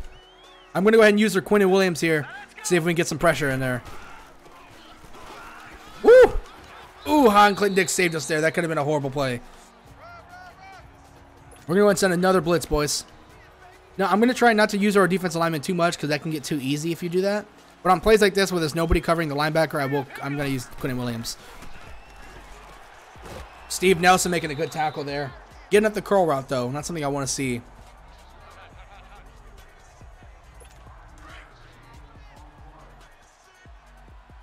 I'm going to go ahead and use our Quinnen Williams here. See if we can get some pressure in there. Woo! Ooh, Han Clinton Dix saved us there. That could have been a horrible play. We're going to go ahead and send another blitz, boys. Now, I'm going to try not to use our defensive lineman too much because that can get too easy if you do that. But on plays like this where there's nobody covering the linebacker, I'm going to use Quinnen Williams. Steve Nelson making a good tackle there. Getting up the curl route, though. Not something I want to see.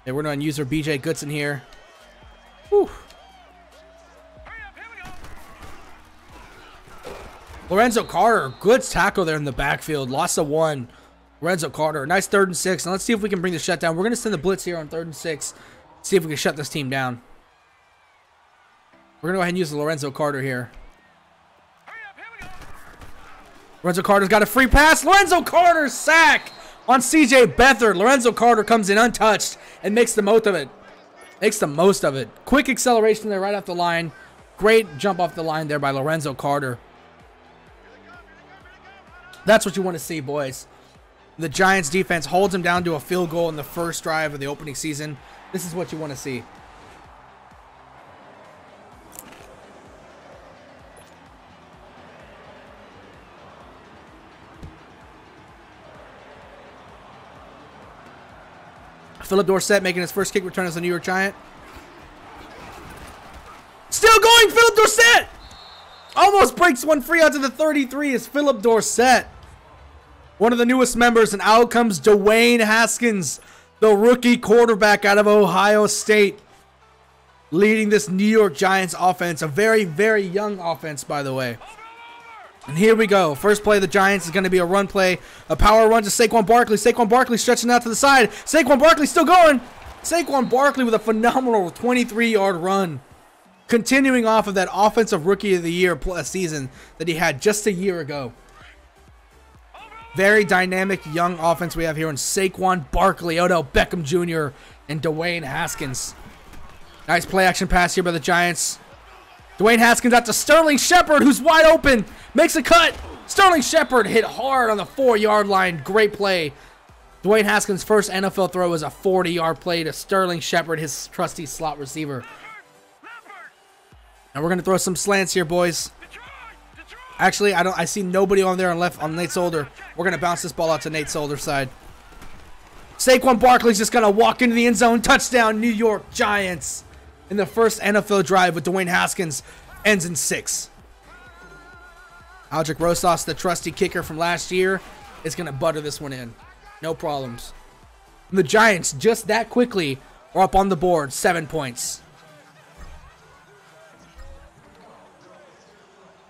Yeah, we're going to use our BJ Goodson here. Whew. Lorenzo Carter, good tackle there in the backfield. Loss of one. Lorenzo Carter, nice 3rd and 6. Now let's see if we can bring the shutdown. We're going to send the blitz here on 3rd and 6. See if we can shut this team down. We're going to go ahead and use the Lorenzo Carter here. Lorenzo Carter's got a free pass. Lorenzo Carter sack on CJ Beathard. Lorenzo Carter comes in untouched and makes the most of it. Makes the most of it. Quick acceleration there right off the line. Great jump off the line there by Lorenzo Carter. That's what you want to see, boys. The Giants defense holds him down to a field goal in the first drive of the opening season. This is what you want to see. Philip Dorsett making his first kick return as a New York Giant. Still going, Philip Dorsett! Almost breaks one free out to the 33 is Philip Dorsett. One of the newest members, and out comes Dwayne Haskins, the rookie quarterback out of Ohio State, leading this New York Giants offense. A very, very young offense, by the way. And here we go. First play of the Giants is going to be a run play. A power run to Saquon Barkley. Saquon Barkley stretching out to the side. Saquon Barkley still going. Saquon Barkley with a phenomenal 23-yard run. Continuing off of that offensive rookie of the year season that he had just a year ago. Very dynamic young offense we have here in Saquon Barkley, Odell Beckham Jr., and Dwayne Haskins. Nice play action pass here by the Giants. Dwayne Haskins out to Sterling Shepard, who's wide open. Makes a cut. Sterling Shepard hit hard on the 4-yard line. Great play. Dwayne Haskins' first NFL throw was a 40-yard play to Sterling Shepard, his trusty slot receiver. And we're going to throw some slants here, boys. Actually, I see nobody on there on Nate Solder. We're going to bounce this ball out to Nate Solder's side. Saquon Barkley's just going to walk into the end zone. Touchdown, New York Giants. In the first NFL drive with Dwayne Haskins, ends in 6. Aldrick Rosas, the trusty kicker from last year, is going to butter this one in. No problems. And the Giants, just that quickly, are up on the board. 7 points.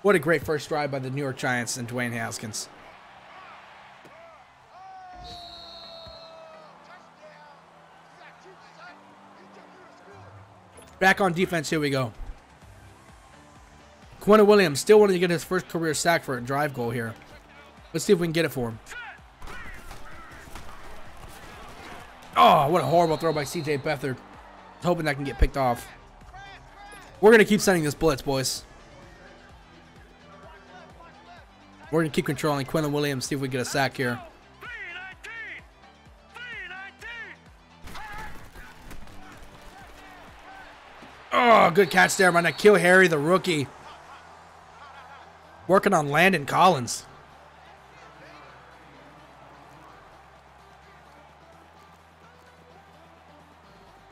What a great first drive by the New York Giants and Dwayne Haskins. Back on defense, here we go. Quentin Williams still wanting to get his first career sack for a drive goal here. Let's see if we can get it for him. Oh, what a horrible throw by C.J. Beathard. Hoping that can get picked off. We're going to keep sending this blitz, boys. We're going to keep controlling Quentin Williams, see if we get a sack here. Oh, good catch there by N'Keal Harry, the rookie. Working on Landon Collins.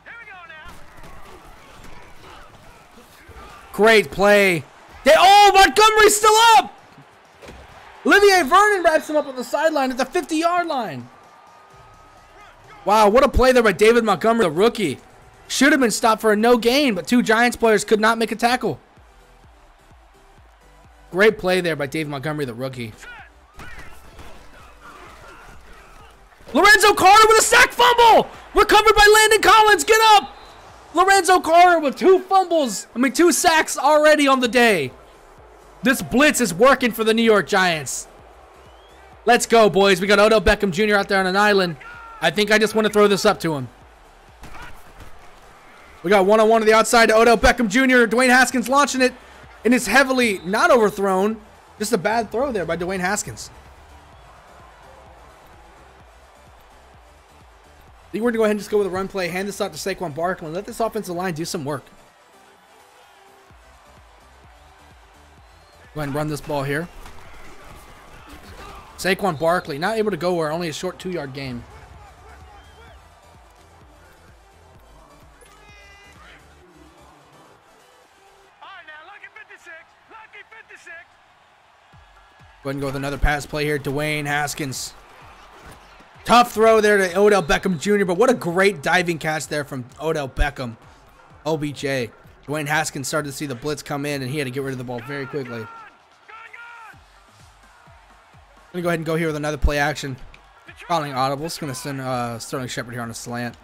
Here we go now. Great play. Oh, Montgomery's still up. Olivier Vernon wraps him up on the sideline at the 50-yard line. Wow, what a play there by David Montgomery, the rookie. Should have been stopped for a no gain, but 2 Giants players could not make a tackle. Great play there by Dave Montgomery, the rookie. Lorenzo Carter with a sack fumble! Recovered by Landon Collins, get up! Lorenzo Carter with 2 sacks already on the day. This blitz is working for the New York Giants. Let's go, boys. We got Odell Beckham Jr. out there on an island. I think I just want to throw this up to him. We got one-on-one to the outside to Odell Beckham Jr. Dwayne Haskins launching it. And it's heavily not overthrown. Just a bad throw there by Dwayne Haskins. I think we're going to go ahead and just go with a run play. Hand this out to Saquon Barkley and let this offensive line do some work. Go ahead and run this ball here. Saquon Barkley not able to go where, only a short 2-yard gain. Go ahead and go with another pass play here. Dwayne Haskins. Tough throw there to Odell Beckham Jr., but what a great diving catch there from Odell Beckham. OBJ. Dwayne Haskins started to see the blitz come in, and he had to get rid of the ball very quickly. I'm going to go ahead and go here with another play action. Calling audibles. Going to send Sterling Shepard here on a slant.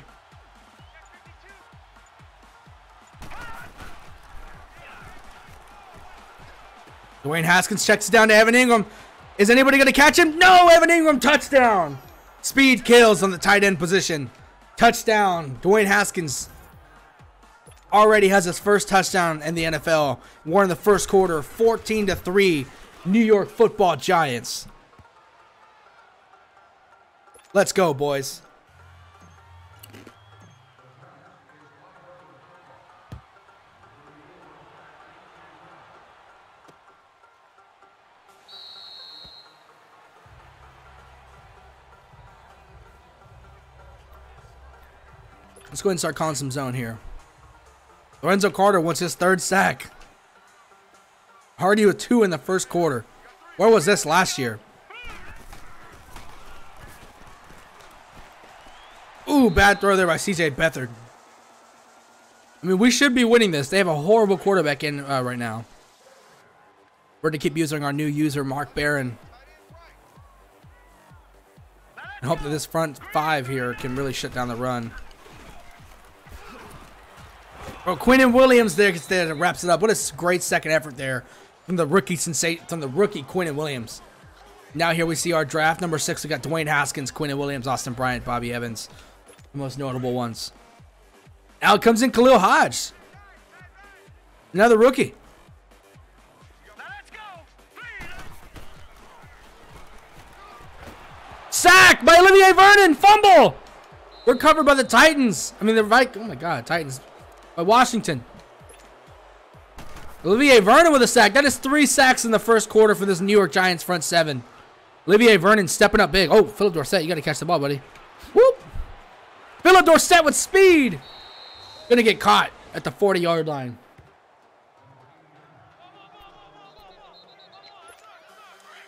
Dwayne Haskins checks it down to Evan Ingram. Is anybody going to catch him? No, Evan Ingram, touchdown. Speed kills on the tight end position. Touchdown. Dwayne Haskins already has his first touchdown in the NFL. Won in the first quarter, 14-3, New York Football Giants. Let's go, boys. Let's go ahead and start calling some zone here. Lorenzo Carter wants his 3rd sack. Hardy with 2 in the first quarter. Where was this last year? Ooh, bad throw there by C.J. Beathard. I mean, we should be winning this. They have a horrible quarterback in right now. We're going to keep using our new user, Mark Barron. And hope that this front five here can really shut down the run. Oh, Quinnen Williams there wraps it up. What a great second effort there from the rookie Quinnen Williams. Now here we see our draft number 6. We got Dwayne Haskins, Quinnen Williams, Austin Bryant, Bobby Evans, the most notable ones. Now comes in Khalil Hodge, another rookie. Sack by Olivier Vernon, fumble. Recovered by the Titans. I mean the oh my God, Titans. By Washington. Olivier Vernon with a sack. That is 3 sacks in the first quarter for this New York Giants front 7. Olivier Vernon stepping up big. Oh, Philip Dorsett, you got to catch the ball, buddy. Whoop. Philip Dorsett with speed. Gonna get caught at the 40-yard line.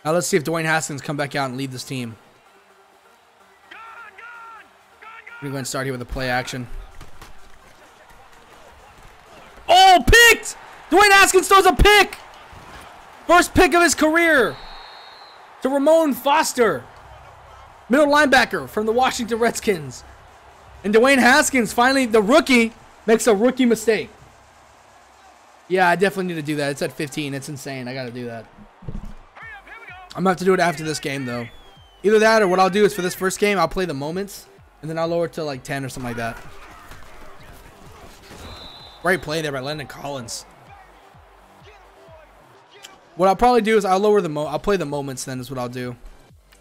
Now let's see if Dwayne Haskins come back out and lead this team. We're going to start here with a play action. Oh, picked! Dwayne Haskins throws a pick! First pick of his career to Ramon Foster, middle linebacker from the Washington Redskins. And Dwayne Haskins, finally, the rookie, makes a rookie mistake. Yeah, I definitely need to do that. It's at 15. It's insane. I got to do that. I'm going to have to do it after this game, though. Either that or what I'll do is for this first game, I'll play the moments, and then I'll lower it to like 10 or something like that. Great play there by Landon Collins. What I'll probably do is I'll lower the I'll play the moments then is what I'll do.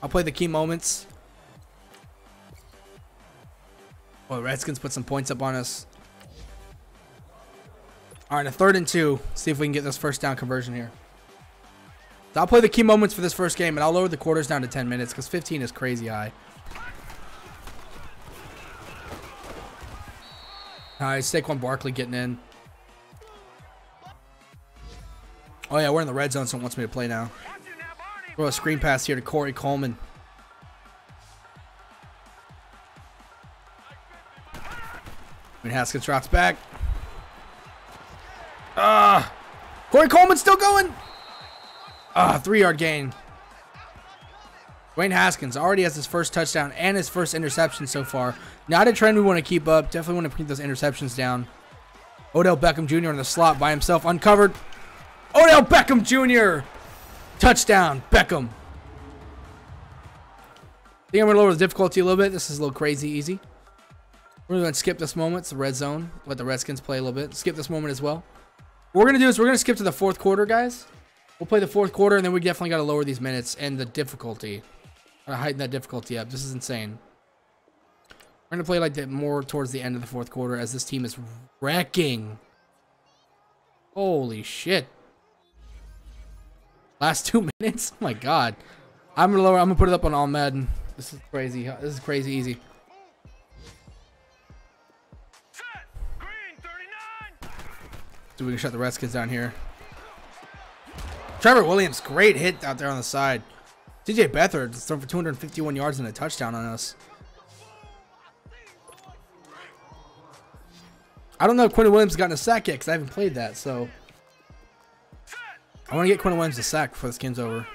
I'll play the key moments. Well, Redskins put some points up on us. All right, a 3rd and 2. See if we can get this first down conversion here. So I'll play the key moments for this first game, and I'll lower the quarters down to 10 minutes because 15 is crazy high. All right, Saquon Barkley getting in. Oh, yeah, we're in the red zone, so it wants me to play now. Throw a screen pass here to Corey Coleman. When Haskins drops back. Corey Coleman's still going. 3-yard gain. Dwayne Haskins already has his first touchdown and his first interception so far. Not a trend we want to keep up. Definitely want to keep those interceptions down. Odell Beckham Jr. in the slot by himself, uncovered. Odell Beckham Jr. Touchdown, Beckham. I think I'm going to lower the difficulty a little bit. This is a little crazy easy. We're going to skip this moment. It's the red zone. Let the Redskins play a little bit. Skip this moment as well. What we're going to do is we're going to skip to the 4th quarter, guys. We'll play the 4th quarter, and then we definitely got to lower these minutes and the difficulty. Gotta heighten that difficulty up. This is insane. We're going to play like that more towards the end of the 4th quarter as this team is wrecking. Holy shit. Last 2 minutes? Oh my God. I'm going to lower. I'm going to put it up on all Madden. This is crazy. This is crazy easy. So we can shut the Redskins down here. Trevor Williams, great hit out there on the side. TJ Beathard thrown for 251 yards and a touchdown on us. I don't know if Quinnen Williams has gotten a sack yet because I haven't played that, so I want to get Quinnen Williams a sack before this game's over.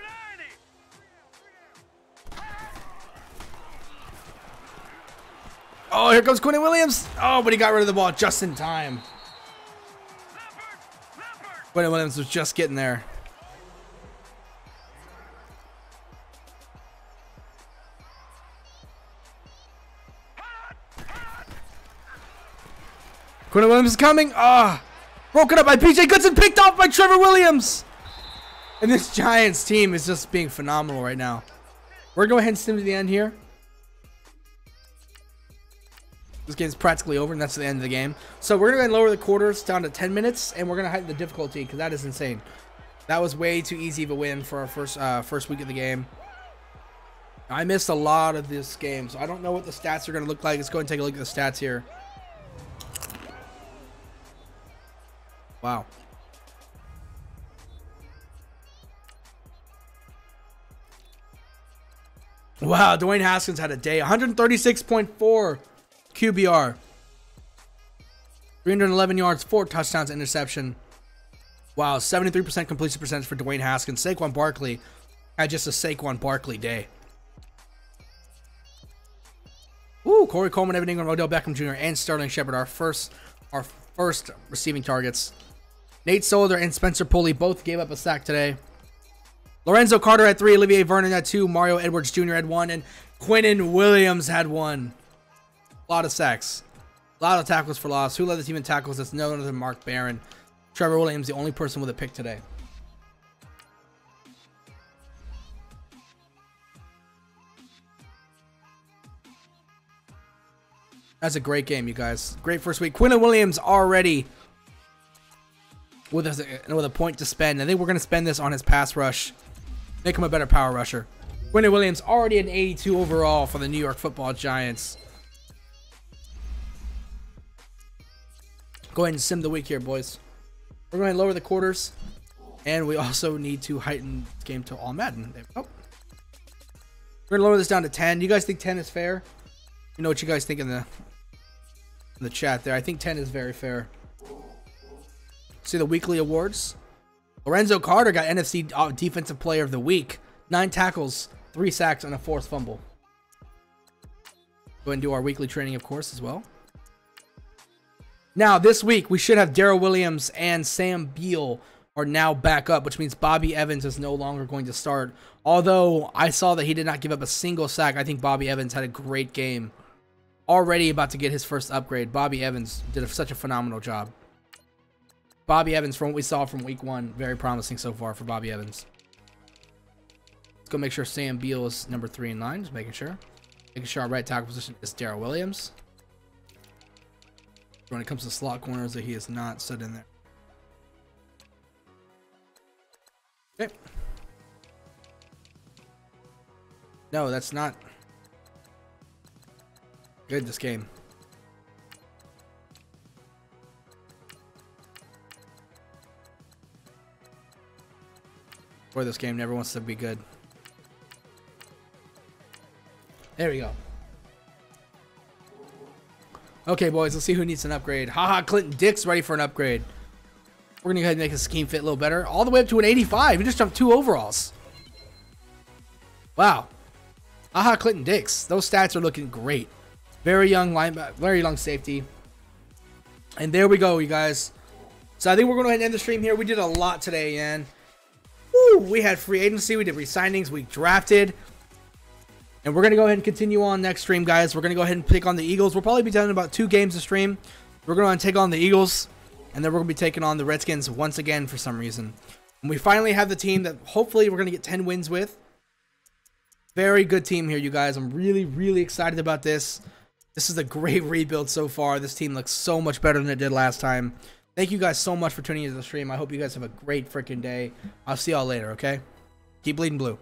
Oh, here comes Quinnen Williams. Oh, but he got rid of the ball just in time. Quinnen Williams was just getting there. Quinnen Williams is coming. Broken up by PJ Goodson, picked off by Trevor Williams. And this Giants team is just being phenomenal right now. We're going to go ahead and stim to the end here. This game's practically over, and that's the end of the game. So we're going to go ahead and lower the quarters down to 10 minutes, and we're going to heighten the difficulty because that is insane. That was way too easy of a win for our first week of the game. I missed a lot of this game, so I don't know what the stats are going to look like. Let's go ahead and take a look at the stats here. Wow. Wow, Dwayne Haskins had a day. 136.4 QBR. 311 yards, 4 touchdowns, interception. Wow, 73% completion percentage for Dwayne Haskins. Saquon Barkley had just a Saquon Barkley day. Ooh, Corey Coleman, Evan Ingram, Odell Beckham Jr., and Sterling Shepard, our first receiving targets. Nate Solder and Spencer Pulley both gave up a sack today. Lorenzo Carter had 3, Olivier Vernon had 2, Mario Edwards Jr. had 1, and Quinnen Williams had 1. A lot of sacks. A lot of tackles for loss. Who led the team in tackles? That's no other than Mark Barron. Trevor Williams, the only person with a pick today. That's a great game, you guys. Great first week. Quinnen Williams already with a point to spend. I think we're going to spend this on his pass rush. Make him a better power rusher. Quinnen Williams already an 82 overall for the New York Football Giants. Go ahead and sim the week here, boys. We're going to lower the quarters. And we also need to heighten this game to all Madden. There we go. We're going to lower this down to 10. You guys think 10 is fair? You know what you guys think in the chat there. I think 10 is very fair. See the weekly awards. Lorenzo Carter got NFC Defensive Player of the Week. 9 tackles, 3 sacks, and a forced fumble. Go ahead and do our weekly training, of course, as well. Now, this week, we should have Darrell Williams and Sam Beal are now back up, which means Bobby Evans is no longer going to start. Although, I saw that he did not give up a single sack. I think Bobby Evans had a great game. Already about to get his first upgrade. Bobby Evans did such a phenomenal job. Bobby Evans, from what we saw from week 1, very promising so far for Bobby Evans. Let's go make sure Sam Beal is number 3 in line. Just making sure. Making sure our right tackle position is Darrell Williams. When it comes to slot corners, that he is not set in there. Okay. No, that's not good this game. For this game never wants to be good. There we go. Okay, boys, let's see who needs an upgrade. Haha, Clinton Dix ready for an upgrade. We're going to go ahead and make his scheme fit a little better. All the way up to an 85. He just jumped 2 overalls. Wow. Haha, Clinton Dix. Those stats are looking great. Very young linebacker, very young safety. And there we go, you guys. So I think we're going to go ahead and end the stream here. We did a lot today, man. Woo, we had free agency. We did re-signings. We drafted. And we're going to go ahead and continue on next stream, guys. We're going to go ahead and pick on the Eagles. We'll probably be done in about 2 games a stream. We're going to take on the Eagles. And then we're going to be taking on the Redskins once again for some reason. And we finally have the team that hopefully we're going to get 10 wins with. Very good team here, you guys. I'm really, really excited about this. This is a great rebuild so far. This team looks so much better than it did last time. Thank you guys so much for tuning into the stream. I hope you guys have a great freaking day. I'll see y'all later, okay? Keep bleeding blue.